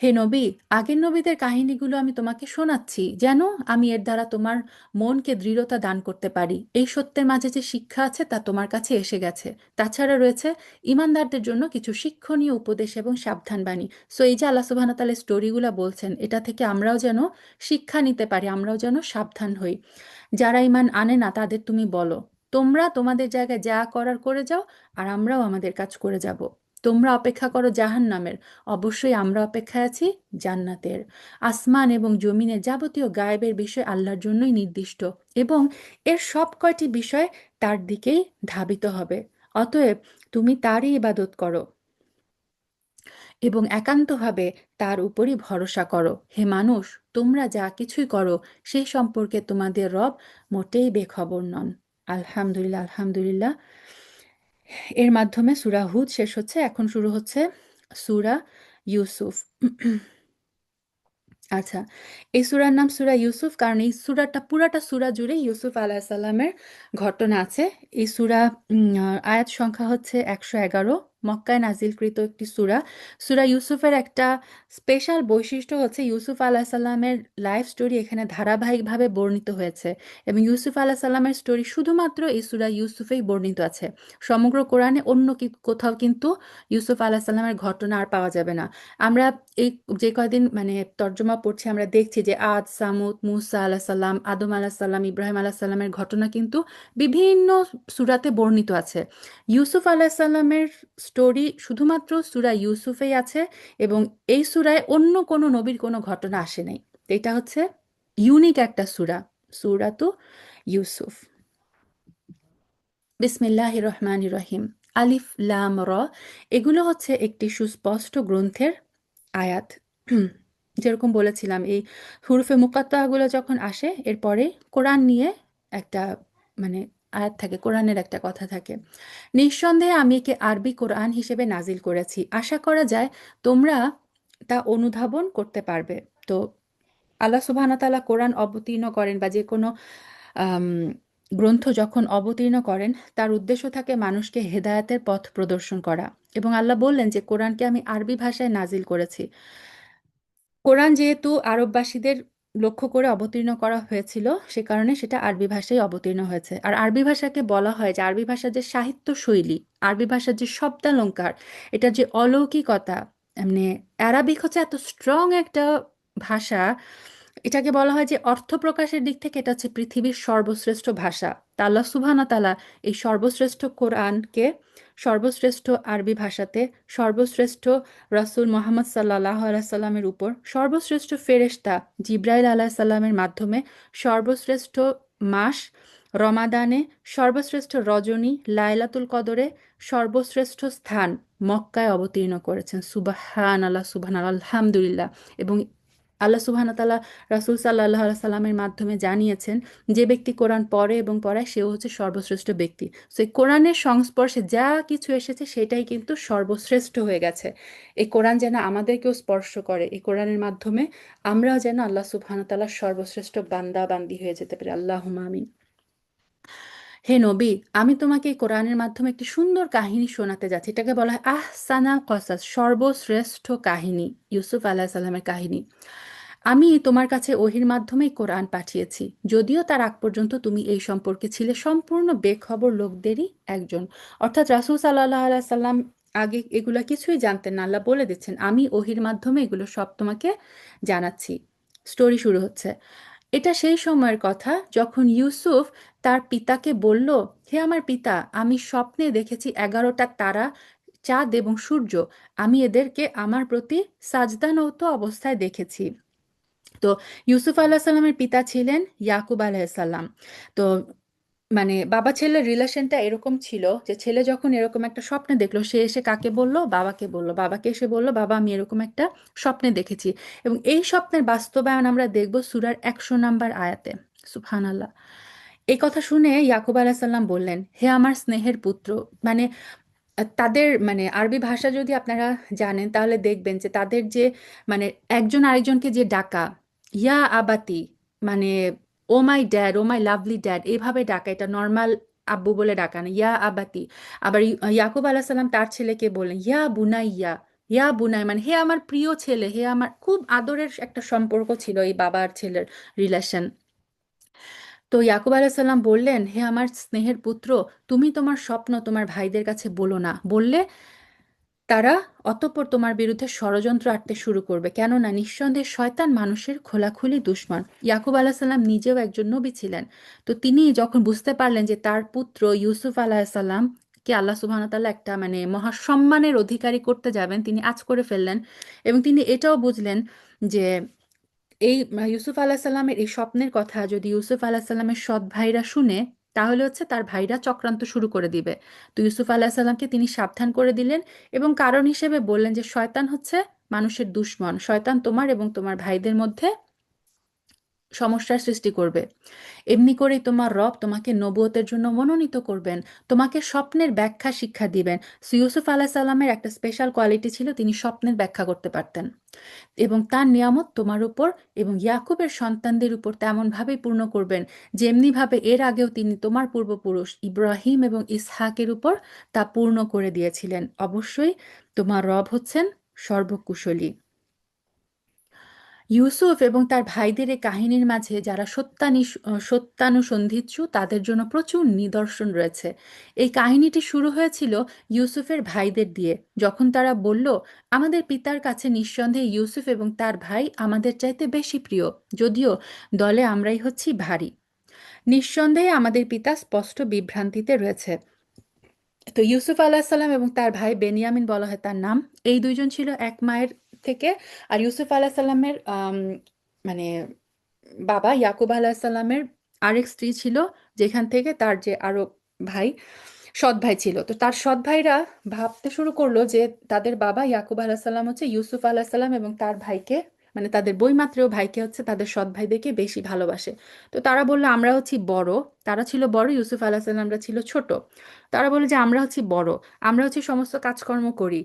হে নবী, আগের নবীদের কাহিনীগুলো আমি তোমাকে শোনাচ্ছি যেন আমি এর দ্বারা তোমার মনকে দৃঢ়তা দান করতে পারি। এই সত্যের মাঝে যে শিক্ষা আছে তা তোমার কাছে এসে গেছে। তাছাড়া রয়েছে ইমানদারদের জন্য কিছু শিক্ষণীয় উপদেশ এবং সাবধানবাণী। সো এই যে আল্লাহ সুবহানাহু ওয়া তাআলা স্টোরিগুলো বলছেন, এটা থেকে আমরাও যেন শিক্ষা নিতে পারি, আমরাও যেন সাবধান হই। যারা ঈমান আনে না তাদের তুমি বলো, তোমরা তোমাদের জায়গায় যা করার করে যাও, আর আমরাও আমাদের কাজ করে যাব। তোমরা অপেক্ষা করো জাহান্নামের, অবশ্যই আমরা অপেক্ষায় আছি জান্নাতের। আসমান এবং জমিনের যাবতীয় গায়েবের বিষয় আল্লাহর জন্যই নির্দিষ্ট, এবং এর সব কয়টি বিষয় তার দিকেই ধাবিত হবে। অতএব তুমি তারই ইবাদত করো এবং একান্তভাবে তার উপরই ভরসা করো। হে মানুষ, তোমরা যা কিছুই করো সেই সম্পর্কে তোমাদের রব মোটেই বেখবর নন। আলহামদুলিল্লাহ, আলহামদুলিল্লাহ। এর মাধ্যমে সূরা হুদ শেষ হচ্ছে, এখন শুরু হচ্ছে সূরা ইউসুফ। আচ্ছা, এই সূরার নাম সূরা ইউসুফ কারণ এই সূরাটা, পুরাটা সূরা জুড়ে ইউসুফ আলাইহিস সালামের ঘটনা আছে। এই সূরা আয়াত সংখ্যা হচ্ছে ১১১, মক্কায় নাজিলকৃত একটি সূরা। সূরা ইউসুফের একটা স্পেশাল বৈশিষ্ট্য হচ্ছে ইউসুফ আলাইহিস সালামের লাইফ স্টোরি এখানে ধারাবাহিকভাবে বর্ণিত হয়েছে, এবং ইউসুফ আলাইহিস সালামের স্টোরি শুধুমাত্র এই সূরা ইউসুফেই বর্ণিত আছে। সমগ্র কোরআনে অন্য কোথাও কিন্তু ইউসুফ আলাইহিস সালামের ঘটনা আর পাওয়া যাবে না। আমরা এই যে কয়দিন মানে তর্জমা পড়ছি আমরা দেখছি যে আদ, সামুদ, মুসা আলাহিস সালাম, আদম আলাহিস সালাম, ইব্রাহিম আলাহিস সালামের ঘটনা কিন্তু বিভিন্ন সূরাতে বর্ণিত আছে। ইউসুফ আলাহিস সালামের স্টোরি শুধুমাত্র সূরা ইউসুফেই আছে, এবং এই সূরায় অন্য কোনো নবীর কোনো ঘটনা আসে নাই। এটা হচ্ছে ইউনিক একটা সূরা, সূরাতু ইউসুফ। বিসমিল্লাহির রহমানির রহিম। আলিফ লাম র, এগুলো হচ্ছে একটি সুস্পষ্ট গ্রন্থের আয়াত। যেরকম বলেছিলাম, এই হুরুফে মুকাত্তাগুলো যখন আসে এরপরে কোরআন নিয়ে একটা মানে আয়াত থাকে, কোরআনের একটা কথা থাকে। নিঃসন্দেহে আমি একে আরবি কোরআন হিসেবে নাজিল করেছি, আশা করা যায় তোমরা তা অনুধাবন করতে পারবে। তো আল্লাহ সুবহানাহু ওয়া তাআলা কোরআন অবতীর্ণ করেন বা যে কোনো আম, গ্রন্থ যখন অবতীর্ণ করেন তার উদ্দেশ্য থাকে মানুষকে হেদায়েতের পথ প্রদর্শন করা, এবং আল্লাহ বললেন যে কোরআনকে আমি আরবি ভাষায় নাজিল করেছি। কোরআন যেহেতু আরববাসীদের লক্ষ্য করে অবতীর্ণ করা হয়েছিল, সে কারণে সেটা আরবি ভাষায় অবতীর্ণ হয়েছে। আর আরবি ভাষাকে বলা হয় যে আরবি ভাষার যে সাহিত্য শৈলী, আরবি ভাষার যে শব্দালঙ্কার, এটার যে অলৌকিকতা, মানে অ্যারাবিক হচ্ছে এত স্ট্রং একটা ভাষা, এটাকে বলা হয় যে অর্থ প্রকাশের দিক থেকে এটা হচ্ছে পৃথিবীর সর্বশ্রেষ্ঠ ভাষা। তা আল্লাহ সুবহানাহু ওয়া তাআলা এই সর্বশ্রেষ্ঠ কোরআনকে সর্বশ্রেষ্ঠ আরবি ভাষাতে, সর্বশ্রেষ্ঠ রাসূল মুহাম্মদ সাল্লাল্লাহু আলাইহি সাল্লামের উপর, সর্বশ্রেষ্ঠ ফেরেশতা জিবরাইল আলাইহিস সালামের মাধ্যমে, সর্বশ্রেষ্ঠ মাস রমাদানে, সর্বশ্রেষ্ঠ রজনী লাইলাতুল কদরে, সর্বশ্রেষ্ঠ স্থান মক্কায় অবতীর্ণ করেছেন। সুবহানাল্লাহ, সুবহানাল্লাহ, আলহামদুলিল্লাহ। এবং আল্লাহ সুবহানাহু ওয়া তাআলা রাসূল সাল্লাল্লাহু আলাইহি সাল্লামের মাধ্যমে জানিয়েছেন যে ব্যক্তি কোরআন পড়ে এবং পড়ায় সেও হচ্ছে সর্বশ্রেষ্ঠ ব্যক্তি। সো এই কোরআনের সংস্পর্শে যা কিছু এসেছে সেটাই কিন্তু সর্বশ্রেষ্ঠ হয়ে গেছে। এই কোরআন যেন আমাদেরকেও স্পর্শ করে, এই কোরআনের মাধ্যমে আমরাও যেন আল্লাহ সুবহানাহু ওয়া তাআলার সর্বশ্রেষ্ঠ বান্দা বান্দি হয়ে যেতে পারি। আল্লাহুম্মা আমিন। হে নবী, আমি তোমাকে এই কোরআনের মাধ্যমে একটি সুন্দর কাহিনী শোনাতে যাচ্ছি। এটাকে বলা হয় আহসানাল কসাস, সর্বশ্রেষ্ঠ কাহিনী, ইউসুফ আলাইহিস সালামের কাহিনী। আমি তোমার কাছে ওহির মাধ্যমেই কোরআন পাঠিয়েছি, যদিও তার আগ পর্যন্ত তুমি এই সম্পর্কে ছিলে সম্পূর্ণ বেখবর লোকদেরই একজন। অর্থাৎ রাসূল সাল্লাল্লাহু আলাইহি সাল্লাম আগে এগুলা কিছুই জানতেন না। আল্লাহ বলে দিচ্ছেন আমি ওহির মাধ্যমে এগুলো সব তোমাকে জানাচ্ছি। স্টোরি শুরু হচ্ছে। এটা সেই সময়ের কথা যখন ইউসুফ তার পিতাকে বলল, হে আমার পিতা, আমি স্বপ্নে দেখেছি 11টা তারা, চাঁদ এবং সূর্য। আমি এদেরকে আমার প্রতি সাজদানত অবস্থায় দেখেছি। তো ইউসুফ আলাহিসাল্লামের পিতা ছিলেন ইয়াকুব আলাহিসাল্লাম। তো মানে বাবা ছেলের রিলেশনটা এরকম ছিল যে ছেলে যখন এরকম একটা স্বপ্নে দেখলো, সে এসে কাকে বলল? বাবাকে বলল। বাবাকে এসে বলল, বাবা আমি এরকম একটা স্বপ্নে দেখেছি। এবং এই স্বপ্নের বাস্তবায়ন আমরা দেখব সূরার 100 নম্বর আয়াতে। সুবহানাল্লাহ। এই কথা শুনে ইয়াকুব আলাইহিস সালাম বললেন, হে আমার স্নেহের পুত্র। মানে তাদের মানে আরবি ভাষা যদি আপনারা জানেন তাহলে দেখবেন যে তাদের যে মানে একজন আরেকজনকে যে ডাকা, ইয়া আবাতি, মানে oh my dad, oh my lovely dad, এইভাবে ডাকা, এটা নর্মাল আব্বু বলে ডাকা না, ইয়া আবাতি। আবার ইয়াকুব আলাইহিস সালাম তার ছেলেকে বললেন, ইয়া বুনাইয়া, ইয়া বুনাই, মানে হে আমার প্রিয় ছেলে, হে আমার, খুব আদরের একটা সম্পর্ক ছিল এই বাবার ছেলের রিলেশন। তো ইয়াকুব আলাইসাল্লাম বললেন, হে আমার স্নেহের পুত্র, তুমি তোমার স্বপ্ন তোমার ভাইদের কাছে বলো না, বললে তারা অতঃপর তোমার বিরুদ্ধে ষড়যন্ত্র আঁটতে শুরু করবে, কেননা নিঃসন্দেহে শয়তান মানুষের খোলাখুলি দুশ্মন। ইয়াকুব আলাহিসাল্লাম নিজেও একজন নবী ছিলেন। তো তিনি যখন বুঝতে পারলেন যে তার পুত্র ইউসুফ আলাহিসাল্লাম কে আল্লাহ সুবহানাহু ওয়া তাআলা একটা মানে মহাসম্মানের অধিকারী করতে যাবেন, তিনি আঁচ করে ফেললেন। এবং তিনি এটাও বুঝলেন যে এই ইউসুফ আলাহিসাল্লামের এই স্বপ্নের কথা যদি ইউসুফ আলাহিসাল্লামের সৎ ভাইরা শুনে, তাহলে হচ্ছে তার ভাইরা চক্রান্ত শুরু করে দিবে। তো ইউসুফ আলাহিসাল্লামকে তিনি সাবধান করে দিলেন এবং কারণ হিসেবে বললেন যে শয়তান হচ্ছে মানুষের দুশ্মন, শয়তান তোমার এবং তোমার ভাইদের মধ্যে সমস্যার সৃষ্টি করবে। এমনি করেই তোমার রব তোমাকে নবুয়তের জন্য মনোনীত করবেন, তোমাকে স্বপ্নের ব্যাখ্যা শিক্ষা দিবেন। সো ইউসুফ আলাহিসাল্লামের একটা স্পেশাল কোয়ালিটি ছিল, তিনি স্বপ্নের ব্যাখ্যা করতে পারতেন। এবং তার নিয়ামত তোমার উপর এবং ইয়াকুবের সন্তানদের উপর তেমনভাবেই পূর্ণ করবেন, যেমনিভাবে এর আগেও তিনি তোমার পূর্বপুরুষ ইব্রাহিম এবং ইসহাকের উপর তা পূর্ণ করে দিয়েছিলেন। অবশ্যই তোমার রব হচ্ছেন সর্বকুশলী। ইউসুফ এবং তার ভাইদের এই কাহিনীর মাঝে যারা সত্যানুসন্ধিৎসু তাদের জন্য প্রচুর নিদর্শন রয়েছে। এই কাহিনীটি শুরু হয়েছিল ইউসুফের ভাইদের দিয়ে, যখন তারা বলল, আমাদের পিতার কাছে নিঃসন্দেহে ইউসুফ এবং তার ভাই আমাদের চাইতে বেশি প্রিয়, যদিও দলে আমরাই হচ্ছি ভারী। নিঃসন্দেহে আমাদের পিতা স্পষ্ট বিভ্রান্তিতে রয়েছে। তো ইউসুফ আলাহিসাল্লাম এবং তার ভাই বেনিয়ামিন বলা হয় তার নাম, এই দুইজন ছিল এক মায়ের থেকে। আর ইউসুফ আলাহিসাল্লামের মানে বাবা ইয়াকুব আলাহিসাল্লামের আরেক স্ত্রী ছিল, যেখান থেকে তার যে আরো ভাই, সৎ ভাই ছিল। তো তার সৎ ভাইরা ভাবতে শুরু করলো যে তাদের বাবা ইয়াকুব আলাহিসাল্লাম হচ্ছে ইউসুফ আলাহিসাল্লাম এবং তার ভাইকে, মানে তাদের বইমাত্রেয় ভাইকে হচ্ছে তাদের সৎ ভাইদেরকে বেশি ভালোবাসে। তো তারা বললো আমরা হচ্ছি বড়, তারা ছিল বড়, ইউসুফ আলাহিসাল্লামরা ছিল ছোট। তারা বলে যে আমরা হচ্ছি বড়, আমরা হচ্ছে সমস্ত কাজকর্ম করি,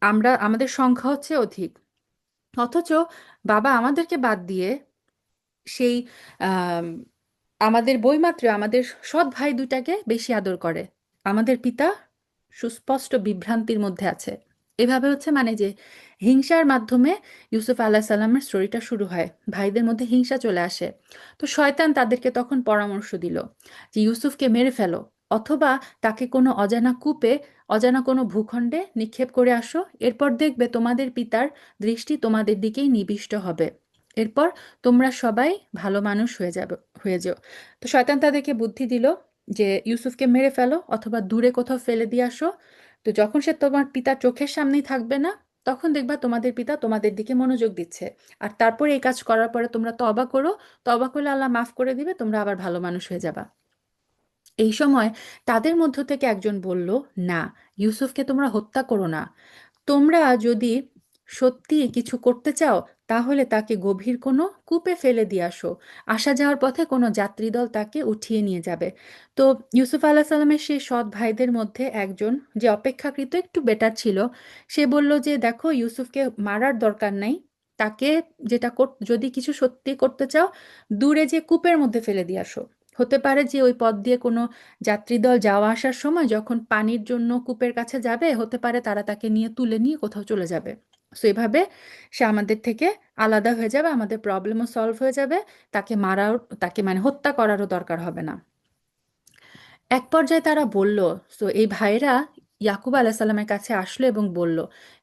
আমরা, আমাদের সংখ্যা হচ্ছে অধিক, অথচ বাবা আমাদেরকে বাদ দিয়ে সেই আম, আমাদের বইমাত্র আমাদের সৎ ভাই দুটাকে বেশি আদর করে। আমাদের পিতা সুস্পষ্ট বিভ্রান্তির মধ্যে আছে। এভাবে হচ্ছে মানে যে হিংসার মাধ্যমে ইউসুফ আল্লাহ সাল্লামের স্টোরিটা শুরু হয়, ভাইদের মধ্যে হিংসা চলে আসে। তো শয়তান তাদেরকে তখন পরামর্শ দিল যে ইউসুফকে মেরে ফেলো, অথবা তাকে কোনো অজানা কূপে, অজানা কোনো ভূখণ্ডে নিক্ষেপ করে আসো, এরপর দেখবে তোমাদের পিতার দৃষ্টি তোমাদের দিকেই নিবিষ্ট হবে, এরপর তোমরা সবাই ভালো মানুষ হয়ে যাও। তো শয়তান তাদেরকে বুদ্ধি দিল যে ইউসুফকে মেরে ফেলো অথবা দূরে কোথাও ফেলে দিয়ে আসো। তো যখন সে তোমার পিতার চোখের সামনেই থাকবে না, তখন দেখবা তোমাদের পিতা তোমাদের দিকে মনোযোগ দিচ্ছে। আর তারপর এই কাজ করার পরে তোমরা তওবা করো, তওবা করলে আল্লাহ মাফ করে দিবে, তোমরা আবার ভালো মানুষ হয়ে যাবা। এই সময় তাদের মধ্য থেকে একজন বলল, না, ইউসুফকে তোমরা হত্যা করো না। তোমরা যদি সত্যি কিছু করতে চাও, তাহলে তাকে গভীর কোনো কূপে ফেলে দিয়ে আসো, আসা যাওয়ার পথে কোনো যাত্রীদল তাকে উঠিয়ে নিয়ে যাবে। তো ইউসুফ আলাহ সাল্লামের সেই সৎ ভাইদের মধ্যে একজন, যে অপেক্ষাকৃত একটু বেটার ছিল, সে বলল যে দেখো, ইউসুফকে মারার দরকার নাই, তাকে যদি কিছু সত্যি করতে চাও, দূরে যে কূপের মধ্যে ফেলে দিয়ে আসো। হতে পারে যে ওই পথ দিয়ে কোনো যাত্রীদল যাওয়া আসার সময় যখন পানির জন্য কূপের কাছে যাবে, হতে পারে তারা তাকে নিয়ে তুলে নিয়ে কোথাও চলে যাবে। সো এভাবে সে আমাদের থেকে আলাদা হয়ে যাবে, আমাদের প্রবলেমও সলভ হয়ে যাবে, তাকে মারাও, তাকে মানে হত্যা করারও দরকার হবে না। এক পর্যায়ে তারা বলল, সো এই ভাইরা ইয়াকুব আলাহিসাল্লামের কাছে আসলো এবং বলল,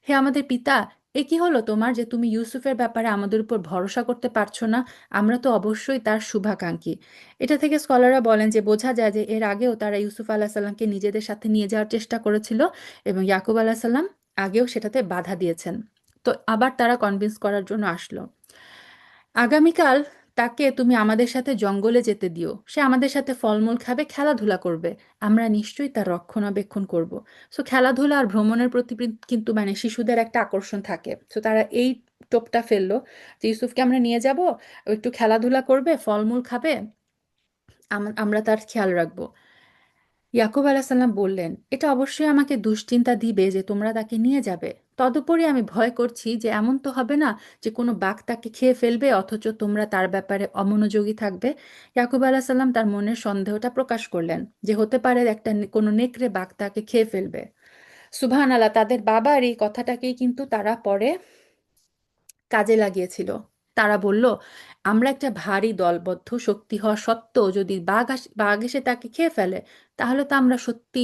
হে আমাদের পিতা, এ কি হলো তোমার যে তুমি ইউসুফের ব্যাপারে আমাদের উপর ভরসা করতে পারছো না? আমরা তো অবশ্যই তার শুভাকাঙ্ক্ষী। এটা থেকে স্কলাররা বলেন যে বোঝা যায় যে এর আগেও তারা ইউসুফ আলাহিসাল্লামকে নিজেদের সাথে নিয়ে যাওয়ার চেষ্টা করেছিল এবং ইয়াকুব আলাহিসাল্লাম আগেও সেটাতে বাধা দিয়েছেন। তো আবার তারা কনভিন্স করার জন্য আসলো। আগামীকাল তাকে তুমি আমাদের সাথে জঙ্গলে যেতে দিও, সে আমাদের সাথে ফলমূল খাবে, খেলাধুলা করবে, আমরা নিশ্চয়ই তার রক্ষণাবেক্ষণ করব। সো খেলাধুলা আর ভ্রমণের প্রতি কিন্তু মানে শিশুদের একটা আকর্ষণ থাকে, সো তারা এই টোপটা ফেললো যে ইউসুফকে আমরা নিয়ে যাব, ও একটু খেলাধুলা করবে, ফলমূল খাবে, আমরা তার খেয়াল রাখবো। ইয়াকুব আলাহিসাল্লাম বললেন, এটা অবশ্যই আমাকে দুশ্চিন্তা দিবে যে তোমরা তাকে নিয়ে যাবে। তদুপরি আমি ভয় করছি যে এমন তো হবে না যে কোনো বাঘ তাকে খেয়ে ফেলবে অথচ তোমরা তার ব্যাপারে অমনোযোগী থাকবে। ইয়াকুব আলাহিসাল্লাম তার মনের সন্দেহটা প্রকাশ করলেন যে হতে পারে একটা কোনো নেকড়ে বাঘ তাকে খেয়ে ফেলবে। সুবহান আল্লাহ, তাদের বাবার এই কথাটাকেই কিন্তু তারা পরে কাজে লাগিয়েছিল। তারা বলল, আমরা একটা ভারী দলবদ্ধ শক্তি হওয়া সত্ত্বেও যদি বাঘ এসে তাকে খেয়ে ফেলে, তাহলে তো আমরা সত্যি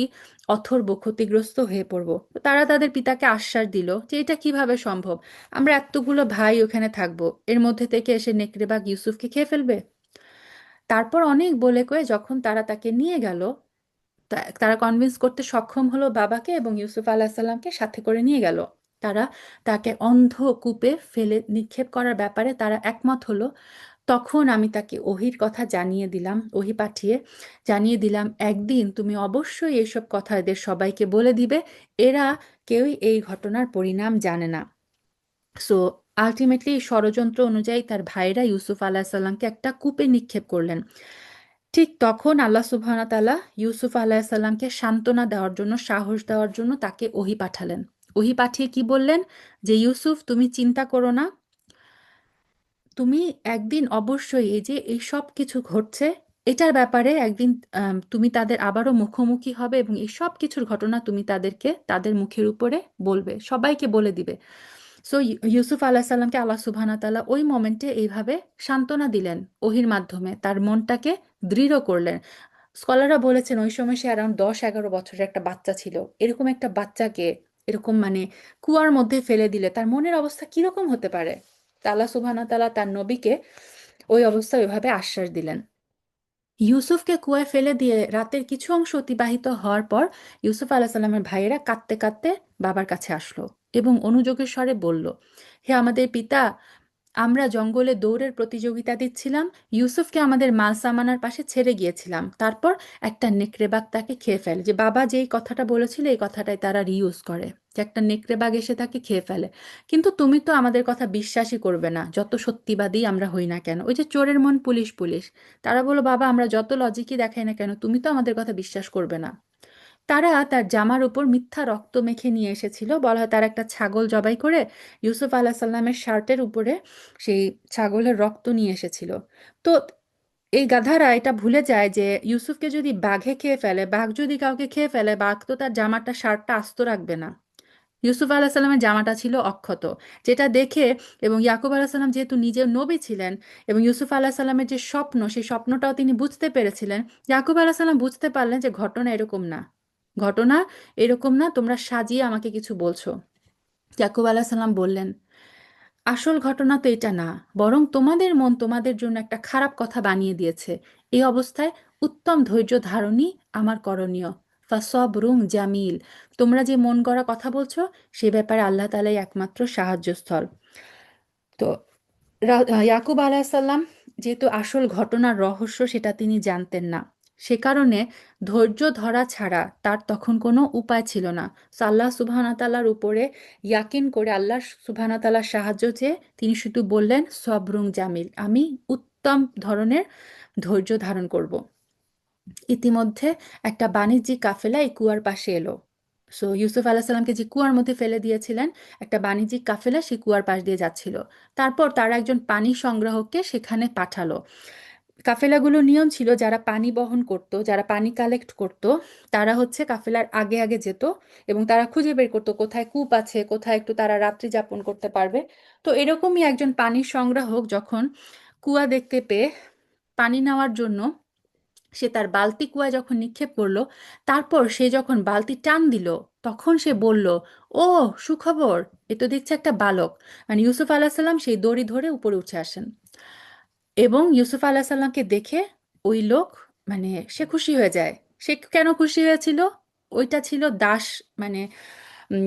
অথর্ব ক্ষতিগ্রস্ত হয়ে পড়ব। তো তারা তাদের পিতাকে আশ্বাস দিল যে এটা কিভাবে সম্ভব, আমরা এতগুলো ভাই ওখানে থাকবো, এর মধ্যে থেকে এসে নেকড়ে বাঘ ইউসুফকে খেয়ে ফেলবে। তারপর অনেক বলে কয়ে যখন তারা তাকে নিয়ে গেল, তারা কনভিন্স করতে সক্ষম হলো বাবাকে, এবং ইউসুফ আলাহিসাল্লামকে সাথে করে নিয়ে গেল। তারা তাকে অন্ধ কূপে ফেলে নিক্ষেপ করার ব্যাপারে তারা একমত হলো। তখন আমি তাকে ওহির কথা জানিয়ে দিলাম, ওহি পাঠিয়ে জানিয়ে দিলাম, একদিন তুমি অবশ্যই এইসব কথা এদের সবাইকে বলে দিবে, এরা কেউই এই ঘটনার পরিণাম জানে না। সো আলটিমেটলি ষড়যন্ত্র অনুযায়ী তার ভাইরা ইউসুফ আলাহিসাল্লামকে একটা কূপে নিক্ষেপ করলেন। ঠিক তখন আল্লাহ সুবহানাহু ওয়া তাআলা ইউসুফ আলাইহিসসালামকে সান্ত্বনা দেওয়ার জন্য, সাহস দেওয়ার জন্য তাকে ওহী পাঠালেন। ওহী পাঠিয়ে কি বললেন যে ইউসুফ, তুমি চিন্তা করো না, তুমি একদিন অবশ্যই এই যে এই সব কিছু ঘটছে এটার ব্যাপারে একদিন তুমি তাদের আবারও মুখোমুখি হবে এবং এই সব কিছুর ঘটনা তুমি তাদেরকে তাদের মুখের উপরে বলবে, সবাইকে বলে দিবে। সো ইউসুফ আলাহিসাল্লামকে আল্লাহ সুবহানাহু ওয়া তাআলা ওই মোমেন্টে এইভাবে সান্ত্বনা দিলেন, ওহির মাধ্যমে তার মনটাকে দৃঢ় করলেন। স্কলাররা বলেছেন ওই সময় সে অ্যারাউন্ড 10-11 বছরের একটা বাচ্চা ছিল। এরকম একটা বাচ্চাকে এরকম মানে কুয়ার মধ্যে ফেলে দিলে তার মনের অবস্থা কিরকম হতে পারে। তা আল্লাহ সুবহানাহু ওয়া তাআলা তার নবীকে ওই অবস্থায় ওইভাবে আশ্বাস দিলেন। ইউসুফকে কুয়ায় ফেলে দিয়ে রাতের কিছু অংশ অতিবাহিত হওয়ার পর ইউসুফ আলাহিসাল্লামের ভাইয়েরা কাঁদতে কাঁদতে বাবার কাছে আসলো এবং অনুযোগের স্বরে বলল, হে আমাদের পিতা, আমরা জঙ্গলে দৌড়ের প্রতিযোগিতা দিচ্ছিলাম, ইউসুফকে আমাদের মাল সামানার পাশে ছেড়ে গিয়েছিলাম, তারপর একটা নেকড়ে বাঘ তাকে খেয়ে ফেলে। যে বাবা যেই কথাটা বলেছিল এই কথাটাই তারা রিইউজ করে, যে একটা নেকড়ে বাঘ এসে তাকে খেয়ে ফেলে। কিন্তু তুমি তো আমাদের কথা বিশ্বাসই করবে না, যত সত্যিবাদী আমরা হই না কেন। ওই যে চোরের মন পুলিশ পুলিশ, তারা বলল, বাবা আমরা যত লজিকই দেখাই না কেন তুমি তো আমাদের কথা বিশ্বাস করবে না। তারা তার জামার উপর মিথ্যা রক্ত মেখে নিয়ে এসেছিল, বলা হয় তার একটা ছাগল জবাই করে ইউসুফ আলাহ সাল্লামের শার্টের উপরে সেই ছাগলের রক্ত নিয়ে এসেছিল। তো এই গাধারা এটা ভুলে যায় যে ইউসুফকে যদি বাঘে খেয়ে ফেলে, বাঘ যদি কাউকে খেয়ে ফেলে, বাঘ তো তার জামাটা শার্টটা আস্ত রাখবে না। ইউসুফ আলাহ সাল্লামের জামাটা ছিল অক্ষত, যেটা দেখে, এবং ইয়াকুব আলাহ সাল্লাম যেহেতু নিজের নবী ছিলেন এবং ইউসুফ আলাহ সাল্লামের যে স্বপ্ন সেই স্বপ্নটাও তিনি বুঝতে পেরেছিলেন, ইয়াকুব আলাহ সাল্লাম বুঝতে পারলেন যে ঘটনা এরকম না, ঘটনা এরকম না, তোমরা সাজিয়ে আমাকে কিছু বলছো। ইয়াকুব আলাহ সাল্লাম বললেন, আসল ঘটনা তো এটা না, বরং তোমাদের মন তোমাদের জন্য একটা খারাপ কথা বানিয়ে দিয়েছে। এই অবস্থায় উত্তম ধৈর্য ধারণই আমার করণীয়। ফাসবরুম জামিল, তোমরা যে মন গড়া কথা বলছো সে ব্যাপারে আল্লাহ তাআলাই একমাত্র সাহায্যস্থল। তো ইয়াকুব আলাহিসাল্লাম যেহেতু আসল ঘটনার রহস্য সেটা তিনি জানতেন না, সে কারণে ধৈর্য ধরা ছাড়া তার তখন কোনো উপায় ছিল না। সো আল্লাহ সুবহানাহু তাআলার উপরে ইয়াকিন করে আল্লাহ সুবহানাহু তাআলার সাহায্য চেয়ে তিনি শুধু বললেন, সবরুং জামিল, আমি উত্তম ধরনের ধৈর্য ধারণ করব। ইতিমধ্যে একটা বাণিজ্যিক কাফেলা এই কুয়ার পাশে এলো। সো ইউসুফ আলাহিসাল্লামকে যে কুয়ার মধ্যে ফেলে দিয়েছিলেন, একটা বাণিজ্যিক কাফেলা সেই কুয়ার পাশ দিয়ে যাচ্ছিল। তারপর তারা একজন পানি সংগ্রাহককে সেখানে পাঠালো। কাফেলাগুলোর নিয়ম ছিল যারা পানি বহন করত, যারা পানি কালেক্ট করত, তারা হচ্ছে কাফেলার আগে আগে যেত এবং তারা খুঁজে বের করতো কোথায় কূপ আছে, কোথায় একটু তারা রাত্রি যাপন করতে পারবে। তো এরকমই একজন পানি সংগ্রাহক যখন কুয়া দেখতে পেয়ে পানি নেওয়ার জন্য সে তার বালতি কুয়ায় যখন নিক্ষেপ করলো, তারপর সে যখন বালতি টান দিল, তখন সে বলল, ও সুখবর, এ তো দেখছি একটা বালক। মানে ইউসুফ আলাহিসাল্লাম সেই দড়ি ধরে উপরে উঠে আসেন এবং ইউসুফ আলাহিসাল্লামকে দেখে ওই লোক মানে সে খুশি হয়ে যায়। সে কেন খুশি হয়েছিল? ওইটা ছিল দাস, মানে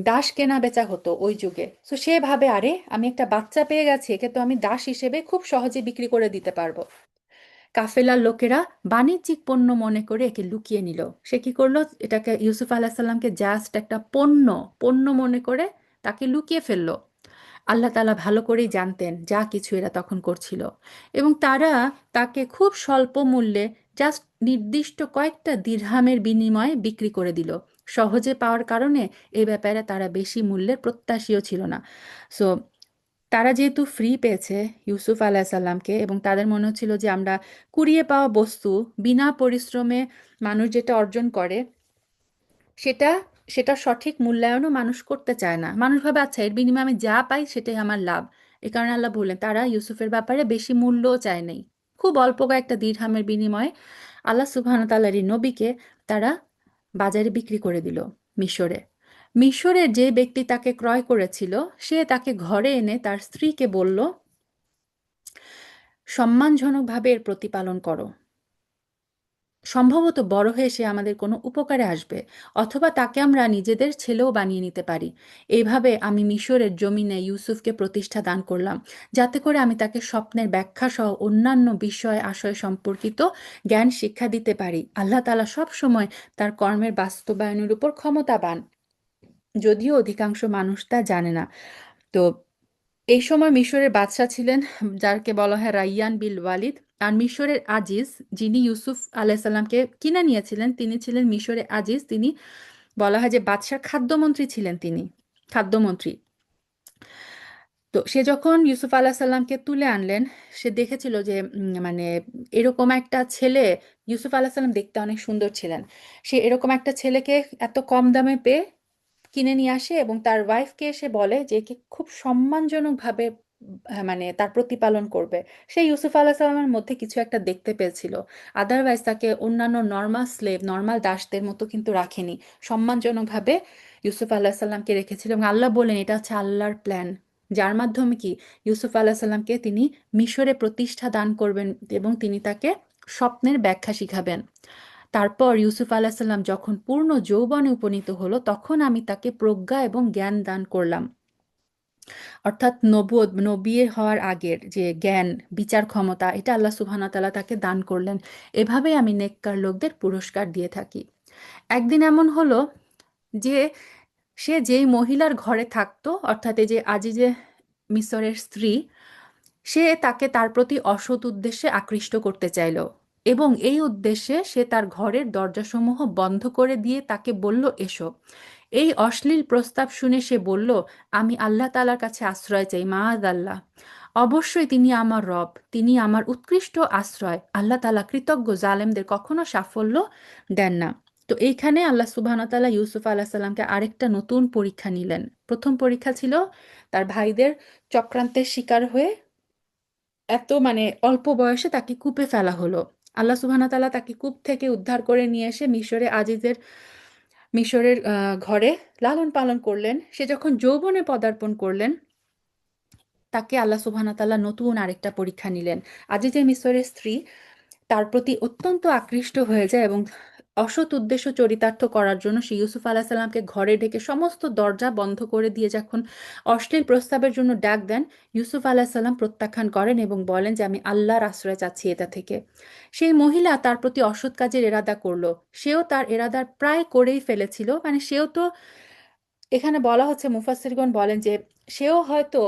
দাস কেনা বেচা হতো ওই যুগে। তো সে ভাবে, আরে আমি একটা বাচ্চা পেয়ে গেছি, একে তো আমি দাস হিসেবে খুব সহজে বিক্রি করে দিতে পারবো। কাফেলার লোকেরা বাণিজ্যিক পণ্য মনে করে একে লুকিয়ে নিল। সে কি করলো, এটাকে ইউসুফ আলাহিসাল্লামকে জাস্ট একটা পণ্য পণ্য মনে করে তাকে লুকিয়ে ফেললো। আল্লাহ তাআলা ভালো করেই জানতেন যা কিছু এরা তখন করছিল, এবং তারা তাকে খুব স্বল্প মূল্যে, জাস্ট নির্দিষ্ট কয়েকটা দিরহামের বিনিময়ে বিক্রি করে দিল। সহজে পাওয়ার কারণে এই ব্যাপারে তারা বেশি মূল্যের প্রত্যাশীও ছিল না। সো তারা যেহেতু ফ্রি পেয়েছে ইউসুফ আলাহিসাল্লামকে, এবং তাদের মনে হচ্ছিল যে আমরা কুড়িয়ে পাওয়া বস্তু, বিনা পরিশ্রমে মানুষ যেটা অর্জন করে সেটা সেটা সঠিক মূল্যায়নও মানুষ করতে চায় না। মানুষ ভাবে আচ্ছা এর বিনিময়ে আমি যা পাই সেটাই আমার লাভ। এ কারণে আল্লাহ বললেন তারা ইউসুফের ব্যাপারে বেশি মূল্যও চায় নাই। খুব অল্প কয়েকটা দিরহামের বিনিময়ে আল্লাহ সুবহানাহু ওয়া তাআলার এই নবীকে তারা বাজারে বিক্রি করে দিল, মিশরে। মিশরের যে ব্যক্তি তাকে ক্রয় করেছিল, সে তাকে ঘরে এনে তার স্ত্রীকে বলল, সম্মানজনকভাবে এর প্রতিপালন করো, সম্ভবত বড় হয়ে সে আমাদের কোনো উপকারে আসবে, অথবা তাকে আমরা নিজেদের ছেলেও বানিয়ে নিতে পারি। এইভাবে আমি মিশরের জমিনে ইউসুফকে প্রতিষ্ঠা দান করলাম, যাতে করে আমি তাকে স্বপ্নের ব্যাখ্যা সহ অন্যান্য বিষয় আশয় সম্পর্কিত জ্ঞান শিক্ষা দিতে পারি। আল্লাহ তাআলা সব সময় তার কর্মের বাস্তবায়নের উপর ক্ষমতাবান, যদিও অধিকাংশ মানুষ তা জানে না। তো এই সময় মিশরের বাদশা ছিলেন, যাকে বলা হয় রাইয়ান বিল ওয়ালিদ। আর মিশরের আজিজ, যিনি ইউসুফ আলাইসাল্লামকে কিনে নিয়েছিলেন, তিনি ছিলেন মিশরের আজিজ। তিনি বলা হয় যে বাদশার খাদ্যমন্ত্রী ছিলেন, তিনি খাদ্যমন্ত্রী। তো সে যখন ইউসুফ আলাহিসাল্লামকে তুলে আনলেন, সে দেখেছিল যে মানে এরকম একটা ছেলে, ইউসুফ আলাহিসাল্লাম দেখতে অনেক সুন্দর ছিলেন, সে এরকম একটা ছেলেকে এত কম দামে পেয়ে কিনে নিয়ে আসে, এবং তার ওয়াইফকে এসে বলে যে একে খুব সম্মানজনকভাবে মানে তার প্রতিপালন করবে। সে ইউসুফ আলাহিসাল্লামের মধ্যে কিছু একটা দেখতে পেয়েছিল। আদারওয়াইজ তাকে অন্যান্য নর্মাল স্লেভ, নর্মাল দাসদের মতো কিন্তু রাখেনি, সম্মানজনকভাবে ইউসুফ আলাহিসাল্লামকে রেখেছিল। এবং আল্লাহ বলেন এটা হচ্ছে আল্লাহর প্ল্যান, যার মাধ্যমে কি ইউসুফ আলাহিসাল্লামকে তিনি মিশরে প্রতিষ্ঠা দান করবেন, এবং তিনি তাকে স্বপ্নের ব্যাখ্যা শিখাবেন। তারপর ইউসুফ আলাহিসাল্লাম যখন পূর্ণ যৌবনে উপনীত হলো, তখন আমি তাকে প্রজ্ঞা এবং জ্ঞান দান করলাম। অর্থাৎ নবী হওয়ার আগের যে জ্ঞান, বিচার ক্ষমতা, এটা আল্লাহ সুবহানাহু ওয়া তাআলা তাকে দান করলেন। এভাবেই আমি নেককার লোকদের পুরস্কার দিয়ে থাকি। একদিন এমন হলো যে সে যেই মহিলার ঘরে থাকতো, অর্থাৎ এই যে আজিজে মিসরের স্ত্রী, সে তাকে তার প্রতি অসৎ উদ্দেশ্যে আকৃষ্ট করতে চাইল, এবং এই উদ্দেশ্যে সে তার ঘরের দরজাসমূহ বন্ধ করে দিয়ে তাকে বলল, এসো। এই অশ্লীল প্রস্তাব শুনে সে বলল, আমি আল্লাহ তাআলার কাছে আশ্রয় চাই, মাআযাল্লাহ। অবশ্যই তিনি আমার রব, তিনি আমার উৎকৃষ্ট আশ্রয়। আল্লাহ তাআলা কৃতজ্ঞ জালেমদের কখনো সাফল্য দেন না। তো এইখানে আল্লাহ সুবহানাহু ওয়া তাআলা ইউসুফ আলাইহিস সালামকে আরেকটা নতুন পরীক্ষা নিলেন। প্রথম পরীক্ষা ছিল তার ভাইদের চক্রান্তের শিকার হয়ে এত অল্প বয়সে তাকে কূপে ফেলা হলো। আল্লাহ সুবহানাহু ওয়া তাআলা তাকে কূপ থেকে উদ্ধার করে নিয়ে এসে মিশরের ঘরে লালন পালন করলেন। সে যখন যৌবনে পদার্পণ করলেন, তাকে আল্লাহ সুবহানাহু ওয়া তাআলা নতুন আরেকটা পরীক্ষা নিলেন। আজিজে মিসরের স্ত্রী তার প্রতি অত্যন্ত আকৃষ্ট হয়ে যায়, এবং অসৎ উদ্দেশ্য চরিতার্থ করার জন্য সে ইউসুফ আলাহিসাল্লামকে ঘরে ডেকে সমস্ত দরজা বন্ধ করে দিয়ে যখন অশ্লীল প্রস্তাবের জন্য ডাক দেন, ইউসুফ আলাহিসাল্লাম প্রত্যাখ্যান করেন এবং বলেন যে আমি আল্লাহর আশ্রয় চাচ্ছি এটা থেকে। সেই মহিলা তার প্রতি অসৎ কাজের এরাদা করলো, সেও তার এরাদার প্রায় করেই ফেলেছিল। সেও তো, এখানে বলা হচ্ছে, মুফাসসিরগণ বলেন যে সেও হয়তো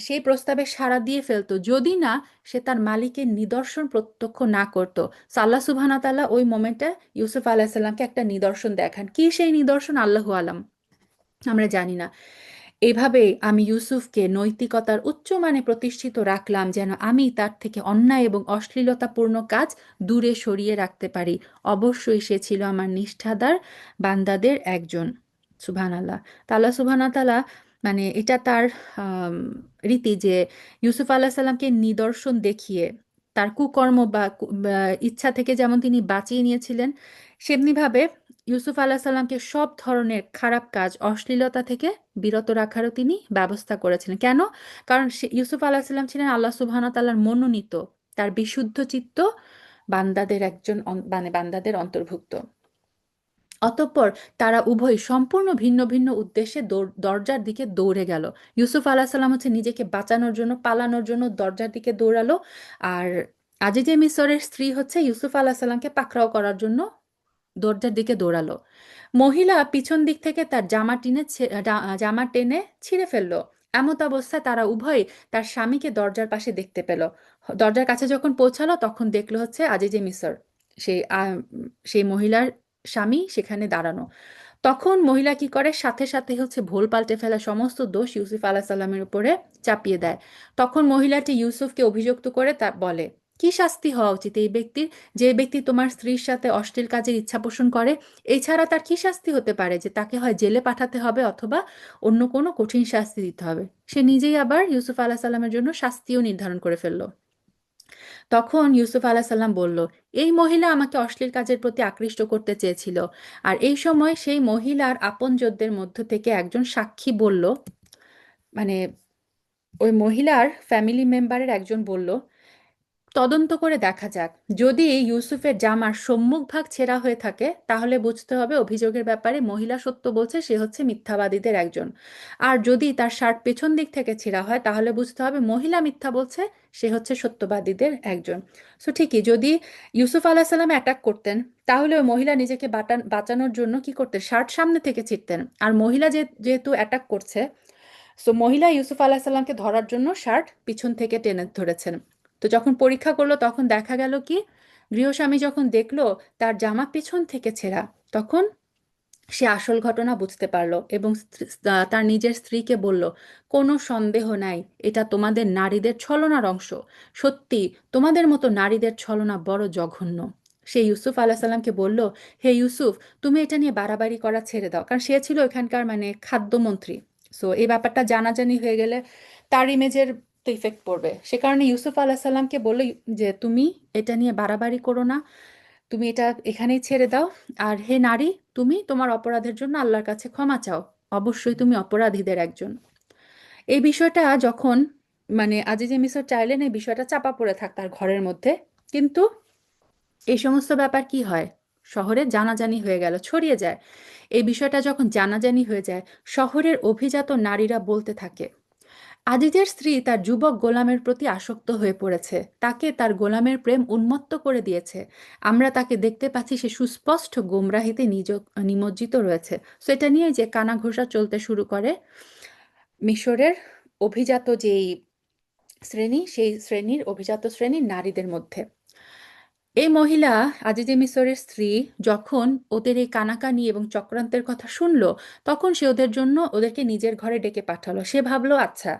সেই প্রস্তাবে সাড়া দিয়ে ফেলতো, যদি না সে তার মালিকের নিদর্শন প্রত্যক্ষ না করতো। সো আল্লাহ সুবহানাহু ওয়া তাআলা ওই মোমেন্টে ইউসুফ আলাইহিসসালামকে একটা নিদর্শন দেখান। কি সেই নিদর্শন, আল্লাহু আলাম, আমরা জানি না। এভাবে আমি ইউসুফকে নৈতিকতার উচ্চ মানে প্রতিষ্ঠিত রাখলাম, যেন আমি তার থেকে অন্যায় এবং অশ্লীলতাপূর্ণ কাজ দূরে সরিয়ে রাখতে পারি। অবশ্যই সে ছিল আমার নিষ্ঠাদার বান্দাদের একজন। সুবহান আল্লাহ। তাআলা সুবহানাহু ওয়া তাআলা এটা তার আম, রীতি যে ইউসুফ আল্লাহ সাল্লামকে নিদর্শন দেখিয়ে তার কুকর্ম বা ইচ্ছা থেকে যেমন তিনি বাঁচিয়ে নিয়েছিলেন, সেমনিভাবে ইউসুফ আলাহ সাল্লামকে সব ধরনের খারাপ কাজ, অশ্লীলতা থেকে বিরত রাখারও তিনি ব্যবস্থা করেছিলেন। কেন? কারণ ইউসুফ আলাহ সাল্লাম ছিলেন আল্লাহ সুবহানাহু ওয়া তাআলার মনোনীত, তার বিশুদ্ধ চিত্ত বান্দাদের একজন, বান্দাদের অন্তর্ভুক্ত। অতঃপর তারা উভয় সম্পূর্ণ ভিন্ন ভিন্ন উদ্দেশ্যে দরজার দিকে দৌড়ে গেল। ইউসুফ আলাহিসাল্লাম হচ্ছে নিজেকে বাঁচানোর জন্য, পালানোর জন্য দরজার দিকে দৌড়ালো। আর আজিজে মিসরের স্ত্রী হচ্ছে ইউসুফ আলাহিসাল্লামকে পাকড়াও করার জন্য দরজার দিকে দৌড়ালো। মহিলা পিছন দিক থেকে তার জামা টেনে ছিঁড়ে ফেললো। এমত অবস্থায় তারা উভয় তার স্বামীকে দরজার পাশে দেখতে পেল। দরজার কাছে যখন পৌঁছালো তখন দেখলো হচ্ছে আজিজে মিসর, সেই সেই মহিলার স্বামী সেখানে দাঁড়ানো। তখন মহিলা কি করে, সাথে সাথে হচ্ছে ভোল পাল্টে ফেলা সমস্ত দোষ ইউসুফ আলাহ সাল্লামের উপরে চাপিয়ে দেয়। তখন মহিলাটি ইউসুফকে অভিযুক্ত করে তা বলে, কি শাস্তি হওয়া উচিত এই ব্যক্তির, যে ব্যক্তি তোমার স্ত্রীর সাথে অশ্লীল কাজের ইচ্ছা পোষণ করে? এছাড়া তার কি শাস্তি হতে পারে যে তাকে হয় জেলে পাঠাতে হবে অথবা অন্য কোনো কঠিন শাস্তি দিতে হবে? সে নিজেই আবার ইউসুফ আলাহ সাল্লামের জন্য শাস্তিও নির্ধারণ করে ফেললো। তখন ইউসুফ আলাহিসাল্লাম বলল, এই মহিলা আমাকে অশ্লীল কাজের প্রতি আকৃষ্ট করতে চেয়েছিল। আর এই সময় সেই মহিলার আপনজনদের মধ্য থেকে একজন সাক্ষী বলল, মানে ওই মহিলার ফ্যামিলি মেম্বারের একজন বলল, তদন্ত করে দেখা যাক, যদি ইউসুফের জামার সম্মুখ ভাগ ছেঁড়া হয়ে থাকে তাহলে বুঝতে হবে অভিযোগের ব্যাপারে মহিলা সত্য বলছে, সে হচ্ছে মিথ্যাবাদীদের একজন। আর যদি তার শার্ট পেছন দিক থেকে ছেঁড়া হয় তাহলে বুঝতে হবে মহিলা মিথ্যা বলছে, সে হচ্ছে সত্যবাদীদের একজন। সো ঠিকই, যদি ইউসুফ আলাহিসাল্লাম অ্যাটাক করতেন তাহলে ওই মহিলা নিজেকে বাঁচানোর জন্য কি করতেন, শার্ট সামনে থেকে ছিঁড়তেন। আর মহিলা যেহেতু অ্যাটাক করছে, সো মহিলা ইউসুফ আলাহিসাল্লামকে ধরার জন্য শার্ট পিছন থেকে টেনে ধরেছেন। তো যখন পরীক্ষা করলো তখন দেখা গেল কি, গৃহস্বামী যখন দেখলো তার জামা পিছন থেকে ছেঁড়া, তখন সে আসল ঘটনা বুঝতে পারলো এবং তার নিজের স্ত্রীকে বলল, কোনো সন্দেহ নাই এটা তোমাদের নারীদের ছলনার অংশ। সত্যি তোমাদের মতো নারীদের ছলনা বড় জঘন্য। সে ইউসুফ আলাহিসাল্লামকে বলল, হে ইউসুফ, তুমি এটা নিয়ে বাড়াবাড়ি করা ছেড়ে দাও। কারণ সে ছিল এখানকার মানে খাদ্যমন্ত্রী। সো এই ব্যাপারটা জানাজানি হয়ে গেলে তার ইমেজের তো ইফেক্ট পড়বে। সে কারণে ইউসুফ আলাহিসাল্লামকে বলল যে তুমি এটা নিয়ে বাড়াবাড়ি করো না, তুমি এটা এখানেই ছেড়ে দাও। আর হে নারী, তুমি তোমার অপরাধের জন্য আল্লাহর কাছে ক্ষমা চাও। অবশ্যই তুমি অপরাধীদের একজন। এই বিষয়টা যখন মানে আজিজে মিসর চাইলেন এই বিষয়টা চাপা পড়ে থাক তার ঘরের মধ্যে, কিন্তু এই সমস্ত ব্যাপার কি হয়, শহরে জানাজানি হয়ে গেল, ছড়িয়ে যায়। এই বিষয়টা যখন জানাজানি হয়ে যায়, শহরের অভিজাত নারীরা বলতে থাকে, আজিজের স্ত্রী তার যুবক গোলামের প্রতি আসক্ত হয়ে পড়েছে, তাকে তার গোলামের প্রেম উন্মত্ত করে দিয়েছে। আমরা তাকে দেখতে পাচ্ছি সে সুস্পষ্ট গোমরাহিতে নিমজ্জিত রয়েছে। সো এটা নিয়ে যে কানাঘোষা চলতে শুরু করে মিশরের অভিজাত যেই শ্রেণী, সেই শ্রেণীর অভিজাত শ্রেণীর নারীদের মধ্যে। এই মহিলা আজিজে মিসরের স্ত্রী যখন ওদের এই কানাকানি এবং চক্রান্তের কথা শুনলো, তখন সে ওদেরকে নিজের ঘরে ডেকে পাঠালো। সে ভাবলো, আচ্ছা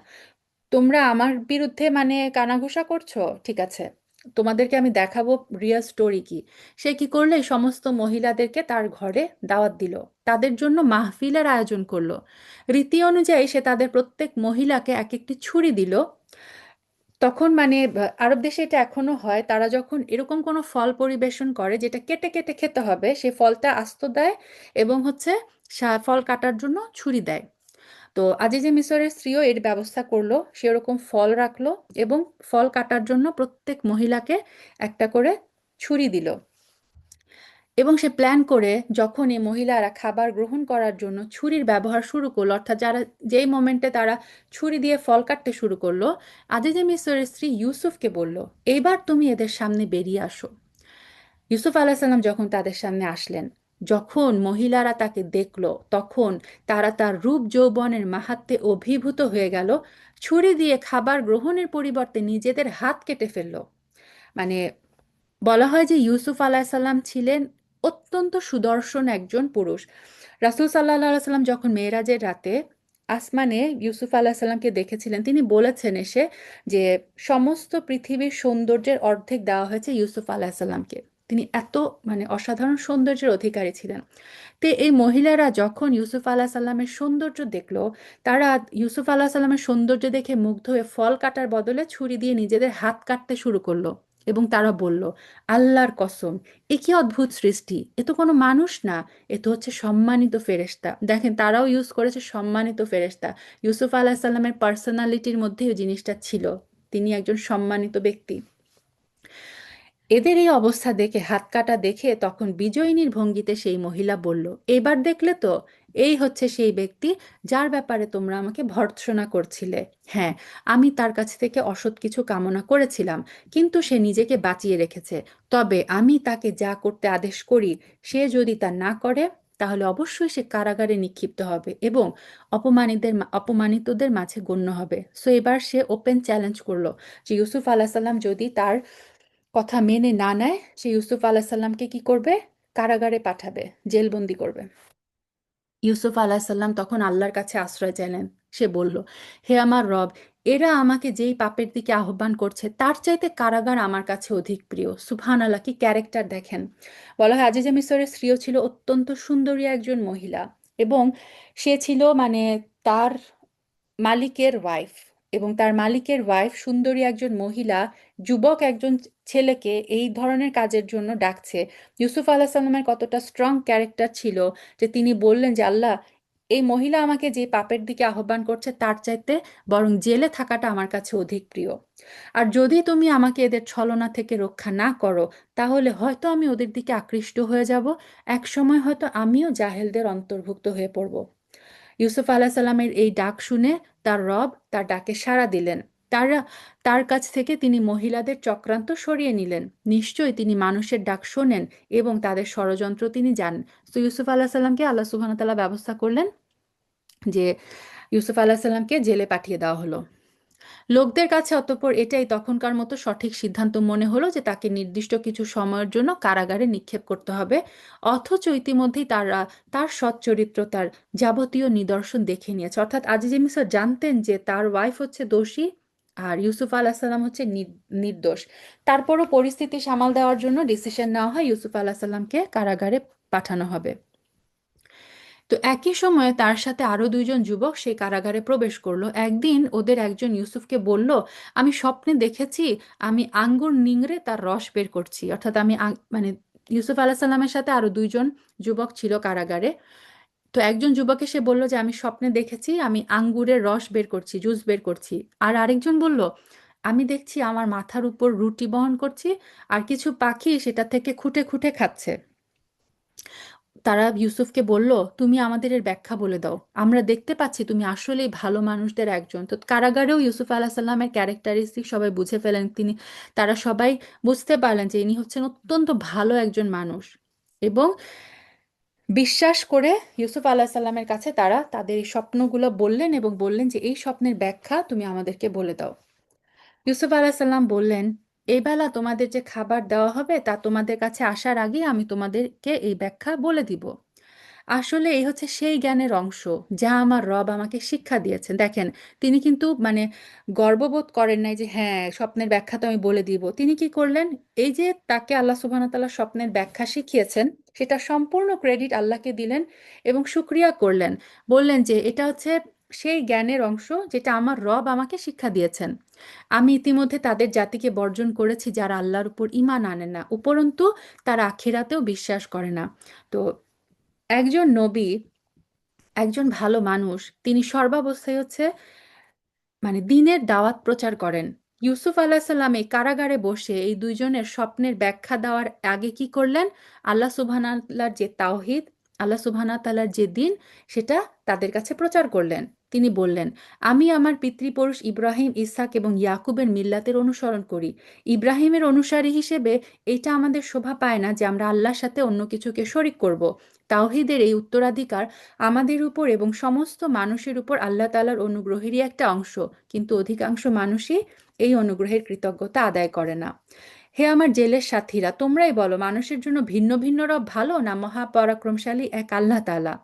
তোমরা আমার বিরুদ্ধে মানে কানাঘুষা করছো, ঠিক আছে, তোমাদেরকে আমি দেখাবো রিয়েল স্টোরি কি। সে কি করলো, এই সমস্ত মহিলাদেরকে তার ঘরে দাওয়াত দিল, তাদের জন্য মাহফিলের আয়োজন করলো। রীতি অনুযায়ী সে তাদের প্রত্যেক মহিলাকে এক একটি ছুরি দিল। তখন মানে আরব দেশে এটা এখনো হয়, তারা যখন এরকম কোনো ফল পরিবেশন করে যেটা কেটে কেটে খেতে হবে, সে ফলটা আস্ত দেয় এবং হচ্ছে ফল কাটার জন্য ছুরি দেয়। তো আজিজে মিসরের স্ত্রীও এর ব্যবস্থা করলো, সে ওরকম ফল রাখলো এবং ফল কাটার জন্য প্রত্যেক মহিলাকে একটা করে ছুরি দিল। এবং সে প্ল্যান করে যখন এই মহিলারা খাবার গ্রহণ করার জন্য ছুরির ব্যবহার শুরু করলো, অর্থাৎ যারা যেই মোমেন্টে তারা ছুরি দিয়ে ফল কাটতে শুরু করলো, আজিজে মিসরের স্ত্রী ইউসুফকে বলল, এইবার তুমি এদের সামনে বেরিয়ে আসো। ইউসুফ আলাহিসাল্লাম যখন তাদের সামনে আসলেন, যখন মহিলারা তাকে দেখলো, তখন তারা তার রূপ যৌবনের মাহাত্ম্যে অভিভূত হয়ে গেল, ছুরি দিয়ে খাবার গ্রহণের পরিবর্তে নিজেদের হাত কেটে ফেললো। মানে বলা হয় যে ইউসুফ আলাহিসাল্লাম ছিলেন অত্যন্ত সুদর্শন একজন পুরুষ। রাসূল সাল্লাল্লাহু আলাইহি সাল্লাম যখন মেরাজের রাতে আসমানে ইউসুফ আলাহিসাল্লামকে দেখেছিলেন, তিনি বলেছেন এসে যে সমস্ত পৃথিবীর সৌন্দর্যের অর্ধেক দেওয়া হয়েছে ইউসুফ আলাহিসাল্লামকে। তিনি এত মানে অসাধারণ সৌন্দর্যের অধিকারী ছিলেন। তো এই মহিলারা যখন ইউসুফ আলাহ সাল্লামের সৌন্দর্য দেখলো, তারা ইউসুফ আলাহ সাল্লামের সৌন্দর্য দেখে মুগ্ধ হয়ে ফল কাটার বদলে ছুরি দিয়ে নিজেদের হাত কাটতে শুরু করলো। এবং তারা বলল, আল্লাহর কসম, এ কি অদ্ভুত সৃষ্টি, এ তো কোনো মানুষ না, এ তো হচ্ছে সম্মানিত ফেরেশতা। দেখেন, তারাও ইউজ করেছে সম্মানিত ফেরেশতা। ইউসুফ আলাহ সাল্লামের পার্সোনালিটির মধ্যে এই জিনিসটা ছিল, তিনি একজন সম্মানিত ব্যক্তি। এদের এই অবস্থা দেখে, হাত কাটা দেখে, তখন বিজয়িনীর ভঙ্গিতে সেই মহিলা বলল, এবার দেখলে তো, এই হচ্ছে সেই ব্যক্তি যার ব্যাপারে তোমরা আমাকে ভর্ৎসনা করছিলে। হ্যাঁ, আমি তার কাছ থেকে অসৎ কিছু কামনা করেছিলাম, কিন্তু সে নিজেকে বাঁচিয়ে রেখেছে। তবে আমি তাকে যা করতে আদেশ করি, সে যদি তা না করে, তাহলে অবশ্যই সে কারাগারে নিক্ষিপ্ত হবে এবং অপমানিতদের মাঝে গণ্য হবে। সো এবার সে ওপেন চ্যালেঞ্জ করলো যে ইউসুফ আলাহিসাল্লাম যদি তার কথা মেনে না নেয়, সে ইউসুফ আলাহিসাল্লামকে কি করবে? কারাগারে পাঠাবে, জেলবন্দি করবে। ইউসুফ আলাহিসাল্লাম তখন আল্লাহর কাছে আশ্রয় চাইলেন। সে বলল, হে আমার রব, এরা আমাকে যেই পাপের দিকে আহ্বান করছে, তার চাইতে কারাগার আমার কাছে অধিক প্রিয়। সুবহান আল্লাহ, কি ক্যারেক্টার দেখেন! বলা হয় আজিজা মিশরের স্ত্রীও ছিল অত্যন্ত সুন্দরী একজন মহিলা, এবং সে ছিল মানে তার মালিকের ওয়াইফ, এবং তার মালিকের ওয়াইফ সুন্দরী একজন মহিলা যুবক একজন ছেলেকে এই ধরনের কাজের জন্য ডাকছে। ইউসুফ আলাহ সাল্লামের কতটা স্ট্রং ক্যারেক্টার ছিল যে তিনি বললেন যে আল্লাহ, এই মহিলা আমাকে যে পাপের দিকে আহ্বান করছে, তার চাইতে বরং জেলে থাকাটা আমার কাছে অধিক প্রিয়। আর যদি তুমি আমাকে এদের ছলনা থেকে রক্ষা না করো, তাহলে হয়তো আমি ওদের দিকে আকৃষ্ট হয়ে যাব, এক সময় হয়তো আমিও জাহেলদের অন্তর্ভুক্ত হয়ে পড়ব। ইউসুফ আলাহ সাল্লামের এই ডাক শুনে তার রব তার ডাকে সাড়া দিলেন। তারা তার কাছ থেকে তিনি মহিলাদের চক্রান্ত সরিয়ে নিলেন। নিশ্চয়ই তিনি মানুষের ডাক শোনেন এবং তাদের ষড়যন্ত্র তিনি জানেন। তো ইউসুফ আলাহ সাল্লামকে আল্লাহ সুবহানাহু ওয়া তাআলা ব্যবস্থা করলেন যে ইউসুফ আলাহ সাল্লামকে জেলে পাঠিয়ে দেওয়া হলো। লোকদের কাছে অতঃপর এটাই তখনকার মতো সঠিক সিদ্ধান্ত মনে হলো যে তাকে নির্দিষ্ট কিছু সময়ের জন্য কারাগারে নিক্ষেপ করতে হবে। অথচ ইতিমধ্যেই তারা তার সৎ চরিত্র, তার যাবতীয় নিদর্শন দেখে নিয়েছে। অর্থাৎ আজিজ মিসর জানতেন যে তার ওয়াইফ হচ্ছে দোষী আর ইউসুফ আলাহিসাল্লাম হচ্ছে নির্দোষ। তারপরও পরিস্থিতি সামাল দেওয়ার জন্য ডিসিশন নেওয়া হয় ইউসুফ আলাহিসাল্লামকে কারাগারে পাঠানো হবে। তো একই সময়ে তার সাথে আরো দুইজন যুবক সেই কারাগারে প্রবেশ করলো। একদিন ওদের একজন ইউসুফকে বলল, আমি স্বপ্নে দেখেছি আমি আঙ্গুর নিংড়ে তার রস বের করছি। অর্থাৎ মানে ইউসুফ আলাহিসাল্লামের সাথে আরো দুইজন যুবক ছিল কারাগারে। তো একজন যুবক এসে বলল যে আমি স্বপ্নে দেখেছি আমি আঙ্গুরের রস বের করছি, জুস বের করছি। আর আরেকজন বলল, আমি দেখছি আমার মাথার উপর রুটি বহন করছি, আর কিছু পাখি সেটা থেকে খুঁটে খুঁটে খাচ্ছে। তারা ইউসুফকে বলল, তুমি আমাদের এর ব্যাখ্যা বলে দাও, আমরা দেখতে পাচ্ছি তুমি আসলেই ভালো মানুষদের একজন। তো কারাগারেও ইউসুফ আলাহ সাল্লামের ক্যারেক্টারিস্টিক সবাই বুঝে ফেলেন। তারা সবাই বুঝতে পারলেন যে ইনি হচ্ছেন অত্যন্ত ভালো একজন মানুষ, এবং বিশ্বাস করে ইউসুফ আলাহ সাল্লামের কাছে তারা তাদের এই স্বপ্নগুলো বললেন এবং বললেন যে এই স্বপ্নের ব্যাখ্যা তুমি আমাদেরকে বলে দাও। ইউসুফ আলাহিসাল্লাম বললেন, এই বেলা তোমাদের যে খাবার দেওয়া হবে তা তোমাদের কাছে আসার আগে আমি তোমাদেরকে এই ব্যাখ্যা বলে দিব। আসলে এই হচ্ছে সেই জ্ঞানের অংশ যা আমার রব আমাকে শিক্ষা দিয়েছেন। দেখেন, তিনি কিন্তু মানে গর্ববোধ করেন নাই যে হ্যাঁ স্বপ্নের ব্যাখ্যা তো আমি বলে দিব। তিনি কি করলেন? এই যে তাকে আল্লাহ সুবহানাহু ওয়া তাআলা স্বপ্নের ব্যাখ্যা শিখিয়েছেন, সেটা সম্পূর্ণ ক্রেডিট আল্লাহকে দিলেন এবং শুক্রিয়া করলেন। বললেন যে এটা হচ্ছে সেই জ্ঞানের অংশ যেটা আমার রব আমাকে শিক্ষা দিয়েছেন। আমি ইতিমধ্যে তাদের জাতিকে বর্জন করেছি যারা আল্লাহর উপর ঈমান আনে না, উপরন্তু তারা আখিরাতেও বিশ্বাস করে না। তো একজন নবী, একজন ভালো মানুষ, তিনি সর্বাবস্থায় হচ্ছে মানে দিনের দাওয়াত প্রচার করেন। ইউসুফ আলাহিসাল্লাম এই কারাগারে বসে এই দুইজনের স্বপ্নের ব্যাখ্যা দেওয়ার আগে কি করলেন? আল্লাহ সুবহানাহু ওয়া তাআলার যে তাওহীদ, আল্লাহ সুবহানাহু ওয়া তাআলার যে দিন, সেটা তাদের কাছে প্রচার করলেন। তিনি বললেন, আমি আমার পিতৃপুরুষ ইব্রাহিম, ইসহাক এবং ইয়াকুবের মিল্লাতের অনুসরণ করি। ইব্রাহিমের অনুসারী হিসেবে এটা আমাদের শোভা পায় না যে আমরা আল্লাহর সাথে অন্য কিছুকে শরিক করব। তাওহীদের এই উত্তরাধিকার আমাদের উপর এবং সমস্ত মানুষের উপর আল্লাহ তাআলার অনুগ্রহেরই একটা অংশ, কিন্তু অধিকাংশ মানুষই এই অনুগ্রহের কৃতজ্ঞতা আদায় করে না। হে আমার জেলের সাথীরা, তোমরাই বলো, মানুষের জন্য ভিন্ন ভিন্ন রব ভালো, না মহাপরাক্রমশালী এক আল্লাহ তাআলা?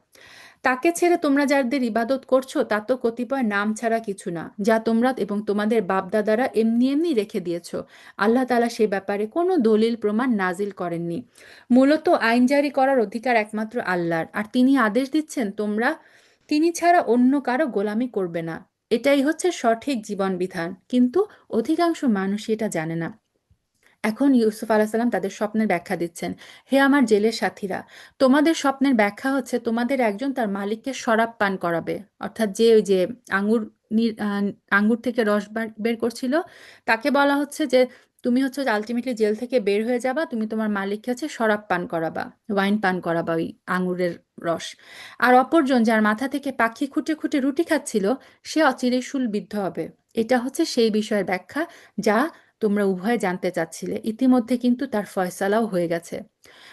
তাকে ছেড়ে তোমরা যাদের ইবাদত করছো তা তো কতিপয় নাম ছাড়া কিছু না, যা তোমরা এবং তোমাদের বাপদাদারা এমনি এমনি রেখে দিয়েছো। আল্লাহ তাআলা সে ব্যাপারে কোনো দলিল প্রমাণ নাজিল করেননি। মূলত আইন জারি করার অধিকার একমাত্র আল্লাহর, আর তিনি আদেশ দিচ্ছেন তোমরা তিনি ছাড়া অন্য কারো গোলামি করবে না। এটাই হচ্ছে সঠিক জীবন বিধান, কিন্তু অধিকাংশ মানুষই এটা জানে না। এখন ইউসুফ আলাহিসাল্লাম তাদের স্বপ্নের ব্যাখ্যা দিচ্ছেন। হে আমার জেলের সাথীরা, তোমাদের স্বপ্নের ব্যাখ্যা হচ্ছে তোমাদের একজন তার মালিককে শরাব পান করাবে। অর্থাৎ যে ওই যে আঙ্গুর আঙ্গুর থেকে রস বের করছিল, তাকে বলা হচ্ছে যে তুমি হচ্ছে আলটিমেটলি জেল থেকে বের হয়ে যাবা, তুমি তোমার মালিককে হচ্ছে শরাব পান করাবা, ওয়াইন পান করাবা, ওই আঙুরের রস। আর অপরজন যার মাথা থেকে পাখি খুঁটে খুঁটে রুটি খাচ্ছিল, সে অচিরেই শূলবিদ্ধ হবে। এটা হচ্ছে সেই বিষয়ের ব্যাখ্যা যা তোমরা উভয়ে জানতে চাচ্ছিলে। ইতিমধ্যে কিন্তু তার ফয়সালাও হয়ে গেছে।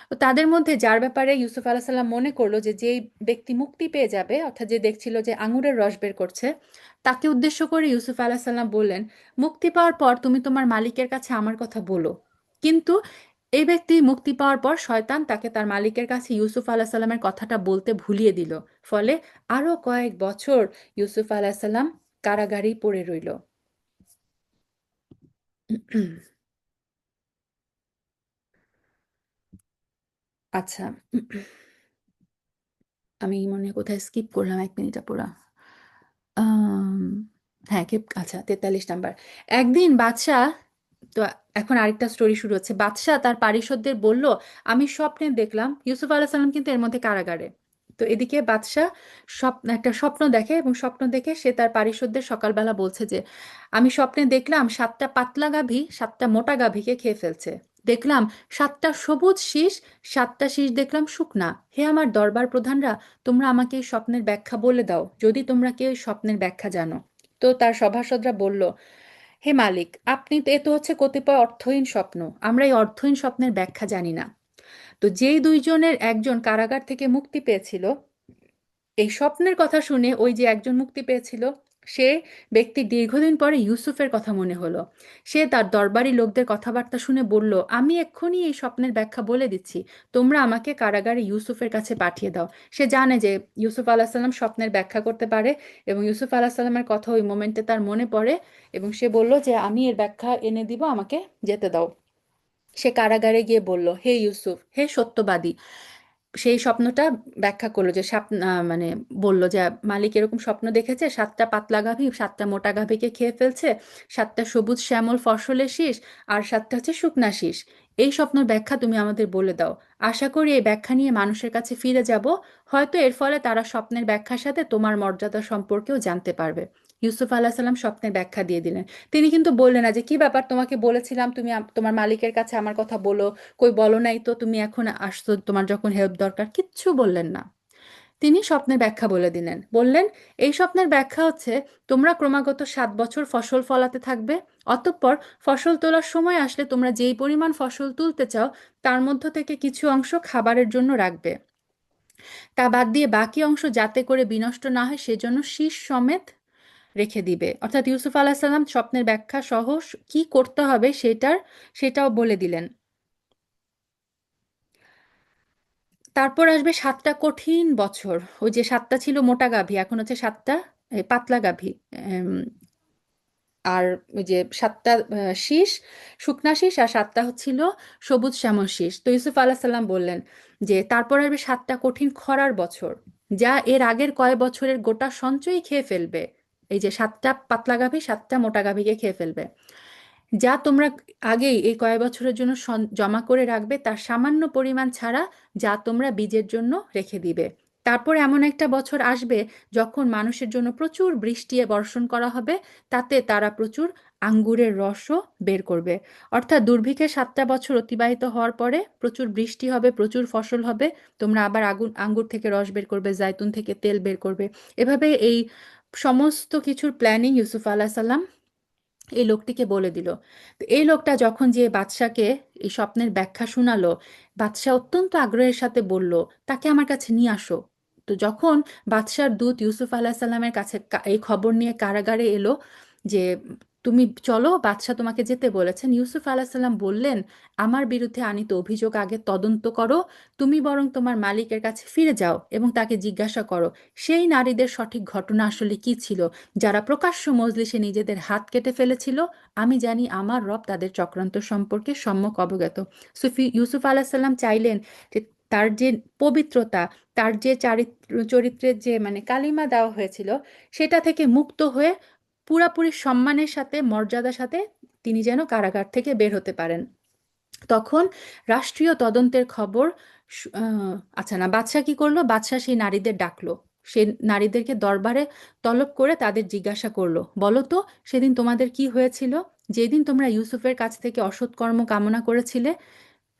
তো তাদের মধ্যে যার ব্যাপারে ইউসুফ আলাহিসাল্লাম মনে করলো যে যেই ব্যক্তি মুক্তি পেয়ে যাবে, অর্থাৎ যে দেখছিল যে আঙুরের রস বের করছে, তাকে উদ্দেশ্য করে ইউসুফ আলাহিসাল্লাম বললেন, মুক্তি পাওয়ার পর তুমি তোমার মালিকের কাছে আমার কথা বলো। কিন্তু এই ব্যক্তি মুক্তি পাওয়ার পর শয়তান তাকে তার মালিকের কাছে ইউসুফ আলাহিসাল্লামের কথাটা বলতে ভুলিয়ে দিল। ফলে আরো কয়েক বছর ইউসুফ আলাহিসাল্লাম কারাগারেই পড়ে রইল। আচ্ছা, আমি মনে হয় কোথায় স্কিপ করলাম, 1 মিনিট পুরা। আম, হ্যাঁ, আচ্ছা, 43 নাম্বার। একদিন বাদশাহ, তো এখন আরেকটা স্টোরি শুরু হচ্ছে। বাদশাহ তার পারিষদদের বলল, আমি স্বপ্নে দেখলাম ইউসুফ আলাইহিস সালাম কিন্তু এর মধ্যে কারাগারে। তো এদিকে বাদশাহ একটা স্বপ্ন দেখে, এবং স্বপ্ন দেখে সে তার পারিষদদের সকালবেলা বলছে যে, আমি স্বপ্নে দেখলাম 7টা পাতলা গাভী 7টা মোটা গাভীকে খেয়ে ফেলছে। দেখলাম 7টা সবুজ শীষ, 7টা শীষ দেখলাম শুকনা। হে আমার দরবার প্রধানরা, তোমরা আমাকে এই স্বপ্নের ব্যাখ্যা বলে দাও, যদি তোমরা কেউ এই স্বপ্নের ব্যাখ্যা জানো। তো তার সভাসদরা বলল, হে মালিক, আপনি তো, এ তো হচ্ছে কতিপয় অর্থহীন স্বপ্ন, আমরা এই অর্থহীন স্বপ্নের ব্যাখ্যা জানি না। তো যেই দুইজনের একজন কারাগার থেকে মুক্তি পেয়েছিল, এই স্বপ্নের কথা শুনে ওই যে একজন মুক্তি পেয়েছিল, সে ব্যক্তি দীর্ঘদিন পরে ইউসুফের কথা মনে হলো। সে তার দরবারি লোকদের কথাবার্তা শুনে বলল, আমি এক্ষুনি এই স্বপ্নের ব্যাখ্যা বলে দিচ্ছি, তোমরা আমাকে কারাগারে ইউসুফের কাছে পাঠিয়ে দাও। সে জানে যে ইউসুফ আলাহিসাল্লাম স্বপ্নের ব্যাখ্যা করতে পারে, এবং ইউসুফ আলাহিসাল্লামের কথা ওই মোমেন্টে তার মনে পড়ে, এবং সে বলল যে আমি এর ব্যাখ্যা এনে দিব, আমাকে যেতে দাও। সে কারাগারে গিয়ে বলল, হে ইউসুফ, হে সত্যবাদী। সেই স্বপ্নটা ব্যাখ্যা করলো যে মানে বলল যে মালিক এরকম স্বপ্ন দেখেছে, 7টা পাতলা গাভী 7টা মোটা গাভীকে খেয়ে ফেলছে, 7টা সবুজ শ্যামল ফসলের শীষ, আর 7টা হচ্ছে শুকনা শীষ। এই স্বপ্নের ব্যাখ্যা তুমি আমাদের বলে দাও। আশা করি এই ব্যাখ্যা নিয়ে মানুষের কাছে ফিরে যাব, হয়তো এর ফলে তারা স্বপ্নের ব্যাখ্যার সাথে তোমার মর্যাদা সম্পর্কেও জানতে পারবে। ইউসুফ আল্লাহ সাল্লাম স্বপ্নের ব্যাখ্যা দিয়ে দিলেন। তিনি কিন্তু বললেন না যে, কি ব্যাপার, তোমাকে বলেছিলাম তুমি তোমার মালিকের কাছে আমার কথা বলো, কই বলো নাই তো, তুমি এখন আসছো, তোমার যখন হেল্প দরকার, কিচ্ছু বললেন না। তিনি স্বপ্নের ব্যাখ্যা বলে দিলেন। বললেন, এই স্বপ্নের ব্যাখ্যা হচ্ছে, তোমরা ক্রমাগত 7 বছর ফসল ফলাতে থাকবে। অতঃপর ফসল তোলার সময় আসলে তোমরা যেই পরিমাণ ফসল তুলতে চাও, তার মধ্য থেকে কিছু অংশ খাবারের জন্য রাখবে। তা বাদ দিয়ে বাকি অংশ যাতে করে বিনষ্ট না হয় সেজন্য শীষ সমেত রেখে দিবে। অর্থাৎ ইউসুফ আলাহিসাল্লাম স্বপ্নের ব্যাখ্যা সহ কি করতে হবে সেটাও বলে দিলেন। তারপর আসবে 7টা কঠিন বছর। ওই যে 7টা ছিল মোটা গাভী, এখন হচ্ছে 7টা পাতলা গাভী। আর ওই যে 7টা শীষ, শুকনা শীষ, আর 7টা হচ্ছিল সবুজ শ্যামল শীষ। তো ইউসুফ আলাহিসাল্লাম বললেন যে তারপর আসবে 7টা কঠিন খরার বছর, যা এর আগের কয় বছরের গোটা সঞ্চয়ই খেয়ে ফেলবে। এই যে 7টা পাতলা গাভী 7টা মোটা গাভীকে খেয়ে ফেলবে। যা তোমরা আগেই এই কয়েক বছরের জন্য জমা করে রাখবে, তার সামান্য পরিমাণ ছাড়া যা তোমরা বীজের জন্য রেখে দিবে। তারপর এমন একটা বছর আসবে যখন মানুষের জন্য প্রচুর বৃষ্টি বর্ষণ করা হবে, তাতে তারা প্রচুর আঙ্গুরের রসও বের করবে। অর্থাৎ দুর্ভিক্ষের 7টা বছর অতিবাহিত হওয়ার পরে প্রচুর বৃষ্টি হবে, প্রচুর ফসল হবে, তোমরা আবার আঙ্গুর থেকে রস বের করবে, জাইতুন থেকে তেল বের করবে। এভাবে এই সমস্ত কিছুর প্ল্যানিং ইউসুফ আলাহিসাল্লাম সাল্লাম এই লোকটিকে বলে দিল। তো এই লোকটা যখন যে বাদশাকে এই স্বপ্নের ব্যাখ্যা শোনালো, বাদশাহ অত্যন্ত আগ্রহের সাথে বলল, তাকে আমার কাছে নিয়ে আসো। তো যখন বাদশার দূত ইউসুফ আলাহিসাল্লামের কাছে এই খবর নিয়ে কারাগারে এলো যে তুমি চলো, বাদশাহ তোমাকে যেতে বলেছেন, ইউসুফ আলাহিসাল্লাম বললেন, আমার বিরুদ্ধে আনীত অভিযোগ আগে তদন্ত করো। তুমি বরং তোমার মালিকের কাছে ফিরে যাও এবং তাকে জিজ্ঞাসা করো, সেই নারীদের সঠিক ঘটনা আসলে কি ছিল, যারা প্রকাশ্য মজলিসে নিজেদের হাত কেটে ফেলেছিল। আমি জানি আমার রব তাদের চক্রান্ত সম্পর্কে সম্যক অবগত। ইউসুফ আলাহিসাল্লাম চাইলেন যে তার যে পবিত্রতা, তার যে চরিত্রের যে মানে কালিমা দেওয়া হয়েছিল, সেটা থেকে মুক্ত হয়ে পুরাপুরি সম্মানের সাথে, মর্যাদার সাথে তিনি যেন কারাগার থেকে বের হতে পারেন। তখন রাষ্ট্রীয় তদন্তের খবর, আচ্ছা না, বাদশাহ কি করলো, বাদশাহ সেই নারীদের ডাকলো। সেই নারীদেরকে দরবারে তলব করে তাদের জিজ্ঞাসা করলো, বলো তো সেদিন তোমাদের কি হয়েছিল। যেদিন তোমরা ইউসুফের কাছ থেকে অসৎ কর্ম কামনা করেছিলে,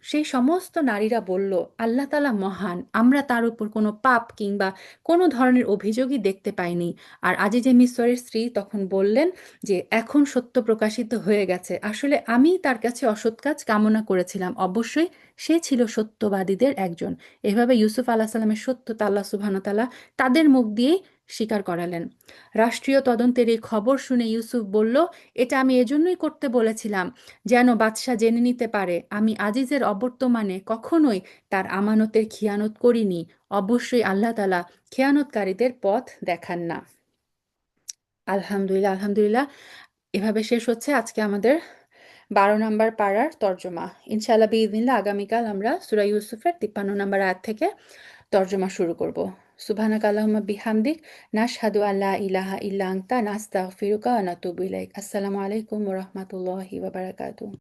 সেই সমস্ত নারীরা বলল, আল্লাহ তাআলা মহান, আমরা তার উপর কোনো পাপ কিংবা কোনো ধরনের অভিযোগই দেখতে পাইনি। আর আজিজে মিসরের স্ত্রী তখন বললেন যে, এখন সত্য প্রকাশিত হয়ে গেছে, আসলে আমি তার কাছে অসৎ কাজ কামনা করেছিলাম, অবশ্যই সে ছিল সত্যবাদীদের একজন। এভাবে ইউসুফ আলাহ সাল্লামের সত্যতা আল্লাহ সুবহানাহু ওয়া তাআলা তাদের মুখ দিয়েই স্বীকার করালেন। রাষ্ট্রীয় তদন্তের এই খবর শুনে ইউসুফ বলল, এটা আমি এজন্যই করতে বলেছিলাম যেন বাদশাহ জেনে নিতে পারে আমি আজিজের অবর্তমানে কখনোই তার আমানতের খিয়ানত করিনি। অবশ্যই আল্লাহ তাআলা খেয়ানতকারীদের পথ দেখান না। আলহামদুলিল্লাহ, আলহামদুলিল্লাহ। এভাবে শেষ হচ্ছে আজকে আমাদের 12 নম্বর পাড়ার তর্জমা। ইনশাআল্লাহ বিইذনিল্লাহ আগামীকাল আমরা সূরা ইউসুফের 53 নম্বর আয়াত থেকে তর্জমা শুরু করব। সুবহানাকা আল্লাহুম্মা বিহামদিক নাশহাদু আল্লা ইলাহা ইল্লা আনতা নাস্তাগফিরুকা ওয়া নাতুবু ইলাইক। আসসালামু আলাইকুম ওয়া রাহমাতুল্লাহি ওয়া বারাকাতুহু।